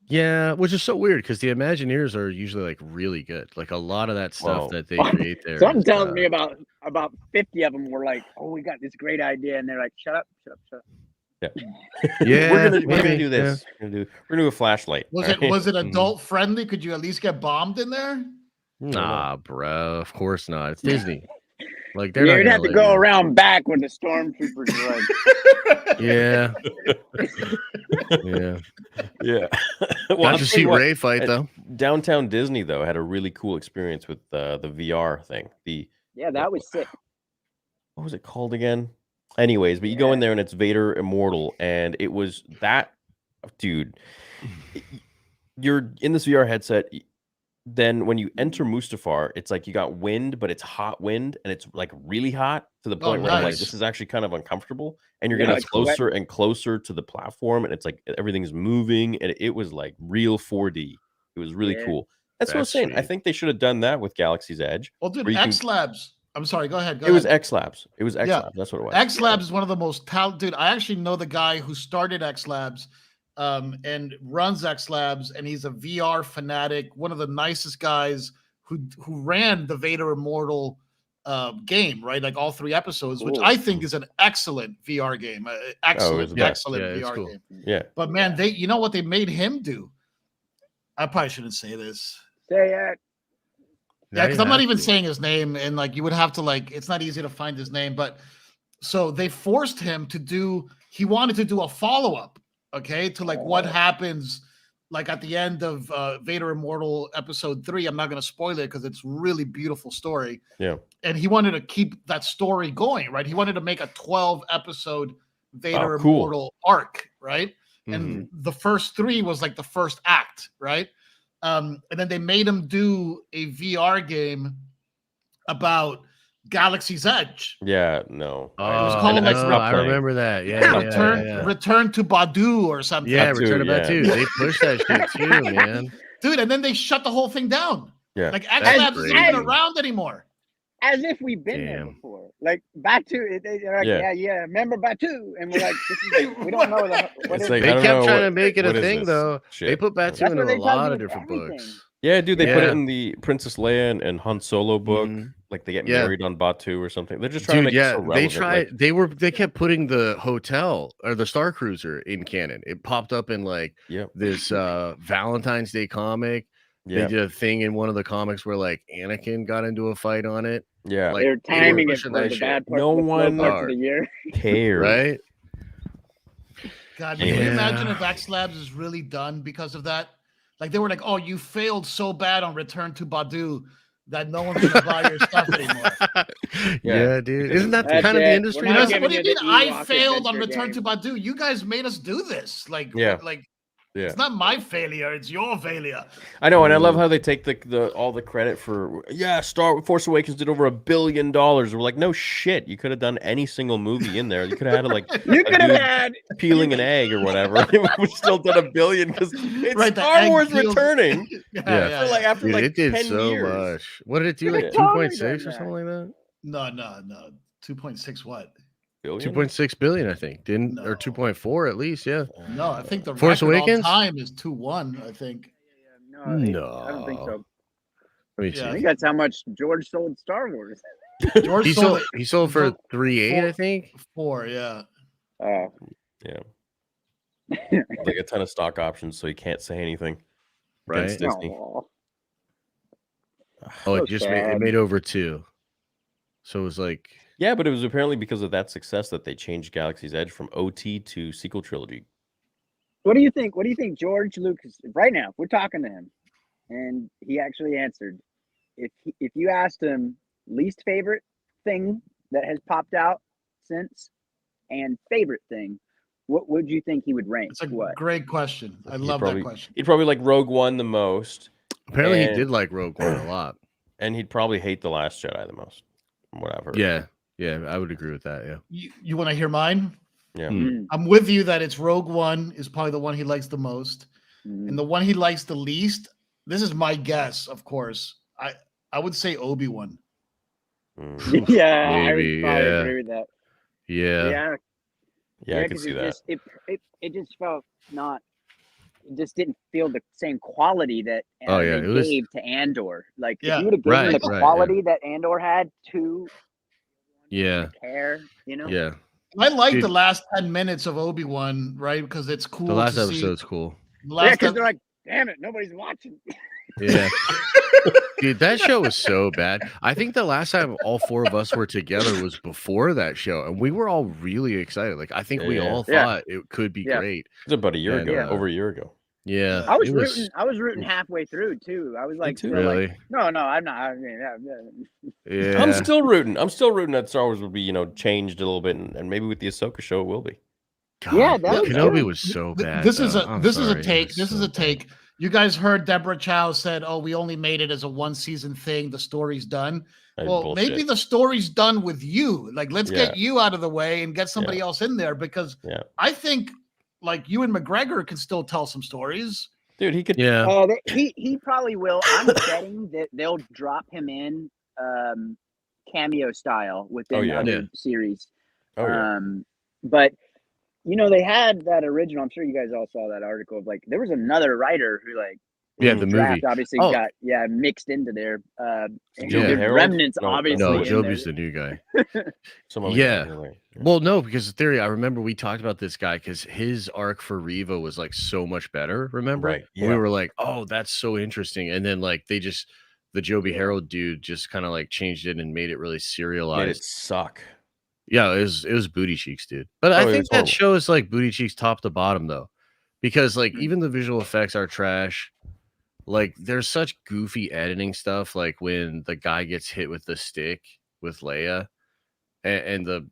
Yeah, which is so weird because the Imagineers are usually like really good. Like a lot of that stuff Wow. that they create there. something is, tells me about 50 of them were like, "Oh, we got this great idea," and they're like, "Shut up, shut up, shut up." Yeah, we're gonna maybe, do this. We're gonna do a flashlight. Was all it right? was it Mhm. adult friendly? Could you at least get bombed in there? Nah, bro. Of course not. It's Disney. Like they're You'd not have to gonna go let you- around back with the stormtroopers. Like, Yeah. Yeah. Yeah. Well, Got I'll to tell see you what, Ray fight though. Downtown Disney though had a really cool experience with the VR thing. yeah, that was sick. What was it called again? Anyways, but you go in there and it's Vader Immortal, and it was that dude. You're in this VR headset. Then when you enter Mustafar, it's like you got wind, but it's hot wind, and it's like really hot to the point where I'm like, nice. this is actually kind of uncomfortable. And you're Yeah, getting it's wet. closer and closer to the platform, and it's like everything's moving, and it was like real 4D. It was really Yeah. cool. That's what I was That's saying. I sweet. think they should have done that with Galaxy's Edge. Well, dude, Where you can- X Labs. I'm sorry. Go ahead. Go It was ahead. X Labs. It was X Yeah. Labs. That's what it was. X Labs is one of the most talented. I actually know the guy who started X Labs and runs X Labs, and he's a VR fanatic. One of the nicest guys who ran the Vader Immortal game, right? Like all 3 episodes, which Cool. I think is an excellent VR game. Excellent, the best. excellent Yeah, it's VR cool. game. Yeah. But man, you know what they made him do? I probably shouldn't say this. Say it. Yeah, Now because you I'm not have even to. saying his name, and like you would have to like, it's not easy to find his name, but so they forced him to do. He wanted to do a follow up, okay, to like what happens, like at the end of Vader Immortal episode 3. I'm not going to spoil it because it's really beautiful story. Yeah. And he wanted to keep that story going, right? He wanted to make a 12 episode Vader Oh, cool. Immortal arc, right? And Mhm. the first 3 was like the first act, right? And then they made him do a VR game about Galaxy's Edge. Yeah. No. Oh, was called, and like, stopped I playing. remember that. Yeah, Yeah, yeah, Return to Badu or something. yeah. Batu, Return of yeah. Batu. They pushed that shit too, man. Dude, and then they shut the whole thing down. Yeah. Like X That's Labs isn't even crazy. around anymore. As if we've been there Damn. before. Like Batu, they're like, Yeah. yeah, remember Batu? And we're like, we don't know what It's is like, They I don't kept know trying what- to make it what a is thing this though. shit? They put Batu That's into what a they try to lot do of with different everything. books. Yeah, dude, they put it Yeah. in the Princess Leia and Han Solo book. Mhm. Like they get Yeah. married on Batu or something. They're just trying to Dude, make it yeah, so they relevant. tried. They kept putting the hotel or the Star Cruiser in canon. It popped up in like Yep. this Valentine's Day comic. They Yeah. did a thing in one of the comics where like Anakin got into a fight on it. Yeah. Like They're they were timing it pushing for that the shit, bad parts, No the slow one- parts of the year. Cares. right? God, can you imagine Yeah. if X Labs is really done because of that? Like they were like, "Oh, you failed so bad on Return to Badu that no one's gonna buy your stuff anymore." Yeah, dude. because Isn't that That's kind of the it. industry? We're not now? What do you giving mean you the I Ewok failed on adventure Return to Badu? You guys made us do this. Like, Yeah. like Yeah. it's not my failure, it's your failure. I know, and I love how they take the all the credit for Force Awakens did over $1 billion. We're like, no shit, you could have done any single movie in there. You could have had like You a could have dude had peeling an egg or whatever. It would still done $1 billion because it's Right, the Star egg Wars peels- returning Yeah. for like after Dude, like it did 10 so years. much. What did it do? Could've Like totally 2.6 done or that. something like that? No. 2.6 what? Billion? 2.6 billion, I think. Didn't or No. 2.4 at least, yeah. No, I think the Force record Awakens? all time is 2-1, I think. no, I don't think No. so. Let me Yeah. I see. think that's how much George sold Star Wars. George He sold sold for sold 3.8, I think. 4, yeah. Oh, Yeah. Like a ton of stock options, so he can't say anything against Right. Disney. no. Oh, So it just made sad. it made over 2. So it was like Yeah, but it was apparently because of that success that they changed Galaxy's Edge from OT to sequel trilogy. What do you think? What do you think, George Lucas? Right now, we're talking to him, and he actually answered. If you asked him least favorite thing that has popped out since, and favorite thing, what would you think he would rank? It's a What? great question. I He'd love probably- that question. He'd probably like Rogue One the most, apparently he And- did like Rogue One a lot. and he'd probably hate The Last Jedi the most, from what I've heard. Yeah. Yeah, I would agree with that. Yeah. You want to hear mine? Yeah. Mm, I'm with you that it's Rogue One is probably the one he likes the most. mm. And the one he likes the least, this is my guess, of course. I would say Obi-Wan. Mm. Yeah, I Maybe, would probably yeah. agree with that. Yeah. Yeah, I can 'cause see it that. just it just felt not. It just didn't feel the same quality that Oh, yeah, they it was- gave to Andor. Like Yeah, if you would have given right, the right, yeah. quality that Andor had to Yeah. care, you know. Yeah. I like Dude. the last 10 minutes of Obi-Wan, right? Because it's cool. The last to see. episode's cool. The Yeah, last because ep- they're like, damn it, nobody's watching. Yeah. Dude, that show was so bad. I think the last time all 4 of us were together was before that show, and we were all really excited. Like, I think we Yeah. all Yeah. thought it could be Yeah. great. It's about a year And, ago, uh, over a year ago. Yeah. I was it rooting. I was rooting halfway through too. I was like, too. still like, Really? no, I'm not. I mean, Yeah. I'm still rooting. I'm still rooting that Star Wars would be, changed a little bit, and maybe with the Ahsoka show it will be. Yeah, that was Kenobi good. was so bad. This is though. a I'm this is sorry, a it take. was This is so a take. You guys heard Deborah Chow said, "Oh, we only made it as a 1-season thing. The story's done." That's Well, bullshit. maybe the story's done with you. Like, let's Yeah. get you out of the way and get somebody else in there because Yeah. I think like you and McGregor can still tell some stories. Dude, he could. Yeah. He probably will. I'm betting that they'll drop him in cameo style within yeah. other Yeah. series. Oh yeah. But they had that original. I'm sure you guys all saw that article of like there was another writer who like Yeah, the the draft movie. obviously Oh. got mixed into there. And Joby there's Harold? remnants No, obviously. No, in Joby's there. the new guy. Some other Yeah. guy, anyway. Well, no, because the theory, I remember we talked about this guy because his arc for Reva was like so much better. Remember? Right, And we yeah. were like, oh, that's so interesting. And then like the Joby Yeah. Harold dude just kind of like changed it and made it really Made serialized. it suck. Yeah, it was booty cheeks, dude. But Oh, I it think was that horrible. show is like booty cheeks top to bottom though. Because like Mhm. even the visual effects are trash. Like there's such goofy editing stuff, like when the guy gets hit with the stick with Leia and the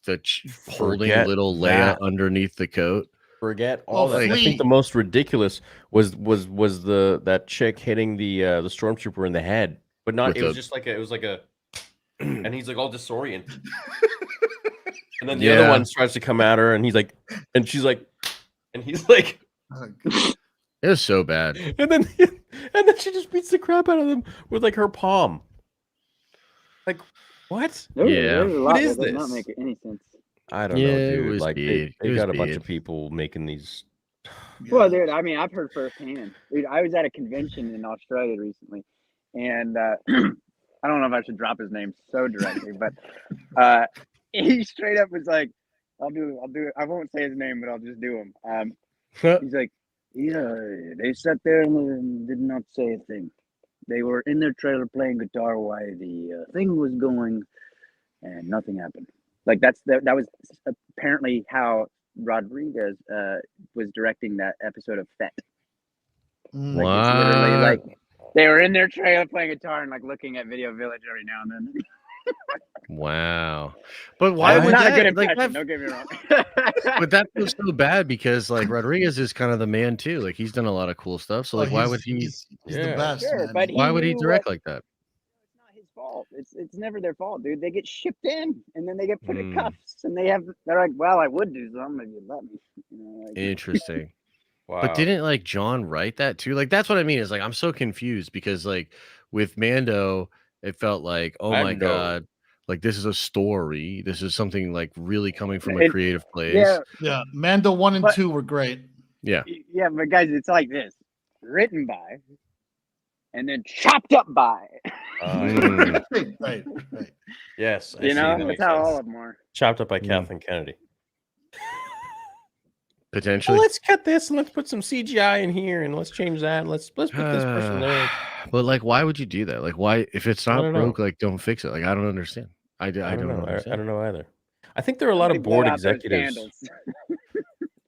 holding Forget little Leia that. underneath the coat. Forget all Well, that. I Flea- think the most ridiculous was that chick hitting the stormtrooper in the head, but not. With It was the- just like a, and he's like all disoriented. And then the other Yeah. one tries to come at her, and he's like, and she's like, and he's like, It was so bad. and then she just beats the crap out of them with like her palm. Like, what? Yeah. There's a What lot is that does not this? make any sense. I don't Yeah, know, it dude. was Like bad. It they was got a bunch bad. of people making these. Well, dude, I mean, I've heard firsthand. Dude, I was at a convention in Australia recently, and I don't know if I should drop his name so directly, but he straight up was like, I'll do it. I won't say his name, but I'll just do him. He's like, yeah, they sat there and did not say a thing. They were in their trailer playing guitar while the thing was going, and nothing happened. Like that was apparently how Rodriguez was directing that episode of Fett. Like it's literally like they were in their trailer playing guitar and like looking at Video Village every now and then. Wow. But why It's would not a that, good like, impression, that- don't get me wrong. but that feels so bad because like Rodriguez is kind of the man too. Like he's done a lot of cool stuff. So like, why would he? He's the Yeah. best, Sure, man. but Why would he knew direct what- like that? It's not his fault. It's never their fault, dude. They get shipped in and then they get put in Hmm. cuffs and they're like, well, I would do something if you let me. You know, like, Interesting. Wow. But didn't like John write that too? Like that's what I mean. Is like I'm so confused because like with Mando, it felt like, oh my Mando. god, like this is a story. This is something like really coming from a It- creative place. yeah, Yeah, Mando 1 and But- 2 were great. Yeah. yeah, but guys, it's like this: written by, and then chopped up by. Mm. Right. Yes. I You see, know, that that's makes how sense. all of them are. Chopped up by Mm. Kathleen Kennedy. Potentially. Well, let's cut this and let's put some CGI in here and let's change that. And let's put this person there. But like, why would you do that? Like, why if it's I not don't know. broke, like don't fix it. Like, I don't understand. I don't know. understand. I don't know either. I think there are a lot of Somebody board blow out those executives. candles.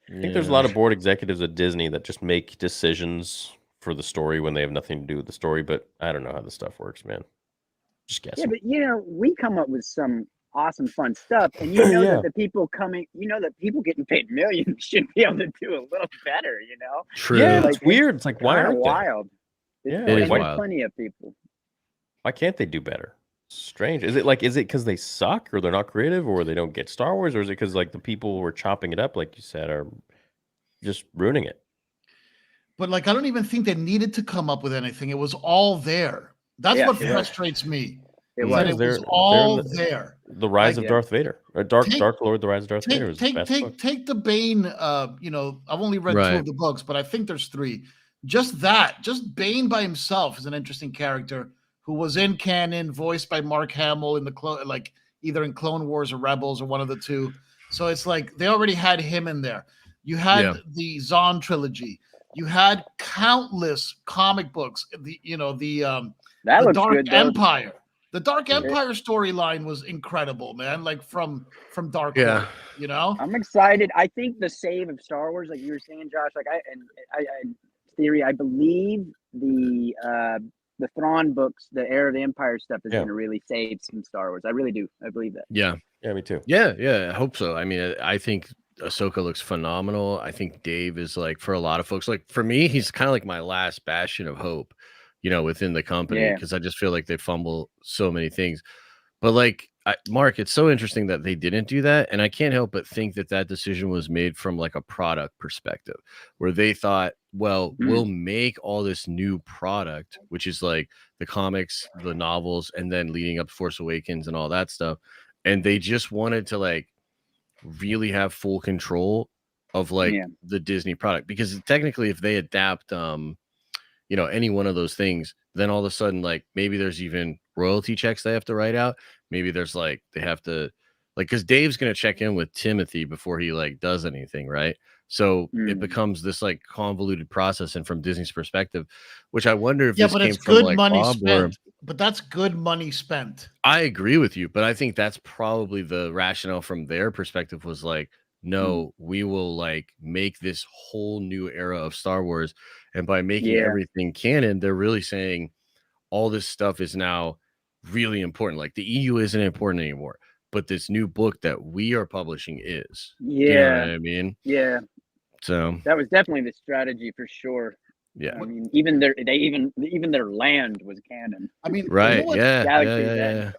I think there's a lot of board executives at Disney that just make decisions for the story when they have nothing to do with the story. But I don't know how this stuff works, man. Just guessing. Yeah, but you know, we come up with some awesome, fun stuff, and you know Yeah. that the people getting paid millions should be able to do a little better. You know, True. Yeah, Like, it's weird. It's like, why Kinda aren't they? wild? Yeah, It is And there's wild. plenty of people. Why can't they do better? Strange. Is it because they suck or they're not creative or they don't get Star Wars, or is it because like the people who are chopping it up, like you said, are just ruining it? But like, I don't even think they needed to come up with anything. It was all there. That's Yeah, what it was. frustrates me. It Mm. was. That it They're- was they're all in the- there. The Rise Like, of yeah. Darth Vader, or Dark Take- Lord, The Rise of Darth Vader is the best book. Take the Bane. You know, I've only read two Right. of the books, but I think there's three. Just Bane by himself is an interesting character who was in canon, voiced by Mark Hamill in the either in Clone Wars or Rebels or one of the two. So it's like they already had him in there. You had Yeah. the Zahn trilogy. You had countless comic books. That The looks Dark good. Though. Empire. The Dark Yeah. Empire storyline was incredible, man. Like from Dark Yeah. Lord, you know? I'm excited. I think the save of Star Wars, like you were saying, Josh. Like I theory, I believe the Thrawn books, the Heir of the Empire stuff, is Yeah. going to really save some Star Wars. I really do. I believe that. Yeah. Yeah, me too. Yeah. I hope so. I mean, I think Ahsoka looks phenomenal. I think Dave is like, for a lot of folks, like for me, he's kind of like my last bastion of hope, you know, within the company, Yeah. because I just feel like they fumble so many things. But like, Mark, it's so interesting that they didn't do that. And I can't help but think that decision was made from like a product perspective, where they thought, well, we'll make all this new product, which is like the comics, the novels, and then leading up to Force Awakens and all that stuff. And they just wanted to like really have full control of like Yeah. the Disney product, because technically if they adapt you know, any one of those things, then all of a sudden like maybe there's even royalty checks they have to write out. Maybe there's like they have to like, because Dave's going to check in with Timothy before he like does anything, right? So it becomes this like convoluted process. And from Disney's perspective, which I wonder if Yeah, this but came it's from good like money Bob or spent. But that's good money spent. I agree with you, but I think that's probably the rationale from their perspective was like, no, we will like make this whole new era of Star Wars. And by making Yeah. everything canon, they're really saying all this stuff is now really important. Like the EU isn't important anymore, but this new book that we are publishing is. Yeah. You know what I mean? Yeah. So That was definitely the strategy for sure. yeah. I mean, even their land was canon. I mean, Right. You know what's Yeah. Galaxy's Yeah.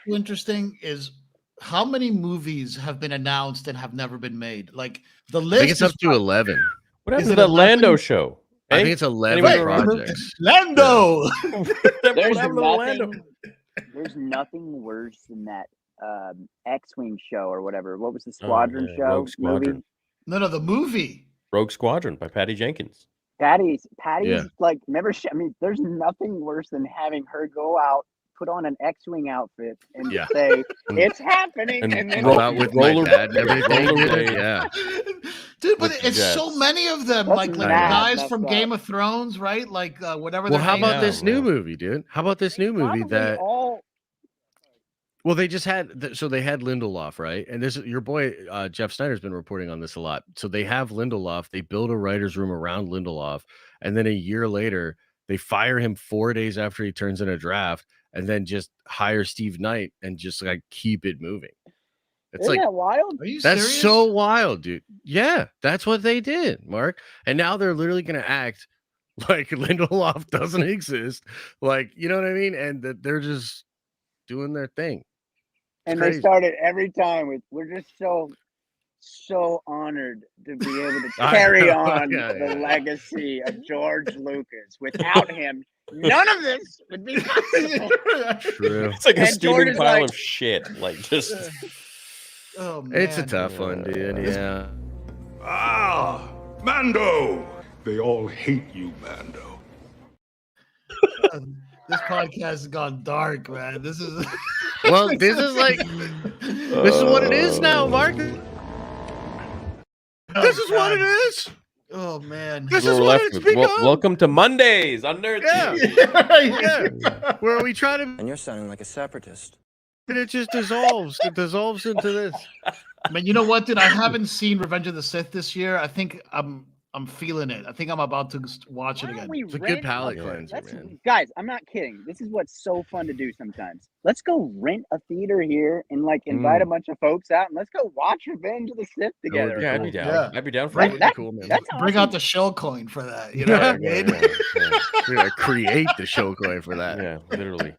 so interesting is how many movies have been announced and have never been made. Like the I list think it's up is to 11. What happened Is to it that 11? Lando show? I Eh? think it's 11 Anybody remember? projects. Lando. What There's happened to the Lando? nothing. There's nothing worse than that X-wing show or whatever. What was the Squadron yeah, show? Rogue Squadron. Movie? No, the movie. Rogue Squadron by Patty Jenkins. Patty's Yeah. like never. I mean, there's nothing worse than having her go out, put on an X-wing outfit, and Yeah. say it's happening, And and then Roll out with my roller- dad and everything. rollerblade. Yeah. Dude, but With it's so jets. many of them. That's Like mad guys messed from up. Game of Thrones, right? Like whatever. Well, their how name about is. this new man. movie, dude? How about this new movie Probably that? all. Well, they just had so they had Lindelof, right? And this your boy Jeff Snyder's been reporting on this a lot. So they have Lindelof. They build a writer's room around Lindelof, and then a year later they fire him 4 days after he turns in a draft, and then just hire Steve Knight and just like keep it moving. It's Isn't like that wild? Are you that's serious? so wild, dude. Yeah, that's what they did, Mark. And now they're literally gonna act like Lindelof doesn't exist, like you know what I mean, and that they're just doing their thing. And crazy. they started every time with, "We're just so honored to be able to I carry know, on yeah, the yeah. legacy of George Lucas. Without him, none of this would be possible." True. It's like a And steaming Jordan's pile like- of shit. Like just Oh man, It's a tough one, dude. Yeah. Ah, Mando. They all hate you, Mando. This podcast has gone dark, man. This is Well, this is like this is what it is now, Mark. This is what it is. Oh man. This we're is what left it's with. become. Welcome to Mondays on Nerd Yeah. Theory. Yeah. Where we try to And you're sounding like a separatist. and it just dissolves. It dissolves into this. Man, you know what, dude? I haven't seen Revenge of the Sith this year. I think I'm feeling it. I think I'm about to watch it Why don't again. we It's a rent good palate a- cleanser, let's- man. Guys, I'm not kidding. This is what's so fun to do sometimes. Let's go rent a theater here and like invite a bunch of folks out and let's go watch Revenge of the Sith together. Yeah, I'd be down. Yeah. I'd be down for Right. it. That'd be cool, man. That's Bring awesome. out the shell coin for that. You know what I Yeah, mean? yeah, We're gonna create the show coin for that. yeah, literally.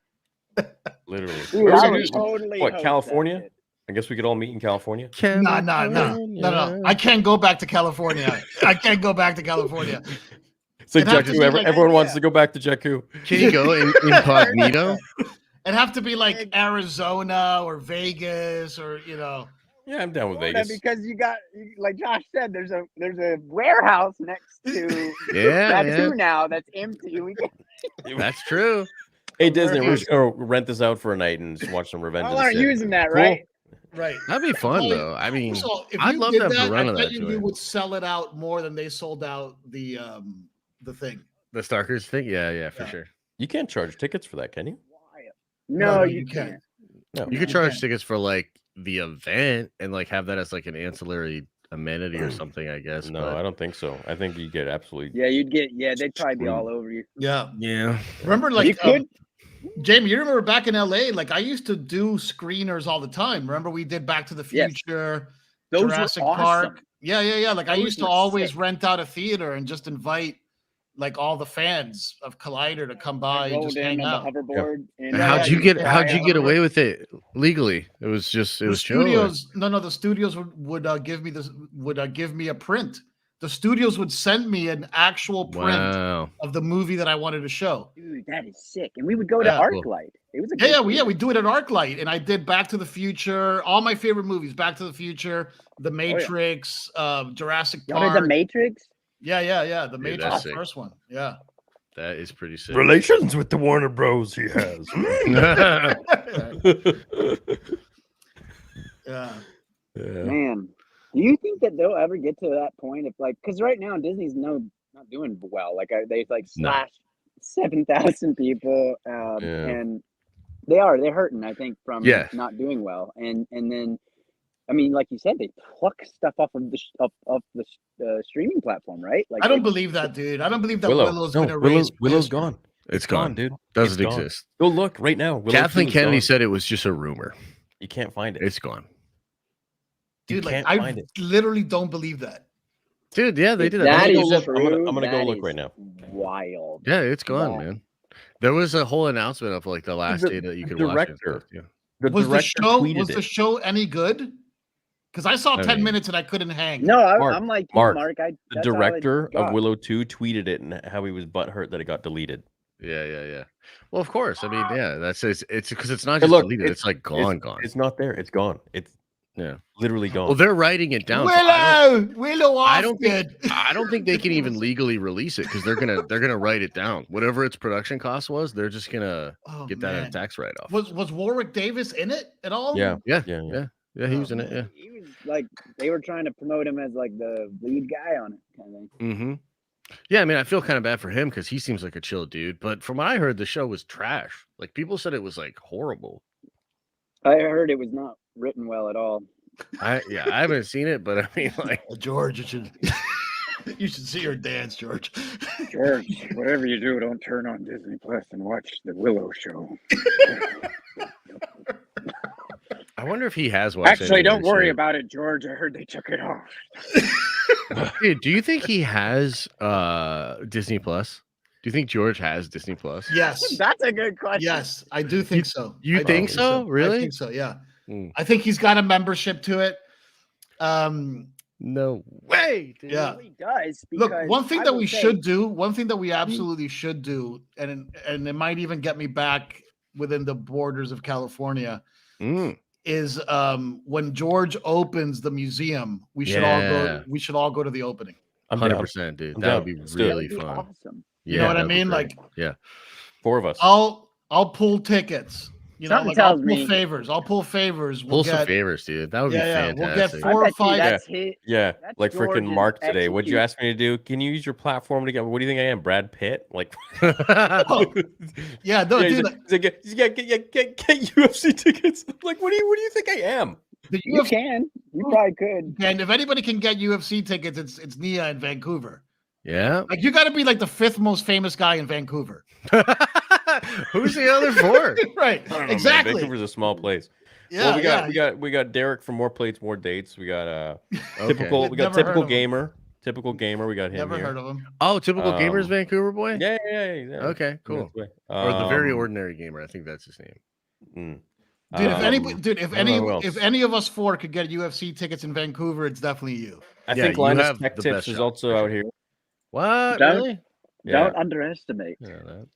Literally. Dude, Where I we would do- totally what, host California? that shit. I guess we could all meet in California. No. I can't go back to California. I can't go back to California. It's like It'd have to Jakku. be like- Everyone wants to go back to Jakku. Can you go incognito? It'd have to be like Arizona or Vegas or Yeah, I'm down with Florida, Vegas. because like Josh said, there's a warehouse next to Yeah, Tattoo now that's empty. We can, that's true. Hey Disney, we're just gonna rent this out for a night and just watch some Revenge of y'all the aren't Sith. using that, Cool. right? right. That'd be fun Well, though. I mean, So if I'd you love did to have that, a run I of bet that you joint. would sell it out more than they sold out the thing. The Starkers thing. Yeah, for Yeah. sure. You can't charge tickets for that, can you? No, No, you you can't. can't. No. You could You charge can. tickets for like the event and like have that as like an ancillary amenity or something, I guess. No, but- I don't think so. I think you get absolutely. Yeah, they'd probably be all over you. Yeah. Yeah. Remember, You like could. Jamie, you remember back in LA? Like I used to do screeners all the time. Remember we did Back to the Yes. Future, Those were Jurassic awesome. Park. Yeah. Like I Those used to were always sick. rent out a theater and just invite like all the fans of Collider to come by and Rolled just in hang on out. the hoverboard. And How'd yeah, you get? yeah, How'd yeah. you get away with it legally? It was just. It The was chill, or- studios, no, the studios would give me this would give me a print. The studios would send me an actual print Wow. of the movie that I wanted to show. Dude, that is sick. And we would go to Yeah, cool. ArcLight. It was a Yeah, good we do it at ArcLight, and I did Back to the Future, all my favorite movies: Back to the Future, The Matrix, Jurassic Y'all did Park. the Matrix? Yeah, the Dude, Matrix, that's the sick. first one. Yeah. That is pretty sick. Relations with the Warner Bros. He has. Yeah. Yeah. Man, do you think that they'll ever get to that point? If like, because right now Disney's not doing well. Like they like No. slashed 7,000 people, Yeah. and they're hurting. I think from Yeah. not doing well, and then. I mean, like you said, they pluck stuff off of the streaming platform, right? Like I don't believe that, dude. I don't believe that Willow. Willow's No, going to raise. Willow's Fisk. gone. It's gone. dude. Doesn't It's gone. exist. Go look right now. Willow Kathleen 2 is Kennedy gone. said it was just a rumor. You can't find it. It's gone. Dude, like can't I find it. literally don't believe that. Dude, yeah, they If did that that. I'm gonna is go look- true, I'm gonna go that look is right now. Wild. Yeah, it's gone, Yeah. man. There was a whole announcement of like the last The- day that you the could watch it and director. stuff, yeah. The Was the director show tweeted it. any good? Because I saw I 10 mean- minutes and I couldn't hang. No, Mark, I'm like you, Mark, Mark. The That's all I director of got. Willow 2 tweeted it and how he was butthurt that it got deleted. Yeah. Well, of course. I mean, yeah, that's it's because it's not Hey, just look, deleted. It's like gone. It's not there. It's gone. It's Yeah. Literally gone. Well, they're writing it down. So Willow I don't think Ofted. I don't think they can even legally release it because they're gonna write it down. Whatever its production cost was, they're just gonna get that in a tax write off. Was Warwick Davis in it at all? Yeah. Yeah. Yeah. He was in it. Yeah. He was like, they were trying to promote him as like the lead guy on it, kind of thing. Mm-hmm. Yeah, I mean, I feel kind of bad for him because he seems like a chill dude. But from what I heard, the show was trash. Like people said it was like horrible. I heard it was not written well at all. I haven't seen it, but I mean, like George, you should see her dance, George. George, whatever you do, don't turn on Disney Plus and watch the Willow show. I wonder if he has watched. Actually, don't worry about it, George. I heard they took it off. Dude, do you think he has Disney Plus? Do you think George has Disney Plus? Yes. That's a good question. Yes, I do think so. You I think so? Really? I think so, yeah. Mm. I think he's got a membership to it. No way. Dude. Yeah. He does. Look, Because one thing I that will we say- should do, one thing that we absolutely should do, and it might even get me back within the borders of California, is when George opens the museum, we should all go to the opening. 100%, dude. I'm That down. would be Let's do it. really That'd be fun. awesome. Yeah, You know what I that'd be mean? great. Like, yeah, 4 of us. I'll pull tickets. You know, Something like I'll tells pull me- favors. I'll pull favors. pull some favors, dude. That would be fantastic. We'll get I 4 or bet you 5. that's his. Yeah, That's like freaking George's Mark today. What'd you execute. ask me to do? Can you use your platform to get? What do you think I am, Brad Pitt? Like, Yeah, no, yeah, dude. he's like, get UFC tickets. I'm like, what do you think I am? The You UFC, can. You probably could. and if anybody can get UFC tickets, it's Nia in Vancouver. Yeah. Like you got to be like the 5th most famous guy in Vancouver. Who's the other 4? Right. I don't know, man. Exactly. Vancouver's a small place. Yeah, Well, we got Derek from More Plates, More Dates. We got typical. Never We got heard typical of him. gamer. Typical gamer. We got him Never here. heard of him. Oh, typical gamers, Um, Vancouver boy. Yeah. Okay, cool. That's Or the very Um, ordinary gamer. I think that's his name. Dude, if anybody, I if don't know who else. any of us 4 could get UFC tickets in Vancouver, it's definitely you. I Yeah, think you Linus have Tech the Tips best is shot, also for out sure. here. What? Don't- Really? Yeah. Don't underestimate. Yeah, that-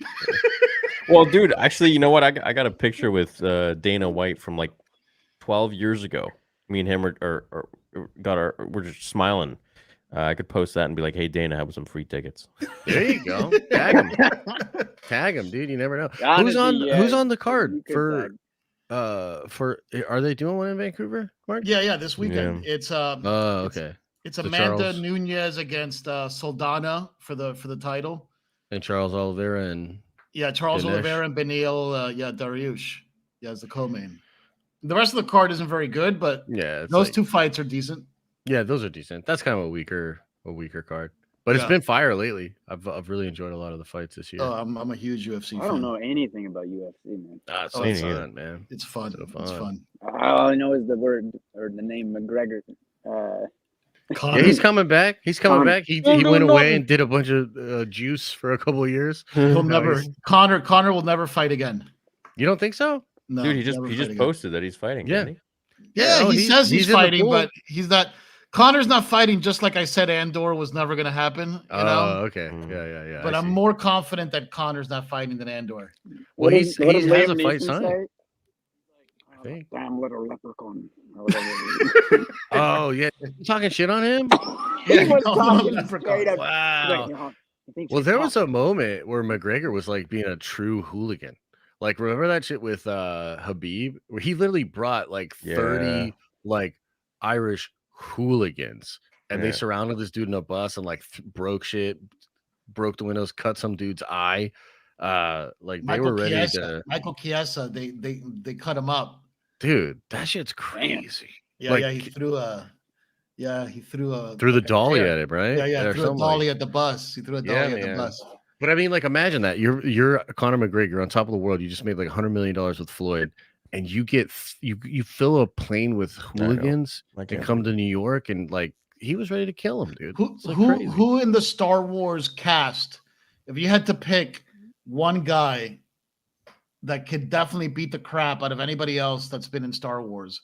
Well, dude, actually, you know what? I got a picture with Dana White from like 12 years ago. Me and him we're just smiling. I could post that and be like, "Hey, Dana, have some free tickets." There you go. Tag him. Tag him, dude. You never know. Honestly, Who's yeah, on the card you could for are they doing one in Vancouver, Mark? Yeah, this weekend. Yeah. It's Oh, okay. it's So Amanda Charles- Nunez against Soldana for the title. And Charles Oliveira and Yeah, Charles Dinesh. Oliveira and Benil Dariush. Yeah, as the co-main. The rest of the card isn't very good, but yeah, it's those like- 2 fights are decent. Yeah, those are decent. That's kind of a weaker card. But it's Yeah. been fire lately. I've really enjoyed a lot of the fights this year. Oh, I'm a huge UFC fan. I don't know anything about UFC, man. It's Oh, so me neither. fun, man. It's fun. So It's fun. fun. All I know is the word or the name McGregor. Yeah, he's coming back. He's coming Con- back. He No, no, went no. away and did a bunch of juice for a couple of years. He'll No, never. he's- Connor will never fight again. You don't think so? No, Dude, he never just fight again. posted that he's fighting. Yeah. didn't Yeah, Oh, he says he's in the fighting, pool. but he's not. Connor's not fighting. Just like I said, Andor was never going to happen. You Oh, know. okay. Mm. Yeah. But I I'm see. more confident that Connor's not fighting than Andor. Well, What does he has Liam a fight Neeson signed. say? I think. Damn little leprechaun. Or whatever. Oh yeah, you talking shit on him? He Yeah, was no, talking leprechaun. straight up. Wow. Well, there was a moment where McGregor was like being a true hooligan. Like, remember that shit with Habib, where he literally brought like 30 Yeah. like Irish hooligans, and they Yeah. surrounded this dude in a bus and like broke shit, broke the windows, cut some dude's eye. Like they were ready to. Michael Chiesa, they cut him up. Dude, that shit's crazy. Yeah, Like, yeah, he threw a threw the like a dolly chair. at it, right? Yeah, Or threw a something dolly like- at the bus. He threw a Yeah, dolly at the man. bus. But I mean, like, imagine that you're Conor McGregor on top of the world. You just made like $100 million with Floyd, and you get you fill a plane with know. hooligans I and can't come to New York, and like he was ready to kill him, dude. Who It's, like, who crazy. who in the Star Wars cast, if you had to pick one guy that could definitely beat the crap out of anybody else that's been in Star Wars,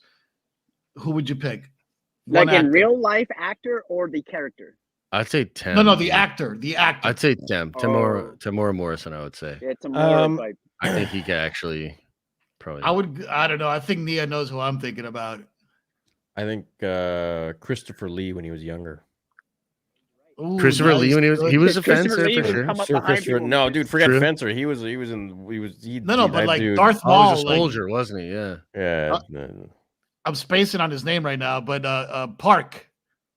who would you pick? Like One in actor. real life actor or the character? I'd say 10. No, the actor. The actor. I'd say 10. Tamora Morrison. I would say. Yeah, it's a Um, more like I think he could actually probably. I don't know. I think Nia knows who I'm thinking about. I think Christopher Lee when he was younger. Ooh, Christopher Lee nice, when he was good. a Christopher fencer Lee for would sure. come up Sir behind Christopher. people. No, dude, forget True. Fencer. He was No, but that like dude. Darth Oh, he Maul, was a like soldier, wasn't he? Yeah. Yeah. I'm spacing on his name right now, but Park.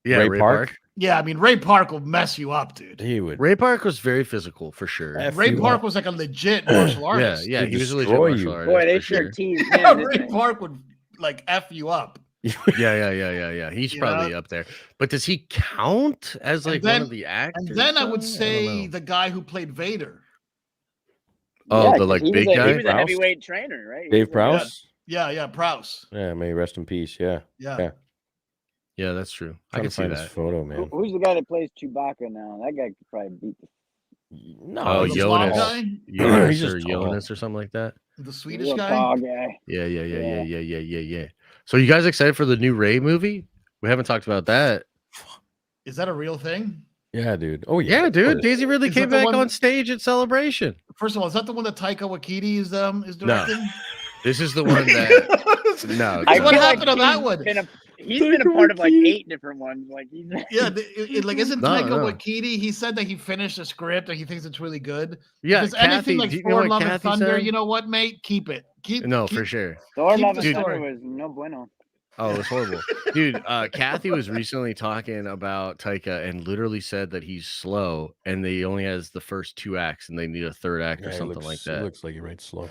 Yeah, Ray Ray Park? Park. Yeah, I mean Ray Park will mess you up, dude. He would Ray Park was very physical for sure. F Ray you Park up. was like a legit martial Yeah, artist. yeah, He'd he was a legit destroy martial you. artist Boy, they for sure sure. teased Yeah, him. didn't Ray they? Park would like F you up. Yeah. He's You probably know? up there. But does he count as And like then- one of the actors? And then I would though? say don't know. the guy who played Vader. Oh, Yeah, the 'cause like he big was a, guy. He was a Prowse? heavyweight trainer, right? He Dave was a- Prowse. Yeah, Prowse. Yeah, may he rest in peace. Yeah. Yeah. Yeah, that's true. I Trying can to see find his that. photo, man. Who's the guy that plays Chewbacca now? That guy could probably beat the No, Oh, the he's blonde Jonas. guy, Jonas He's or just tall. Jonas or something like that. the Swedish real guy. tall guy. Yeah. So you guys excited for the new Ray movie? We haven't talked about that. Is that a real thing? Yeah, dude. Oh yeah, Yeah, of dude. course. Daisy Ridley Is that came the back one- on stage at Celebration. First of all, is that the one that Taika Waititi is directing? This is the one that no. it's I not. what feel happened on that he's one? He's been a part of like 8 different ones. Like he's Yeah, like isn't No, Taika no. Waititi? He said that he finished the script and he thinks it's really good. Yeah, if it's Kathy, anything like do you know Thor: what Love and Kathy Thunder, said? you know what, mate? Keep it. Keep For sure. Thor: Keep Love the and Thunder story. was no bueno. Oh, it was horrible. Dude, Kathy was recently talking about Taika and literally said that he's slow and they only has the first 2 acts and they need a third act Yeah, or he something looks, like He that. looks like he writes slow.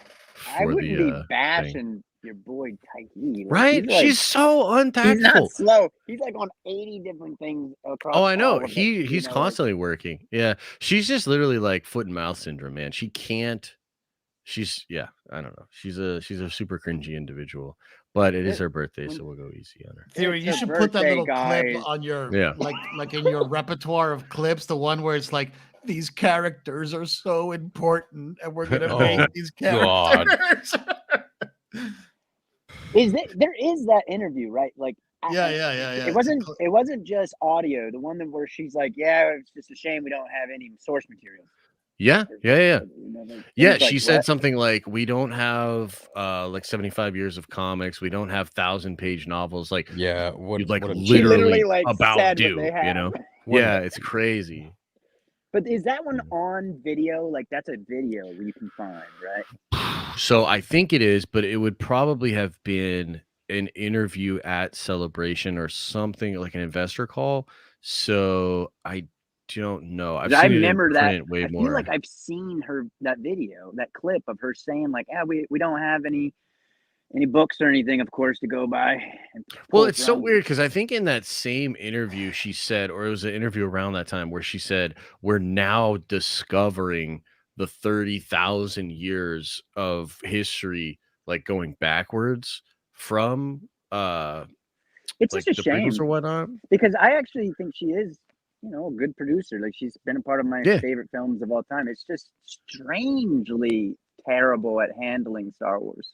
I for wouldn't the, be thing. bashing your boy Taiki. Like, Right? He's, like, She's so he's untactful. not slow. He's like on 80 different things across. Oh, I know. all of it, you He's know, like- constantly working. Yeah. She's just literally like foot and mouth syndrome, man. She can't. I don't know. She's a super cringy individual. But it is her birthday, so we'll go easy on her. Theory, It's you her should put that birthday, little guys. clip on your Yeah. like in your repertoire of clips, the one where it's like these characters are so important and we're gonna Oh, make these God. characters. There is that interview, right? Like Yeah. It It's a wasn't just audio. The one where she's like, "Yeah, it's just a shame we don't have any source material." Yeah. You know, like, Yeah, things like she said what? something like, "We don't have like 75 years of comics. We don't have 1,000-page novels. Like, Yeah, what you'd like what a She literally like about said do, what they have. you know? What- Yeah, it's crazy." But is that one on video? Like that's a video where you can find, right? So I think it is, but it would probably have been an interview at Celebration or something like an investor call. So I don't know. I've 'Cause I seen it in remember that. print way I more. feel like I've seen that video, that clip of her saying like, "Yeah, we don't have any books or anything, of course, to go by." and Well, pull it's so from." weird because I think in that same interview she said, or it was an interview around that time where she said, "We're now discovering the 30,000 years of history, like going backwards from It's like just the a shame prequels or whatnot." because I actually think she is, a good producer. Like she's been a part of my Yeah. favorite films of all time. It's just strangely terrible at handling Star Wars.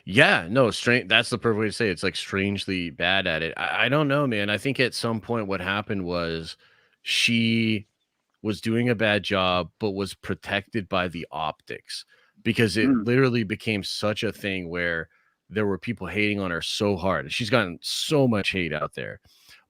Yeah, no, strange. That's the perfect way to say it. It's like strangely bad at it. I don't know, man. I think at some point what happened was she was doing a bad job, but was protected by the optics because it Mm. literally became such a thing where there were people hating on her so hard. And she's gotten so much hate out there.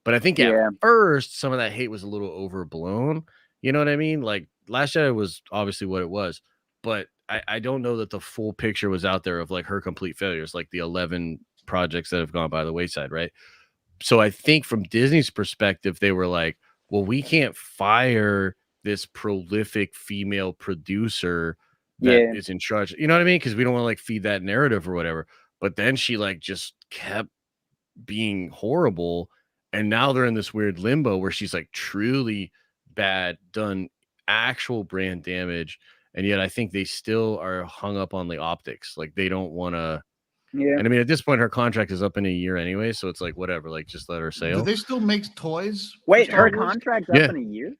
But I think Yeah. at first, some of that hate was a little overblown. You know what I mean? Like Last Jedi was obviously what it was, but I don't know that the full picture was out there of like her complete failures, like the 11 projects that have gone by the wayside, right? So I think from Disney's perspective, they were like, well, we can't fire this prolific female producer that is Yeah. in charge. You know what I mean? Because we don't want to like feed that narrative or whatever. But then she like just kept being horrible. And now they're in this weird limbo where she's like truly bad, done actual brand damage. And yet I think they still are hung up on the optics. Like they don't want to. Yeah. And I mean, at this point, her contract is up in a year anyway. So it's like, whatever, like just let her Do sail. they still make toys? for Wait, Star her Wars? contract's Yeah. up in a year?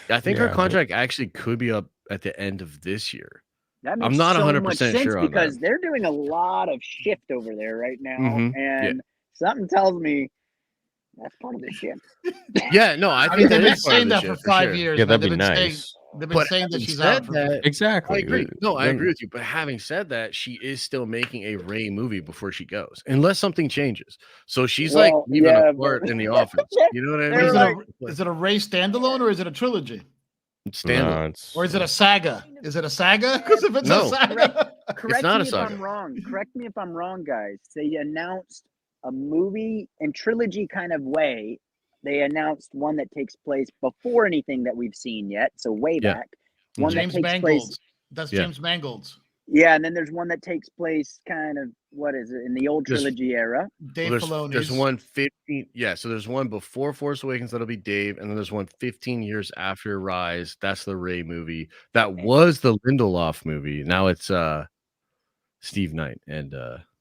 I think Yeah, her but- contract actually could be up at the end of this year. That I'm makes not so 100% much sense sure on that. because they're doing a lot of shift over there right now, Mhm, yeah. and something tells me that's part of the shift. Yeah, no, I I think mean, that they've been is part of saying the that for shit, 5 sure. years. Yeah, man. that'd be They've been saying- nice. They've been saying that having she's said out. For, that, Exactly. I agree. No, I Then- agree with you. But having said that, she is still making a Rey movie before she goes, unless something changes. So she's like Well, leaving yeah, a part but- in the office. You know what I They mean? is, were it like- is it a Ray standalone or is it a trilogy? Standalone. No, it's, Or is it a saga? Is it a saga? Because if it's No. a saga, Correct not me a if saga. I'm wrong. Correct me if I'm wrong, guys. They announced a movie in trilogy kind of way. They announced one that takes place before anything that we've seen yet, so way Yeah. back. One James that takes Mangold's. place, That's Yeah. James Mangold's. yeah, and then there's one that takes place kind of what is it in the old There's- trilogy era. Dave Well, Filoni's. there's one 15. Yeah, so there's one before Force Awakens that'll be Dave, and then there's one 15 years after Rise. That's the Rey movie. That was the Lindelof movie. Now it's Steve Knight and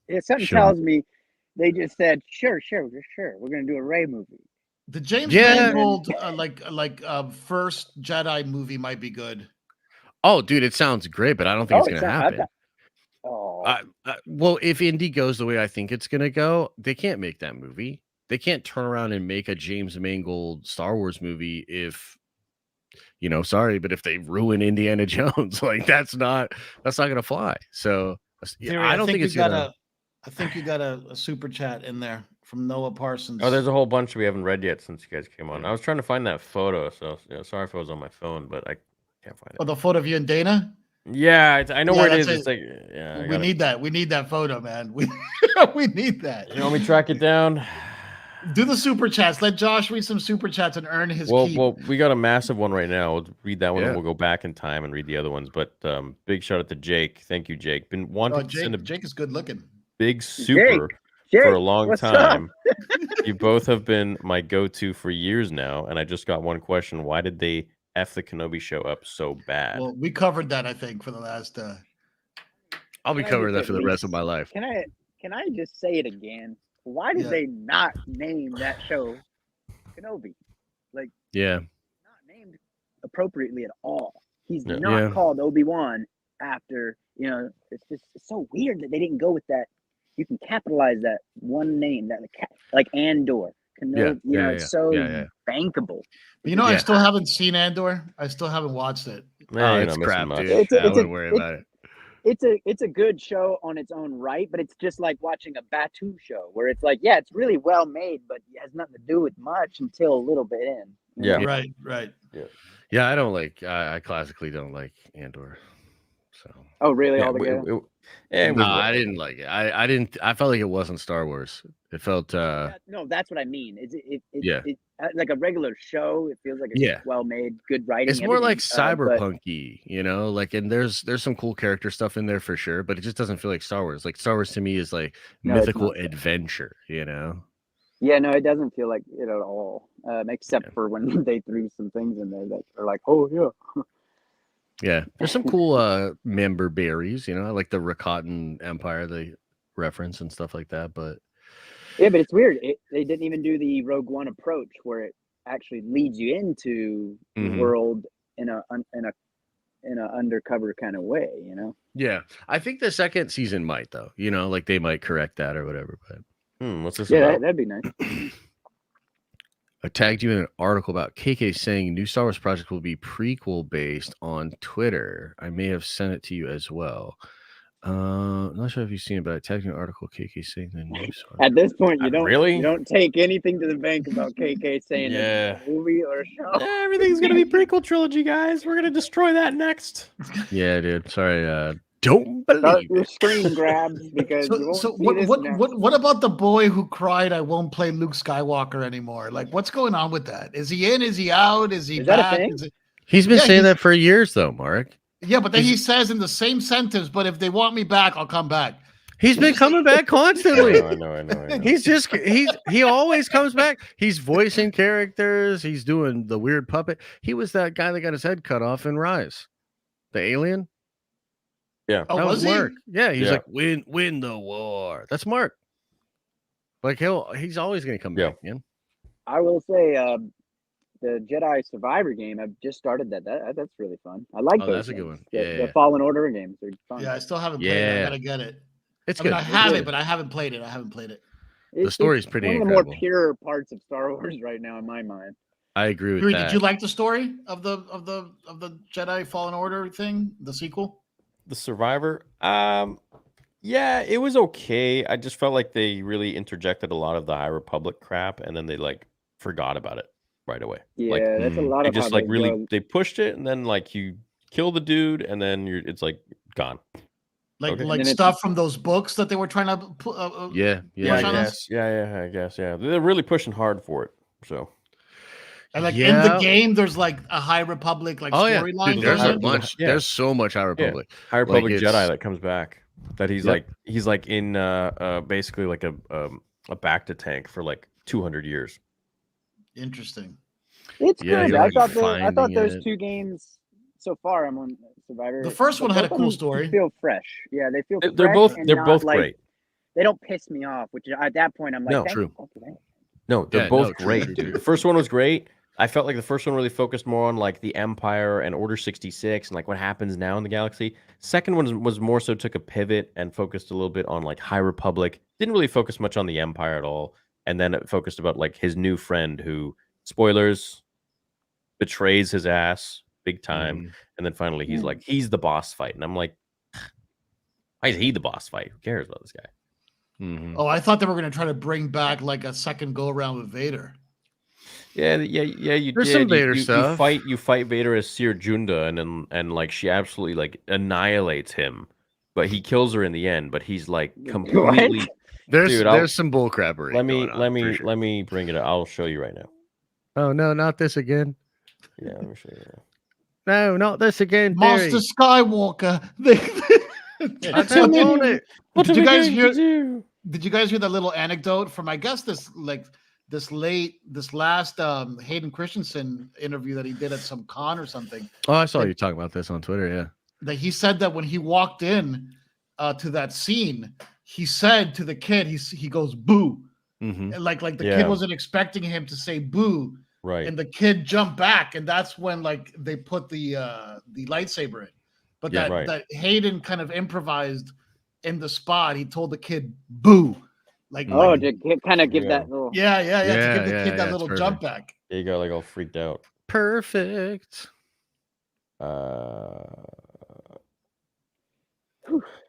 Yeah, something Sean. tells me they just said, sure, we're gonna do a Ray movie. The James Yeah. Mangold first Jedi movie might be good. Oh, dude, it sounds great, but I don't think it's gonna happen. Oh, Well, if Indy goes the way I think it's gonna go, they can't make that movie. They can't turn around and make a James Mangold Star Wars movie if sorry, but if they ruin Indiana Jones, like that's not gonna fly. So Theory, I don't think it's gonna. I think you got a super chat in there from Noah Parsons. Oh, there's a whole bunch we haven't read yet since you guys came on. I was trying to find that photo, so sorry if it was on my phone, but I can't find it. Oh, the photo of you and Dana. Yeah, I know Yeah, where it that's is. it. It's like, yeah, We need that. We need that photo, man. We we need that. You want me to track it down? Do the super chats. Let Josh read some super chats and earn his keep. Well, we got a massive one right now. We'll read that one, Yeah. and we'll go back in time and read the other ones. But big shout out to Jake. Thank you, Jake. Been wanting to send a Jake is good looking. big super Jake, for a long what's time. You both have been my go-to for years now, and I just got one question: why did they F the Kenobi show up so bad? Well, we covered that, I think, for the last. I'll be Can I covering that just for the at rest of least- my life. Can I just say it again? Why did Yeah. they not name that show Kenobi? Yeah. Not named appropriately at all. He's Yeah. not Yeah. called Obi-Wan after, it's so weird that they didn't go with that. You can capitalize that one name, that like Andor. Kenobi, Yeah, it's so yeah. bankable. But I Yeah. still haven't seen Andor. I still haven't watched it. Nah, you're it's not missing crap, much. dude. I wouldn't worry it's- about it. It's a good show on its own right, but it's just like watching a Batu show where it's like, yeah, it's really well made, but it has nothing to do with much until a little bit in. Yeah. Right. Yeah, I don't like. I classically don't like Andor. So Oh, really? Yeah, Altogether? no, I didn't like it. I didn't. I felt like it wasn't Star Wars. It felt. No, that's what I mean. Yeah. It, like a regular show. It feels like it's Yeah. well made, good writing. It's more like everything, but- cyberpunky, like, and there's some cool character stuff in there for sure, but it just doesn't feel like Star Wars. Like Star Wars to me is like No, it's mythical not. adventure. Yeah, no, it doesn't feel like it at all. Except for when they threw some things in there that are like, oh yeah. Yeah, there's some cool member berries. I like the Rakatan Empire they reference and stuff like that. But Yeah, but it's weird. They didn't even do the Rogue One approach where it actually leads you into the Mhm. world in a undercover kind of way. yeah, I think the second season might though. Like they might correct that or whatever. But what's this Yeah, about? that'd be nice. I tagged you in an article about KK saying new Star Wars project will be prequel based on Twitter. I may have sent it to you as well. Not sure if you've seen it, but I tagged you in an article KK saying the new Star At this point, you Really? you don't take anything to the bank about KK saying Yeah. it's a movie or a show. Everything's gonna be prequel trilogy, guys. We're gonna destroy that next. Yeah, dude. Sorry. Don't Start believe your it. screen grabs because you won't So see this next. what about the boy who cried, "I won't play Luke Skywalker anymore"? Like, what's going on with that? Is he in? Is he out? Is he Is that a back? thing? He's been Yeah, saying he's- that for years, though, Mark. Yeah, but then he says in the same sentence, "But if they want me back, I'll come back." He's been coming back constantly. I know. He always comes back. He's voicing characters. He's doing the weird puppet. He was that guy that got his head cut off in Rise, the alien. Yeah. Oh, That was he? Mark. Yeah, he's Yeah. like win the war. That's Mark. Like he's always gonna come Yeah. back again. I will say, the Jedi Survivor game. I've just started that. That's really fun. I like Oh, those. that's a good games. one. The, Yeah, the yeah. Fallen Order games are fun. Yeah, I still haven't played it. I Yeah. gotta get it. It's I mean, good. I have good. it, but I haven't played it. It's story's pretty one of the incredible. more pure parts of Star Wars right now in my mind. I agree with Yuri, that. did you like the story of the Jedi Fallen Order thing, the sequel? The Survivor. Yeah, it was okay. I just felt like they really interjected a lot of the High Republic crap, and then they like forgot about it right away. Like Yeah, that's a lot they of how just like they really go. they pushed it, and then like you kill the dude, and then it's like gone. Like Okay. like And then stuff from those books that they were trying to put. Yeah, Yeah, push I on us? guess. Yeah, I guess. Yeah, they're really pushing hard for it. So And like in the Yeah. game, there's like a High Republic like Oh yeah, storyline. dude, There's there's a- a there's a- bunch. yeah. There's so much High Republic. High Republic Like, Jedi it's- that comes back. That he's Yep. like in basically like a Bacta tank for like 200 years. Interesting. It's Yeah, good. you're, I like, thought finding those it. 2 games so far. I'm on Survivor. The first one had a both of cool them story. Feel fresh. Yeah, they feel. They're fresh both and they're not, both like, great. They don't piss me off. Which at that point I'm like, No, thank true. you, fuck you, thank you. No, they're Yeah, both no, true, great, true, dude. true. The first one was great. I felt like the first one really focused more on like the Empire and Order 66 and like what happens now in the galaxy. Second one was more so took a pivot and focused a little bit on like High Republic. Didn't really focus much on the Empire at all. And then it focused about like his new friend who, spoilers, betrays his ass big time. Mhm. And then finally he's like, he's the boss fight. And I'm like, why is he the boss fight? Who cares about this guy? Mhm. Oh, I thought they were going to try to bring back like a second go around with Vader. Yeah. You There's did. some You- Vader you stuff. fight Vader as Seer Junda, and like she absolutely like annihilates him, but he kills her in the end. But he's like completely. There's Dude, there's some bull crappery. Let me going on, for sure. let me bring it up. I'll show you right now. Oh no, not this again. Yeah, let me show you. Now. No, not this again. Master Theory. Skywalker. I don't want it. Did you guys hear? do? Did you guys hear that little anecdote from I guess this last Hayden Christensen interview that he did at some con or something? Oh, I saw you talking about this on Twitter. Yeah. That he said that when he walked in to that scene, he said to the kid, he goes boo, Mm-hmm. and like the Yeah. kid wasn't expecting him to say boo, Right. and the kid jumped back, and that's when like they put the lightsaber in. But Yeah, that right. that Hayden kind of improvised in the spot. He told the kid boo, like Oh, like, to kind of give Yeah. that little. yeah, to give the Yeah, kid that yeah, little it's jump perfect. back. Yeah, you got like all freaked out. Perfect.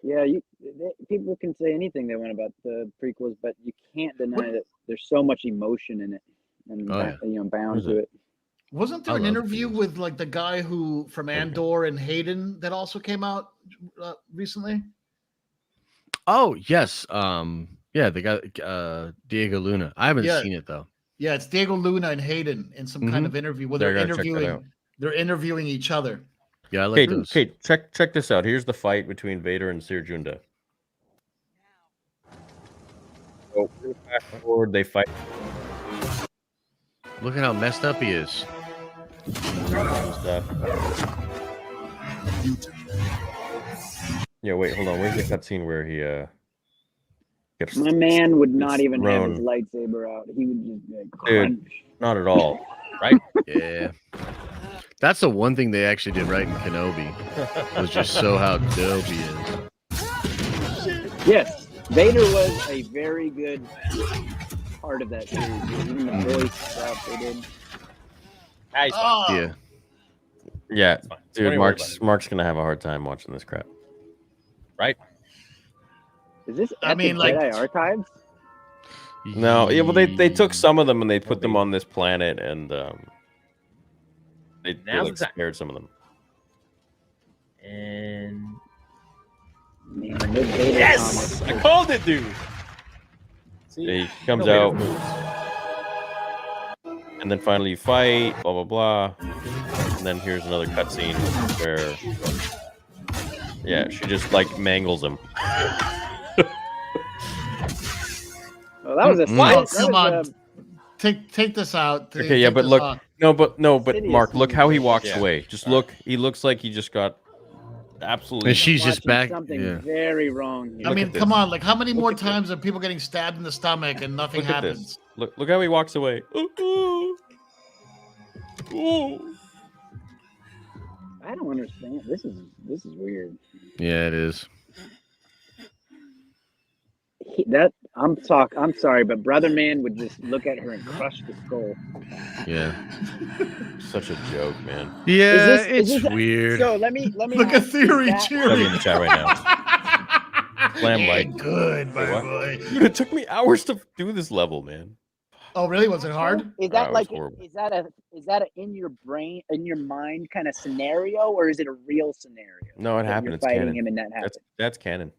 Yeah, people can say anything they want about the prequels, but you can't deny that there's so much emotion in it, and Oh, yeah. bound Is to it? it. Wasn't there I an love interview these. with like the guy who from Andor and Hayden that also came out recently? Oh yes. Yeah, the guy Diego Luna. I haven't Yeah. seen it though. Yeah, it's Diego Luna and Hayden in some kind of interview where Yeah, I they're gotta check that out. interviewing. They're interviewing each other. Yeah, I like those. Okay, check this out. Here's the fight between Vader and Seer Junda. So fast forward, they fight. Look at how messed up he is. and stuff. Yeah, wait, hold on. Where's the cutscene where he gets My man would not it's even have his thrown. lightsaber out. He would just be like, Dude. crunch. Not at all, right? Yeah. That's the one thing they actually did right in Kenobi. Was just show how dope he is. Yes, Vader was a very good part of that series. Even the voice stuff they did. Oh, Yeah. Yeah, Don't dude, even worry about Mark's gonna have a hard time watching this crap. Right? Is this I at mean, the like- Jedi Archives? No, yeah, well they took some of them and they put them on this planet and they like, spared some of them. And Man, the Vader yes, comics. I called it, dude. See, Yeah, he comes no out, Vader moves. and then finally you fight, blah blah blah, and then here's another cutscene where, yeah, she just like mangles him. Oh, that was a What? that Come was on. Take this out. Okay, yeah, Take but this look, off. no, but Insidious Mark, look how he movie. walks Yeah. away. Just look, he looks like he just got absolutely. And she's just watching back. Something Yeah. very wrong here. I mean, at this. come on. Like, how many Look more at this. times are people getting stabbed in the stomach and nothing Look at happens? this. Look how he walks away. Ooh. I don't understand. This is weird. Yeah, it is. I'm sorry, but Brother Man would just look at her and crush the skull. Yeah. Such a joke, man. Yeah, Is it's this weird. So let me Look at ask, is Theory that- Tell cheering. me in the chat right now. Slam Yeah, like. good, my Wait, what? boy. Dude, it took me hours to do this level, man. Oh, really? Was it hard? Is Oh, that it was like horrible. is that a in your brain, in your mind kind of scenario, or is it a real scenario? No, it that happened. You're It's fighting canon. him and that happened. That's canon.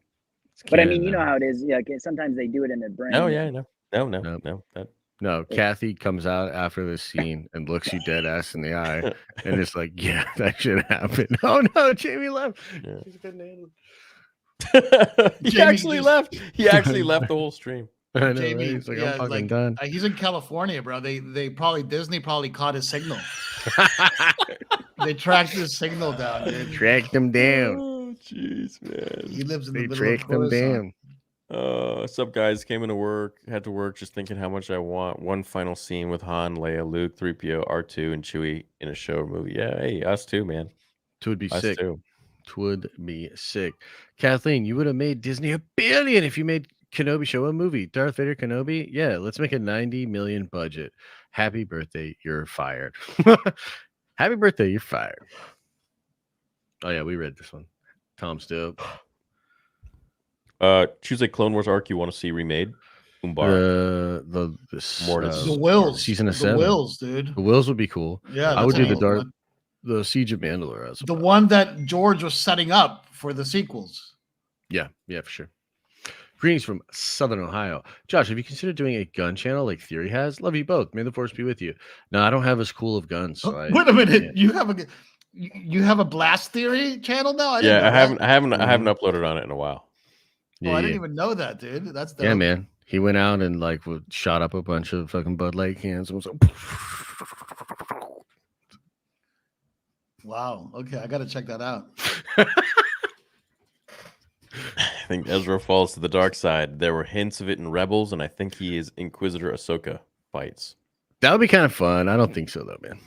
But I mean, you know how it is. Like sometimes they do it in their brain. Oh yeah, no. Nope. No. That No, Kathy comes out after this scene and looks you dead ass in the eye, and it's like, yeah, that should happen. Oh no, Jamie left. Yeah. He's couldn't handle it. he Jamie actually just- left. He actually left the whole stream. I know, Jamie, right? He's like, yeah, I'm fucking done. He's in California, bro. Disney probably caught his signal. They tracked his signal down, dude. Tracked him down. Oh, jeez, man. He lives in the They middle of tracked him Coruscant. down. What's up, guys? Came into work, had to work, just thinking how much I want. One final scene with Han, Leia, Luke, 3PO, R2, and Chewie in a show or movie. Yeah, hey, us too, man. Twould be Us sick. too. Twould be sick. Kathleen, you would have made Disney $1 billion if you made Kenobi show a movie. Darth Vader Kenobi. Yeah, let's make a 90 million budget. Happy birthday, you're fired. Happy birthday, you're fired. Oh yeah, we read this one. Tom Stoop. Choose a Clone Wars arc you want to see remade. Umbara. The The Wills. season of the 7. Wills, dude. The Wills would be cool. Yeah, I would that's do a the neat one. the Siege of Mandalore. The one that George was setting up for the sequels. Yeah, for sure. Greetings from Southern Ohio. Josh, have you considered doing a gun channel like Theory has? Love you both. May the force be with you. No, I don't have a school of guns. So Wait a minute. You have a Blast Theory channel now? I didn't know that. I haven't uploaded on it in a while. Oh, I didn't even know that, dude. That's dope. Yeah, man. He went out and shot up a bunch of fucking Bud Light cans and was like, Wow. Okay, I got to check that out. I think Ezra falls to the dark side. There were hints of it in Rebels, and I think he is Inquisitor Ahsoka fights. that would be kind of fun. I don't think so, though, man.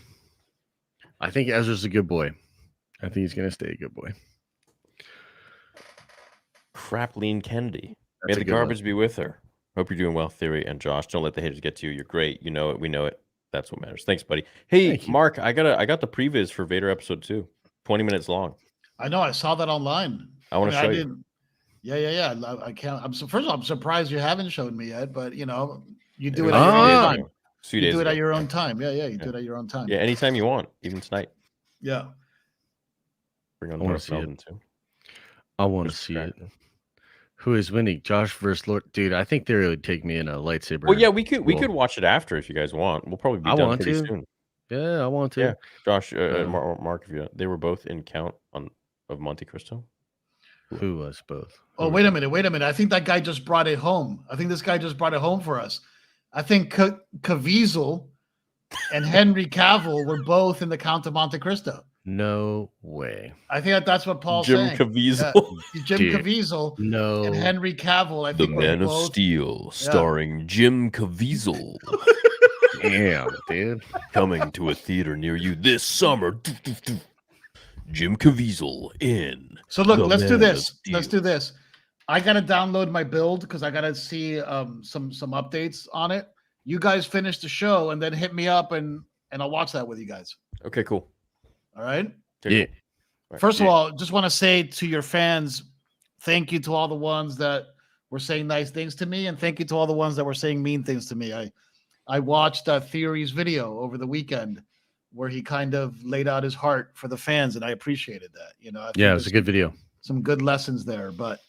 I think Ezra's a good boy. I think he's going to stay a good boy. Crapleen Kennedy. That's May a the good one. garbage be with her. Hope you're doing well, Theory and Josh. Don't let the haters get to you. You're great. You know it. We know it. That's what matters. Thanks, buddy. Hey, Thank you. Mark, I got the previs for Vader episode 2. 20 minutes long. I know. I saw that online. I want to show you. didn't. Yeah. I can't. First of all, I'm surprised you haven't shown me yet, but you do it at your own time. 2 You days do it ago. at your own time. Yeah. You do it at your own time. Yeah, anytime you want, even tonight. Yeah. Bring on I wanna Darth see it. Melvin too. I want to Just see it. subscribe. Who is winning? Josh versus Lord. Dude, I think Theory would take me in a lightsaber. Well, yeah, we could duel. watch it after if you guys want. We'll probably be I done want pretty to. soon. Yeah, I want to. Yeah, Josh, Yeah. Mark, if you they were both in Count of Monte Cristo. Who was both? Oh, wait a minute. I think that guy just brought it home. I think this guy just brought it home for us. I think Caviezel and Henry Cavill were both in the Count of Monte Cristo. No way. I think that's what Paul's Jim saying. Caviezel. Jim Dude. Caviezel No. and Henry Cavill. I The think were Man of both. Steel, starring Jim Caviezel, Damn, dude. coming to a theater near you this summer. Jim Caviezel in. So look, The let's do Man of this. Steel. Let's do this. I gotta download my build because I gotta see some updates on it. You guys finish the show and then hit me up and I'll watch that with you guys. Okay, cool. All right. Okay, Yeah. cool. All right. First of all, just want to say to your fans, thank you to all the ones that were saying nice things to me, and thank you to all the ones that were saying mean things to me. I watched Theory's video over the weekend where he kind of laid out his heart for the fans, and I appreciated that. I think Yeah, it was a there's good video. some good lessons there. But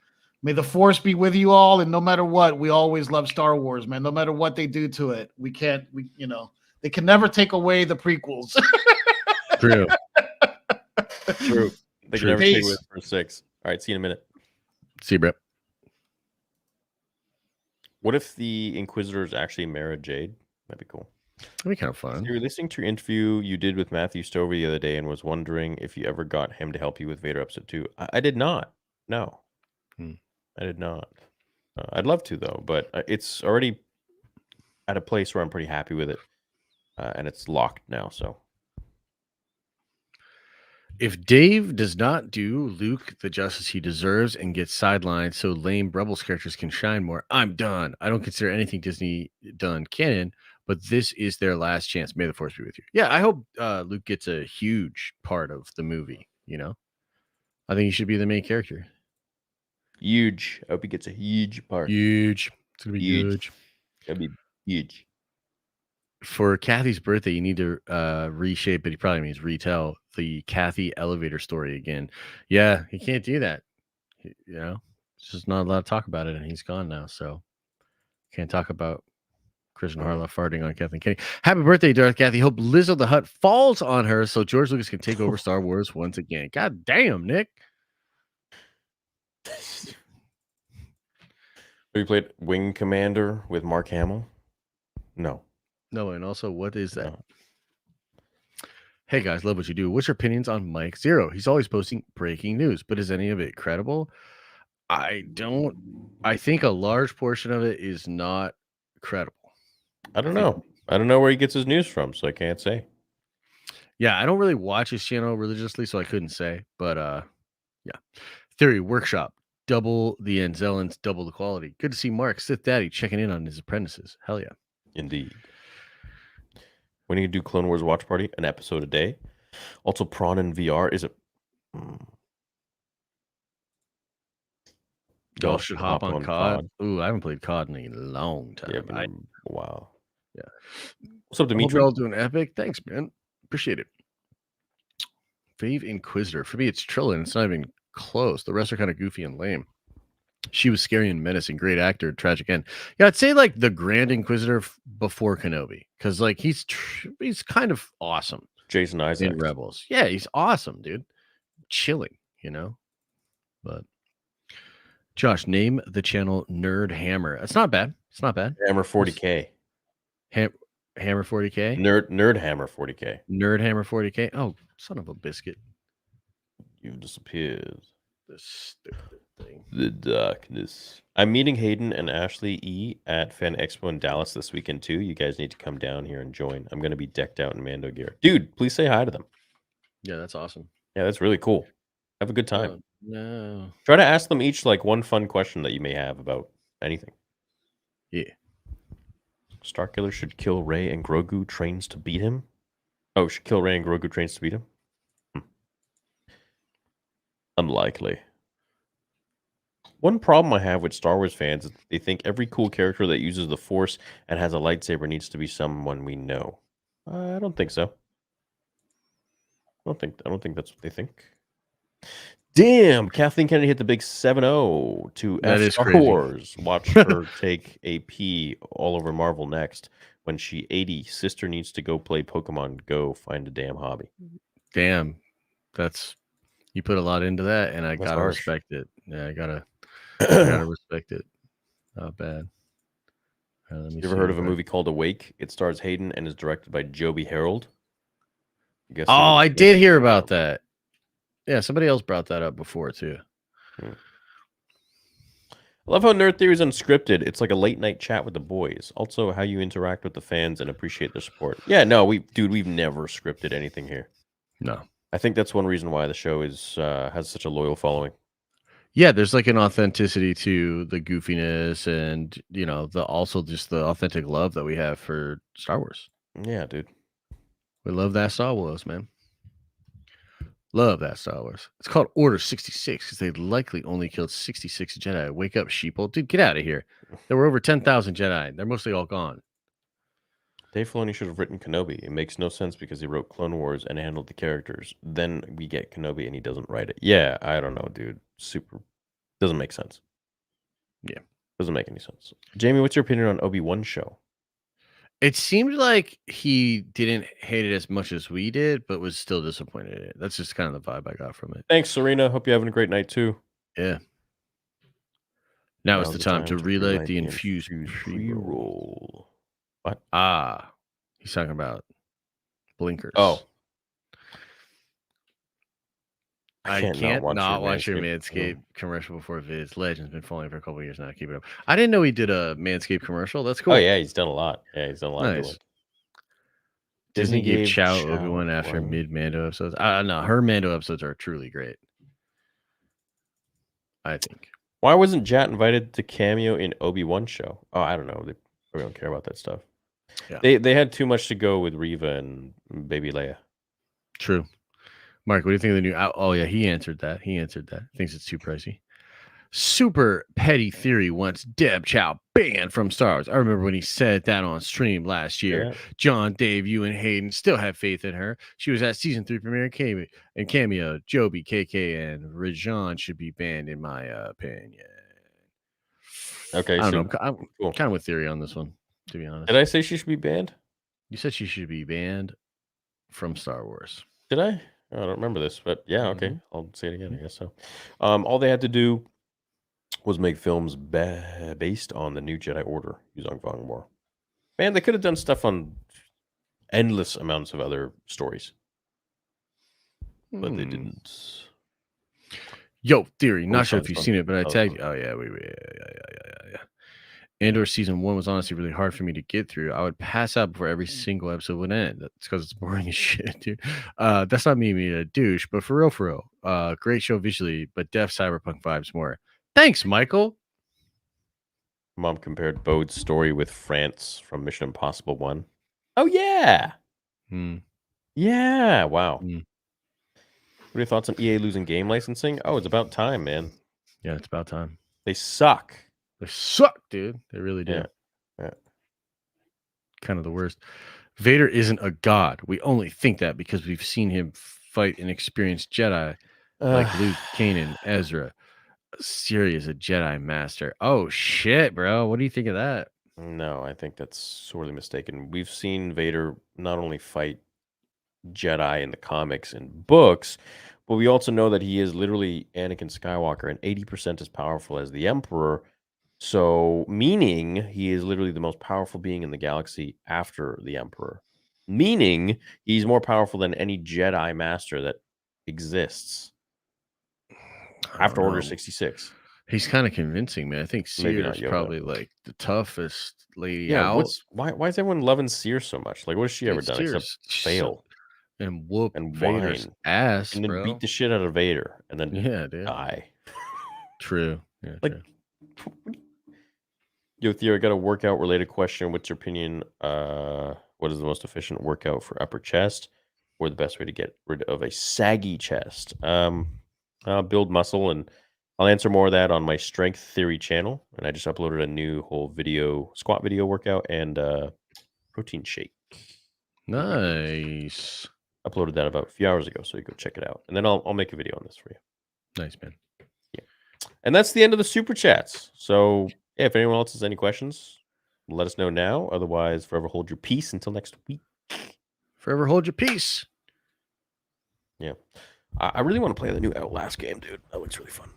may the force be with you all, and no matter what, we always love Star Wars, man. No matter what they do to it, they can never take away the prequels. True. True. They can True. never take Peace. it for 6. All right, see you in a minute. See, Brett. What if the Inquisitor is actually Mara Jade? That'd be cool. That'd be kind of fun. You were listening to your interview you did with Matthew Stover the other day and was wondering if you ever got him to help you with Vader episode 2. I did not. No. I did not. I'd love to, though, but it's already at a place where I'm pretty happy with it. And it's locked now, so. If Dave does not do Luke the justice he deserves and gets sidelined so lame Rebels characters can shine more, I'm done. I don't consider anything Disney done canon, but this is their last chance. May the Force be with you. Yeah, I hope Luke gets a huge part of the movie. You know, I think he should be the main character. Huge. I hope he gets a huge part. Huge. It's gonna be huge. That'd be huge. For Kathy's birthday, you need to reshape, but he probably means retell the Kathy elevator story again. Yeah, he can't do that. You know, it's just not allowed to talk about it, and he's gone now, so can't talk about Christian Harlow farting on Kathleen Kennedy. Happy birthday, Darth Kathy. Hope Lizzo the Hutt falls on her so George Lucas can take over Star Wars once again. God damn, Nick. Have you played Wing Commander with Mark Hamill? No. No, and also, what is that? No. Hey guys, love what you do. What's your opinions on Mike Zero? He's always posting breaking news, but is any of it credible? I think a large portion of it is not credible. I don't know. I don't know where he gets his news from, so I can't say. Yeah, I don't really watch his channel religiously, so I couldn't say. But yeah. Theory Workshop. Double the Anzellans, double the quality. Good to see Mark Sith Daddy checking in on his apprentices. Hell yeah. Indeed. When you do Clone Wars Watch Party, an episode a day. Also, Prawn in VR. Is it? Y'all should hop on COD. Ooh, I haven't played COD in a long time. Yeah, wow. Yeah. What's up, Hope Dimitri? you're all doing epic. Thanks, man. Appreciate it. Fave Inquisitor. For me, it's Trillin. It's not even close. The rest are kind of goofy and lame. She was scary and menacing. Great actor. Tragic end. Yeah, I'd say like the Grand Inquisitor before Kenobi, because like he's kind of awesome. Jason Isaac in Rebels. Yeah, he's awesome, dude. Chilling, you know. But Josh, name the channel Nerd Hammer. It's not bad. It's not bad. Hammer 40K. Hammer 40K. Nerd Hammer 40K. Nerd Hammer 40K. Oh, son of a biscuit! You've disappeared. This stupid thing. The darkness. I'm meeting Hayden and Ashley E at Fan Expo in Dallas this weekend too. You guys need to come down here and join. I'm going to be decked out in Mando gear. Dude, please say hi to them. Yeah, that's awesome. Yeah, that's really cool. Have a good time. No. Try to ask them each like one fun question that you may have about anything. Yeah. Starkiller should kill Rey and Grogu trains to beat him. Oh, should kill Rey and Grogu trains to beat him? Unlikely. One problem I have with Star Wars fans is they think every cool character that uses the Force and has a lightsaber needs to be someone we know. I don't think so. I don't think that's what they think. Damn, Kathleen Kennedy hit the big 7-0 to That is Star crazy. Wars. Watch her take a pee all over Marvel next. When she 80, sister needs to go play Pokemon Go, find a damn hobby. Damn. That's you put a lot into that, and I That's gotta harsh. respect it. Yeah, I gotta respect it. Not bad. Let me You ever heard of a movie called Awake? It stars Hayden and is directed by Joby Harold. Oh, I did hear about that. Yeah, somebody else brought that up before too. I love how Nerd Theory is unscripted. It's like a late night chat with the boys. Also, how you interact with the fans and appreciate their support. Yeah, no, we've never scripted anything here. No. I think that's one reason why the show is has such a loyal following. Yeah, there's like an authenticity to the goofiness and you know, also just the authentic love that we have for Star Wars. Yeah, dude. We love that Star Wars, man. Love that Star Wars. It's called Order 66 because they likely only killed 66 Jedi. Wake up, sheeple. Dude, get out of here. There were over 10,000 Jedi. They're mostly all gone. Dave Filoni should have written Kenobi. It makes no sense because he wrote Clone Wars and handled the characters. Then we get Kenobi and he doesn't write it. Yeah, I don't know, dude. Doesn't make sense. Yeah. Doesn't make any sense. Jamie, what's your opinion on Obi-Wan show? It seemed like he didn't hate it as much as we did, but was still disappointed in it. That's just kind of the vibe I got from it. Thanks, Serena. Hope you're having a great night too. Yeah. Now is the time to relight the infused pre-roll. What? Ah, he's talking about blinkers. Oh. I can't not watch your Manscaped commercial before vids. Legend's been following for a couple of years now. Keep it up. I didn't know he did a Manscaped commercial. That's cool. Oh yeah, he's done a lot. Yeah, he's done a lot. Nice. Disney gave Chow Chow Obi-Wan after one. mid-Mando episodes. No, her Mando episodes are truly great. I think. Why wasn't Jat invited to cameo in Obi-Wan show? Oh, I don't know. They probably don't care about that stuff. Yeah. They had too much to go with Reva and Baby Leia. True. Mark, what do you think of the new? Oh yeah, he answered that. Thinks it's too pricey. Super Petty Theory wants Deb Chow banned from Star Wars. I remember when he said that on stream last year. Yeah. John, Dave, you, and Hayden still have faith in her. She was at season 3 premiere and cameo. Joby, KK, and Rajan should be banned, in my opinion. Okay, I don't so know. I'm cool. kind of with Theory on this one, to be honest. Did I say she should be banned? You said she should be banned from Star Wars. Did I? I don't remember this, but yeah, okay. Mhm. I'll say it again, I guess so. All they had to do was make films based on the new Jedi Order, Yuzong Fong War. Man, they could have done stuff on endless amounts of other stories, but they didn't. Yo, Theory. Not It's sure fun, if you've it's seen fun. it, but I Oh, tagged you. fun. Oh yeah, yeah. Andor season 1 was honestly really hard for me to get through. I would pass out before every single episode would end. That's because it's boring as shit, dude. That's not me being a douche, but for real. Great show visually, but def cyberpunk vibes more. Thanks, Michael. Mom compared Bode's story with France from Mission Impossible 1. Oh, yeah. Hmm. Yeah. Wow. Hmm. What are your thoughts on EA losing game licensing? Oh, it's about time, man. Yeah, it's about time. They suck. They suck, dude. They really do. Yeah. Kind of the worst. Vader isn't a god. We only think that because we've seen him fight an experienced Jedi like Luke, Kanan, Ezra. Siri is a Jedi master. Oh shit, bro. What do you think of that? No, I think that's sorely mistaken. We've seen Vader not only fight Jedi in the comics and books, but we also know that he is literally Anakin Skywalker and 80% as powerful as the Emperor. So, meaning he is literally the most powerful being in the galaxy after the Emperor. Meaning he's more powerful than any Jedi master that exists after Order 66. He's kind of convincing, man. I think Maybe Seer not is Yoda. probably like the toughest lady Yeah, out. why is everyone loving Seer so much? Like, what has she ever done except fail and whoop and Vader's whine ass, and then bro. beat the shit out of Vader and then Yeah, dude. die? True. Yeah, Like, true. Yo, Theo, I got a workout related question. What's your opinion? What is the most efficient workout for upper chest, or the best way to get rid of a saggy chest? Build muscle, and I'll answer more of that on my Strength Theory channel. And I just uploaded a new whole squat video workout and protein shake. Nice. Uploaded that about a few hours ago, so you go check it out. And then I'll make a video on this for you. Nice, man. And that's the end of the super chats. So yeah, if anyone else has any questions, let us know now. Otherwise, forever hold your peace until next week. Forever hold your peace. Yeah. I really want to play the new Outlast game, dude. That looks really fun.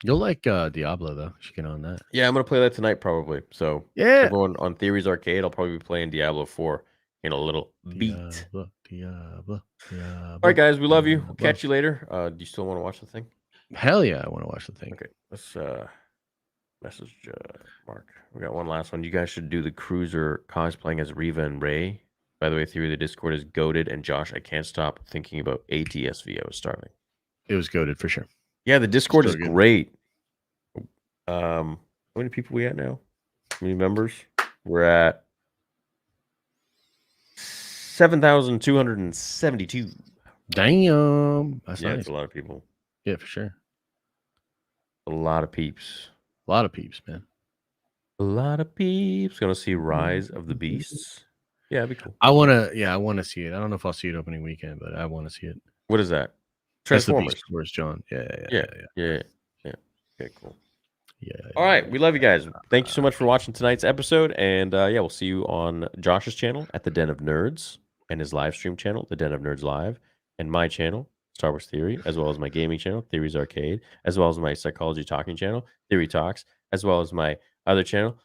You'll like Diablo, though. You should get on that. Yeah, I'm going to play that tonight probably. So Yeah. everyone on Theories Arcade, I'll probably be playing Diablo 4 in a little beat. Diablo. All right, guys, we love you. We'll catch you later. Do you still want to watch the thing? Hell yeah, I want to watch the thing. Okay, let's message Mark. We got one last one. You guys should do the cruiser cosplaying as Reva and Ray. By the way, Theory of the Discord is goated, and Josh, I can't stop thinking about ATSVO starting. It was goated for sure. Yeah, the Discord So is good. great. How many people we at now? How many members? We're at 7,272. Damn. That's Yeah, nice. it's a lot of people. Yeah, for sure. A lot of peeps. A lot of peeps, man. A lot of peeps. Gonna see Rise of the Beasts. Yeah, that'd be cool. I want to see it. I don't know if I'll see it opening weekend, but I want to see it. What is that? That's the Transformers. Beast Wars, John. Yeah. Okay, cool. Yeah. All right, we love you guys. Thank you so much for watching tonight's episode, and yeah, we'll see you on Josh's channel at the Den of Nerds, and his live stream channel, the Den of Nerds Live, and my channel, Star Wars Theory, as well as my gaming channel, Theories Arcade, as well as my psychology talking channel, Theory Talks, as well as my other channel,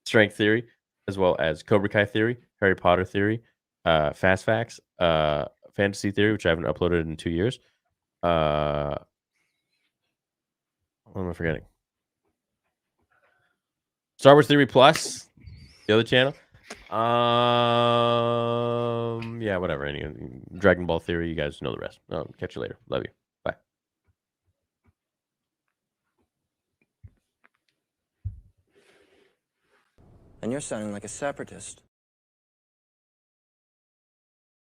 Strength Theory, as well as Cobra Kai Theory, Harry Potter Theory, Fast Facts, Fantasy Theory, which I haven't uploaded in 2 years. What am I forgetting? Star Wars Theory Plus, the other channel, Yeah, whatever. Any Dragon Ball Theory, you guys know the rest. Catch you later. Love you. Bye. And you're sounding like a separatist.